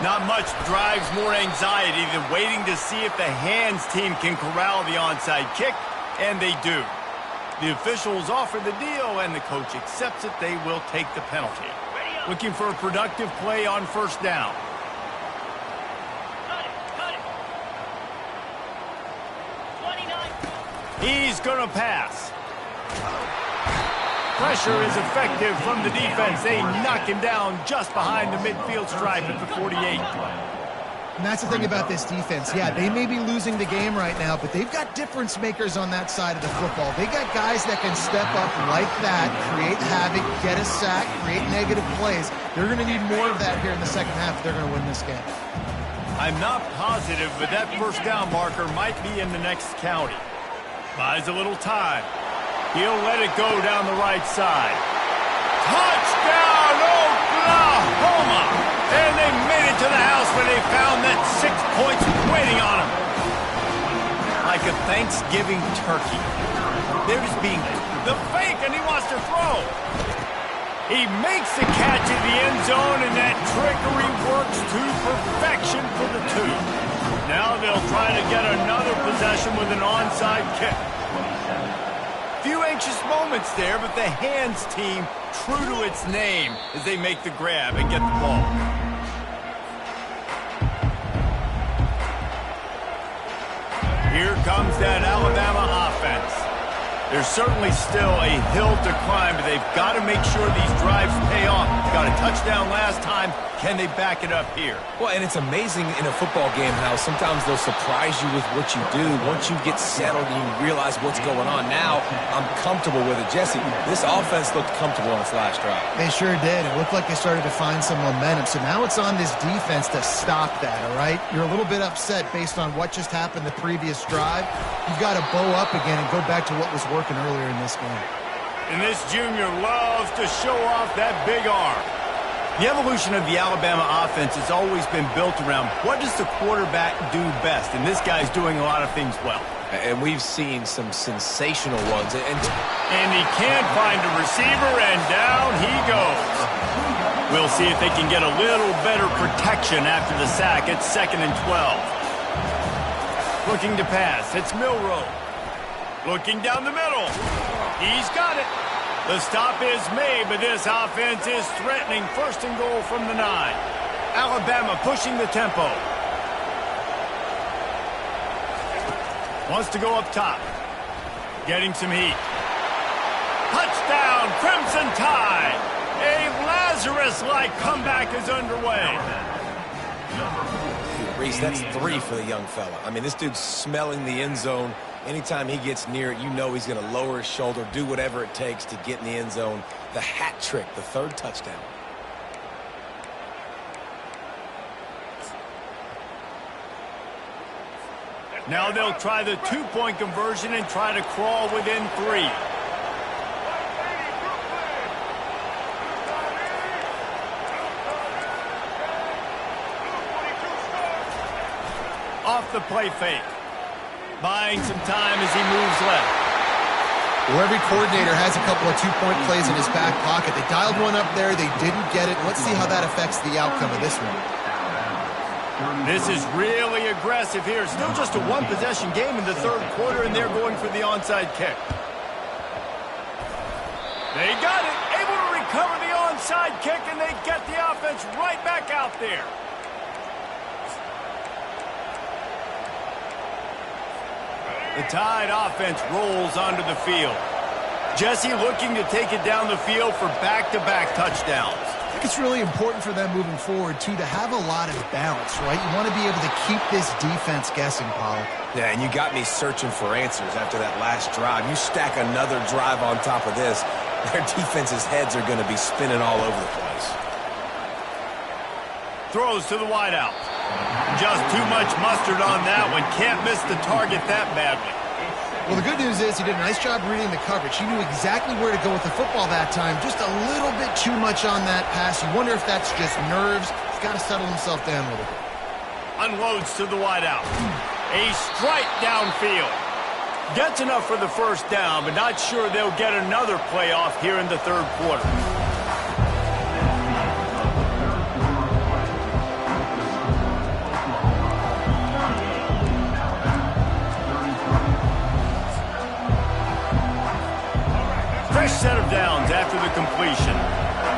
Not much drives more anxiety than waiting to see if the hands team can corral the onside kick, and they do. The officials offer the deal, and the coach accepts it. They will take the penalty. Looking for a productive play on first down. He's going to pass. Pressure is effective from the defense. They knock him down just behind the midfield stripe at the 48. And that's the thing about this defense. Yeah, they may be losing the game right now, but they've got difference makers on that side of the football. They got guys that can step up like that, create havoc, get a sack, create negative plays. They're going to need more of that here in the second half if they're going to win this game. I'm not positive, but that first down marker might be in the next county. Buys a little time. He'll let it go down the right side. Touchdown, Oklahoma! And they made it to the house where they found that 6 points waiting on them. Like a Thanksgiving turkey. They're just being the fake, and he wants to throw. He makes the catch in the end zone, and that trickery works to perfection for the 2. Now they'll try to get another possession with an onside kick. Few anxious moments there, but the hands team true to its name as they make the grab and get the ball. Here comes that Alabama offense. There's certainly still a hill to climb, but they've got to make sure these drives pay off. They got a touchdown last time. Can they back it up here? Well, and it's amazing in a football game how sometimes they'll surprise you with what you do. Once you get settled and you realize what's going on, now I'm comfortable with it. Jesse, this offense looked comfortable on its last drive. They sure did. It looked like they started to find some momentum. So now it's on this defense to stop that, all right? You're a little bit upset based on what just happened the previous drive. You've got to bow up again and go back to what was working earlier in this game. And this junior loves to show off that big arm. The evolution of the Alabama offense has always been built around what does the quarterback do best, and this guy's doing a lot of things well. And we've seen some sensational ones. And he can't find a receiver, and down he goes. We'll see if they can get a little better protection after the sack. It's 2nd and 12. Looking to pass. It's Milroe. Looking down the middle. He's got it. The stop is made, but this offense is threatening. 1st and goal from the 9. Alabama pushing the tempo. Wants to go up top. Getting some heat. Touchdown, Crimson Tide. A Lazarus-like comeback is underway. Reese, that's 3 for the young fella. I mean, this dude's smelling the end zone. Anytime he gets near it, you know he's going to lower his shoulder, do whatever it takes to get in the end zone. The hat trick, the 3rd touchdown. Now they'll try the 2-point conversion and try to crawl within 3. Off the play fake. Buying some time as he moves left. Well, every coordinator has a couple of 2-point plays in his back pocket. They dialed one up there. They didn't get it. Let's see how that affects the outcome of this one. This is really aggressive here. Still just a 1-possession game in the 3rd quarter, and they're going for the onside kick. They got it. Able to recover the onside kick, and they get the offense right back out there. The Tide offense rolls onto the field. Jesse looking to take it down the field for back-to-back touchdowns. I think it's really important for them moving forward, too, to have a lot of balance, right? You want to be able to keep this defense guessing, Paul. Yeah, and you got me searching for answers after that last drive. You stack another drive on top of this, their defense's heads are going to be spinning all over the place. Throws to the wideout. Just too much mustard on that one. Can't miss the target that badly. Well, the good news is he did a nice job reading the coverage. He knew exactly where to go with the football that time. Just a little bit too much on that pass. You wonder if that's just nerves. He's got to settle himself down a little bit. Unloads to the wideout. A strike downfield. Gets enough for the 1st down, but not sure they'll get another playoff here in the 3rd quarter. Fresh set of downs after the completion.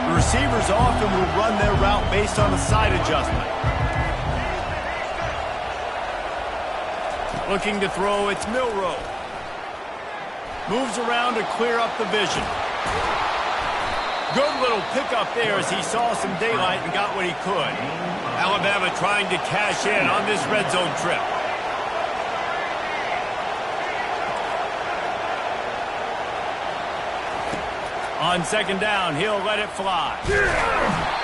The receivers often will run their route based on a side adjustment. Looking to throw, it's Milroe. Moves around to clear up the vision. Good little pickup there as he saw some daylight and got what he could. Alabama trying to cash in on this red zone trip. On 2nd down, he'll let it fly.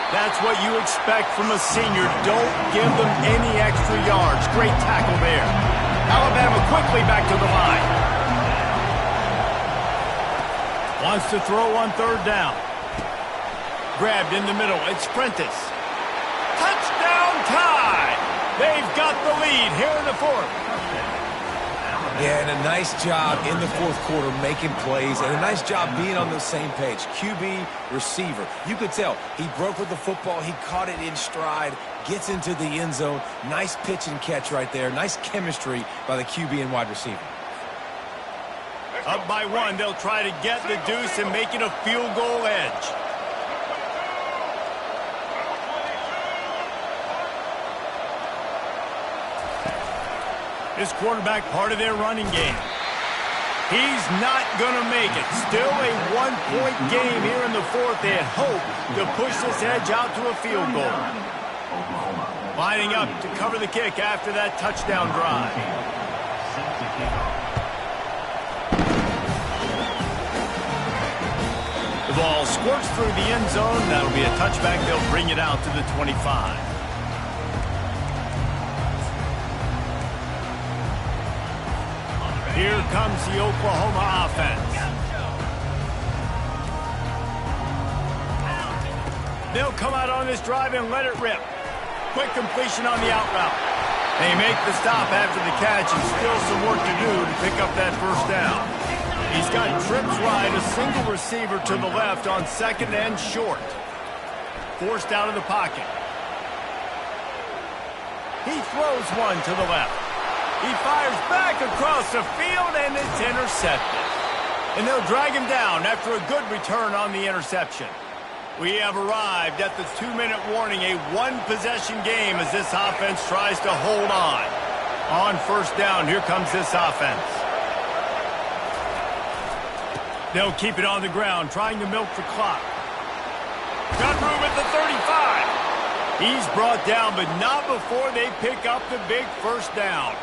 That's what you expect from a senior. Don't give them any extra yards. Great tackle there. Alabama quickly back to the line. Wants to throw on third down. Grabbed in the middle. It's Prentice. Touchdown tie. They've got the lead here in the fourth. Yeah, and a nice job in the fourth quarter making plays, and a nice job being on the same page. QB, receiver. You could tell he broke with the football. He caught it in stride, gets into the end zone. Nice pitch and catch right there. Nice chemistry by the QB and wide receiver. Up by one, they'll try to get the deuce and make it a field goal edge. This quarterback part of their running game. He's not going to make it. Still a one-point game here in the fourth. They had hoped to push this edge out to a field goal. Lining up to cover the kick after that touchdown drive. The ball squirts through the end zone. That'll be a touchback. They'll bring it out to the 25. Here comes the Oklahoma offense. They'll come out on this drive and let it rip. Quick completion on the out route. They make the stop after the catch and still some work to do to pick up that first down. He's got trips right, a single receiver to the left on second and short. Forced out of the pocket. He throws one to the left. He fires back across the field, and it's intercepted. And they'll drag him down after a good return on the interception. We have arrived at the 2-minute warning, a one-possession game as this offense tries to hold on. On first down, here comes this offense. They'll keep it on the ground, trying to milk the clock. Got room at the 35. He's brought down, but not before they pick up the big first down.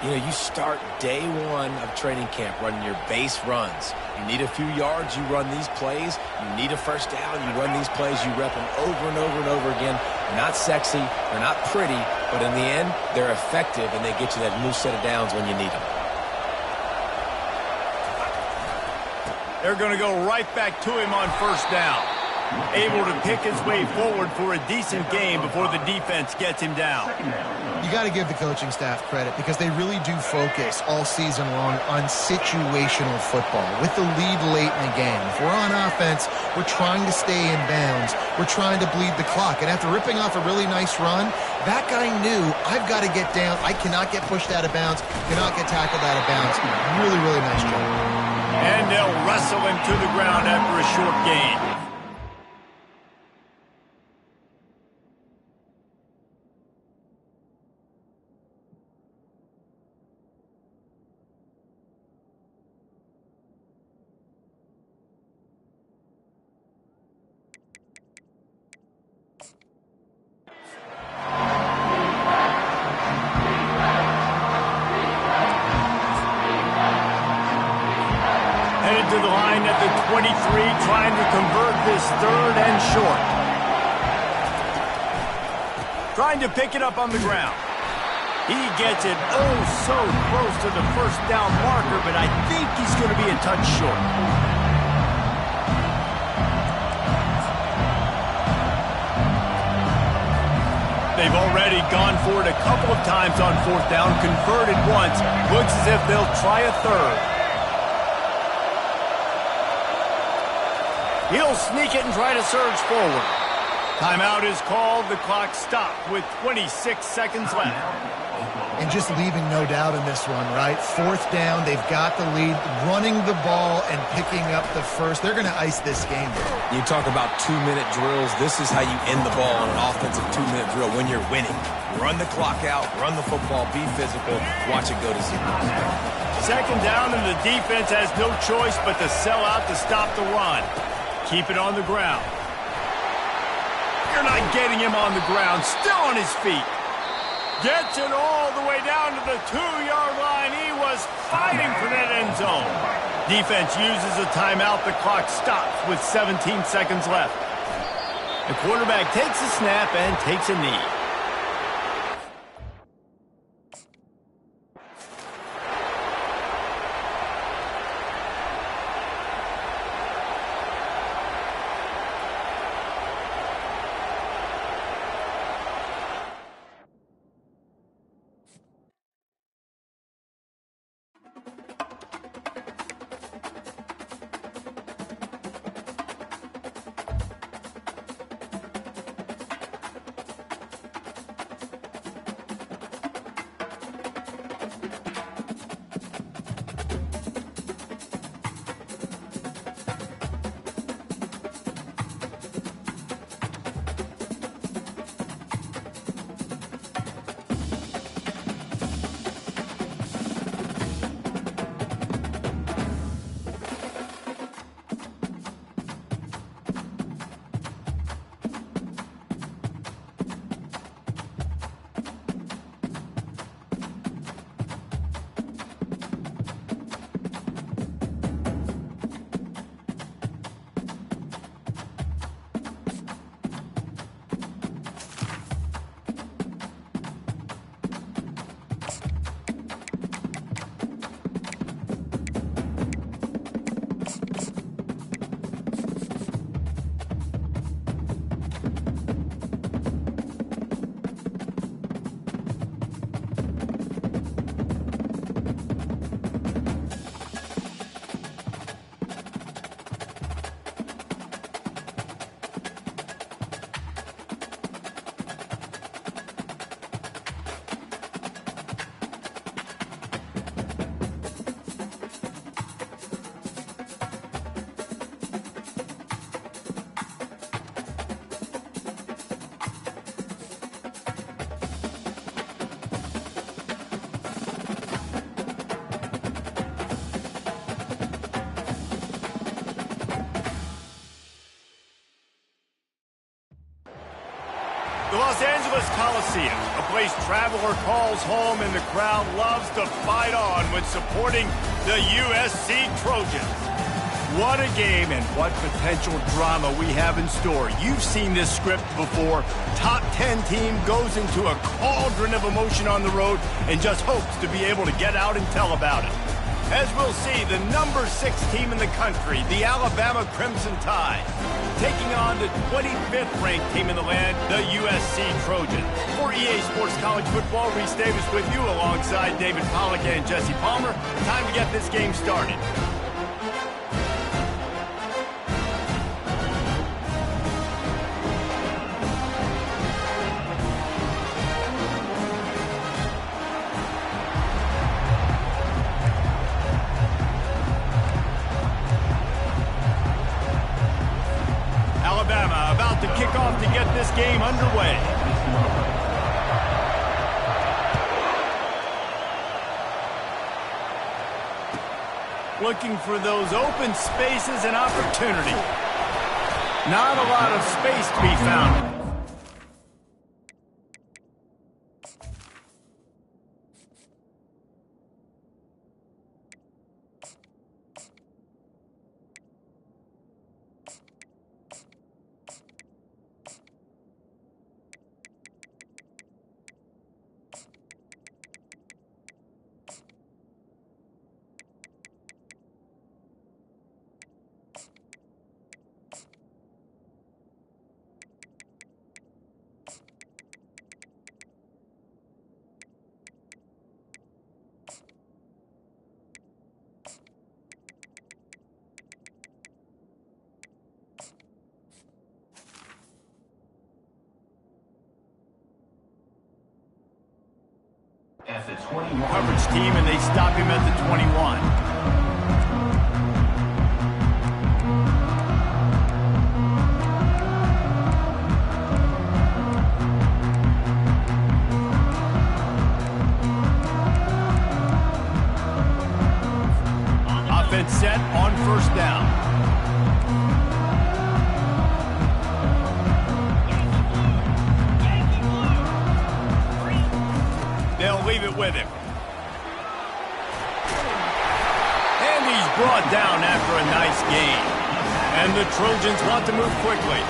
You know, you start day one of training camp running your base runs. You need a few yards, you run these plays. You need a first down, you run these plays. You rep them over and over and over again. They're not sexy, they're not pretty, but in the end, they're effective, and they get you that new set of downs when you need them. They're going to go right back to him on first down. Able to pick his way forward for a decent game before the defense gets him down. You got to give the coaching staff credit because they really do focus all season long on situational football with the lead late in the game. If we're on offense, we're trying to stay in bounds. We're trying to bleed the clock. And after ripping off a really nice run, that guy knew, I've got to get down. I cannot get pushed out of bounds, cannot get tackled out of bounds. Really, really nice job. And they'll wrestle him to the ground after a short gain. To the line at the 23, trying to convert this third and short. Trying to pick it up on the ground. He gets it oh so close to the first down marker, but I think he's going to be a touch short. They've already gone for it a couple of times on fourth down, converted once. Looks as if they'll try a third. He'll sneak it and try to surge forward. Timeout is called. The clock stopped with 26 seconds left. And just leaving no doubt in this one, right? Fourth down, they've got the lead, running the ball and picking up the first. They're going to ice this game. You talk about 2-minute drills. This is how you end the ball on an offensive 2-minute drill when you're winning. Run the clock out, run the football, be physical, watch it go to zero. Second down, and the defense has no choice but to sell out to stop the run. Keep it on the ground. You're not getting him on the ground. Still on his feet. Gets it all the way down to the 2-yard line. He was fighting for that end zone. Defense uses a timeout. The clock stops with 17 seconds left. The quarterback takes a snap and takes a knee. The Los Angeles Coliseum, a place traveler calls home and the crowd loves to fight on when supporting the USC Trojans. What a game and what potential drama we have in store. You've seen this script before. Top 10 team goes into a cauldron of emotion on the road and just hopes to be able to get out and tell about it. As we'll see, the number 6 team in the country, the Alabama Crimson Tide, taking on the 25th ranked team in the land, the USC Trojans. For EA Sports College Football, Reese Davis with you alongside David Pollack and Jesse Palmer. Time to get this game started. Alabama about to kick off to get this game underway. Looking for those open spaces and opportunity. Not a lot of space to be found. At the 21. Coverage team, and they stop him at the 21. Offense set on first down. They'll leave it with him. And he's brought down after a nice gain. And the Trojans want to move quickly.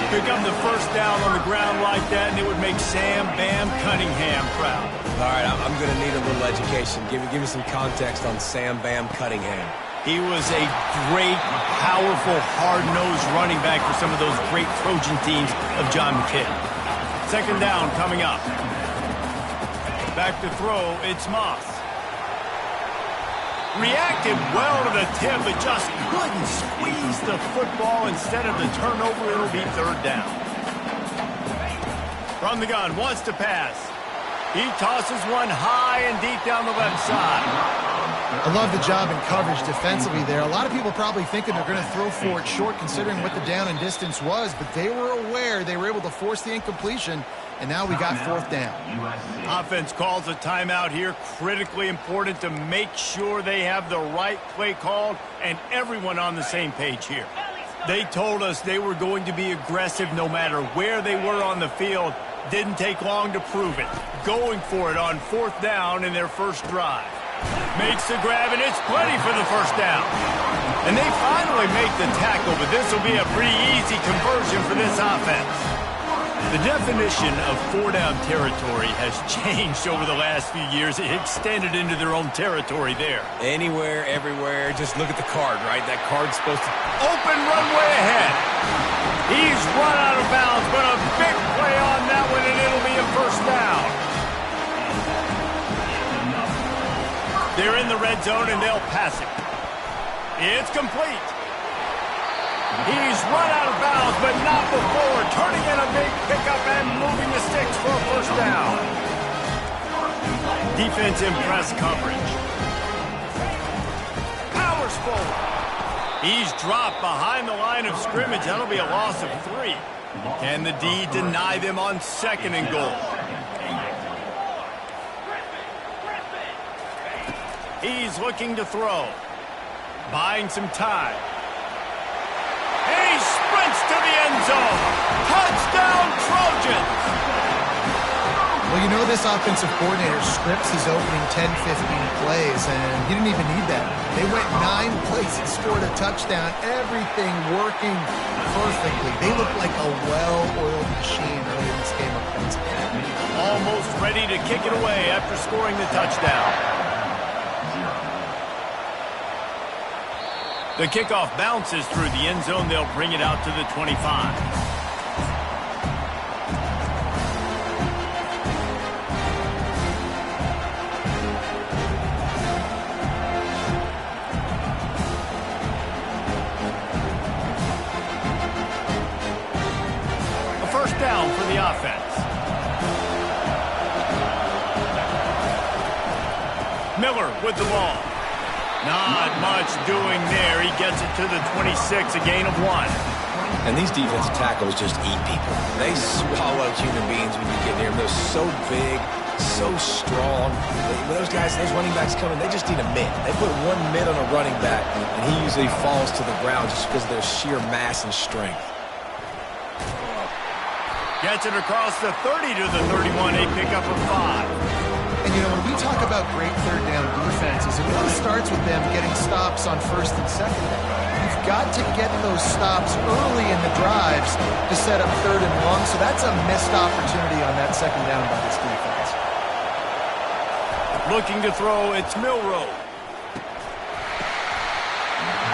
Pick up the first down on the ground like that, and it would make Sam Bam Cunningham proud. All right, I'm going to need a little education. Give me some context on Sam Bam Cunningham. He was a great, powerful, hard-nosed running back for some of those great Trojan teams of John McKay. Second down coming up. Back to throw, it's Moss. Reacted well to the tip, but just couldn't squeeze the football. Instead of the turnover, it'll be third down. From the gun, wants to pass. He tosses one high and deep down the left side. I love the job in coverage defensively there. A lot of people probably thinking they're going to throw for it short considering what the down and distance was, but they were aware. They were able to force the incompletion, and now we got fourth down. Offense calls a timeout here. Critically important to make sure they have the right play called and everyone on the same page here. They told us they were going to be aggressive no matter where they were on the field. Didn't take long to prove it. Going for it on fourth down in their first drive. Makes the grab, and it's plenty for the first down. And they finally make the tackle, but this will be a pretty easy conversion for this offense. The definition of four-down territory has changed over the last few years. It extended into their own territory there. Anywhere, everywhere, just look at the card, right? That card's supposed to... Open runway ahead. He's run out of bounds, but a big play on that one, and it'll be a first down. They're in the red zone, and they'll pass it. It's complete. He's run out of bounds, but not before. Turning in a big pickup and moving the sticks for a first down. Defense in press coverage. Powers forward. He's dropped behind the line of scrimmage. That'll be a loss of 3. Can the D deny them on second and goal? He's looking to throw. Buying some time. And he sprints to the end zone. Touchdown, Trojans! Well, you know this offensive coordinator scripts his opening 10, 15 plays, and he didn't even need that. They went 9 plays and scored a touchdown. Everything working perfectly. They look like a well-oiled machine early in this game offensively. Almost ready to kick it away after scoring the touchdown. The kickoff bounces through the end zone. They'll bring it out to the 25. A first down for the offense. Miller with the ball. Not much doing there. He gets it to the 26, a gain of 1. And these defensive tackles just eat people. They swallow human beings when you get near them. They're so big, so strong. When those guys, those running backs come in, they just need a mitt. They put one mitt on a running back, and he usually falls to the ground just because of their sheer mass and strength. Gets it across the 30 to the 31, a pickup of 5. And, you know, when we talk about great third down defenses, it really starts with them getting stops on first and second down. You've got to get those stops early in the drives to set up third and long, so that's a missed opportunity on that second down by this defense. Looking to throw, it's Milroe.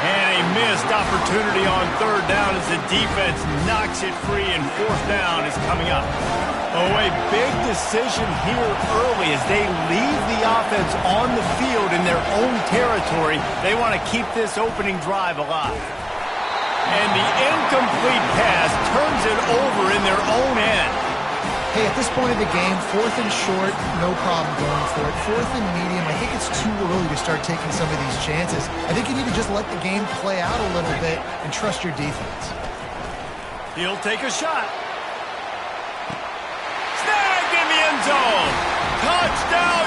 And a missed opportunity on third down as the defense knocks it free, and fourth down is coming up. Oh, a big decision here early as they leave the offense on the field in their own territory. They want to keep this opening drive alive. And the incomplete pass turns it over in their own end. Hey, at this point of the game, fourth and short, no problem going for it. Fourth and medium, I think it's too early to start taking some of these chances. I think you need to just let the game play out a little bit and trust your defense. He'll take a shot. Snagged in the end zone. Touchdown,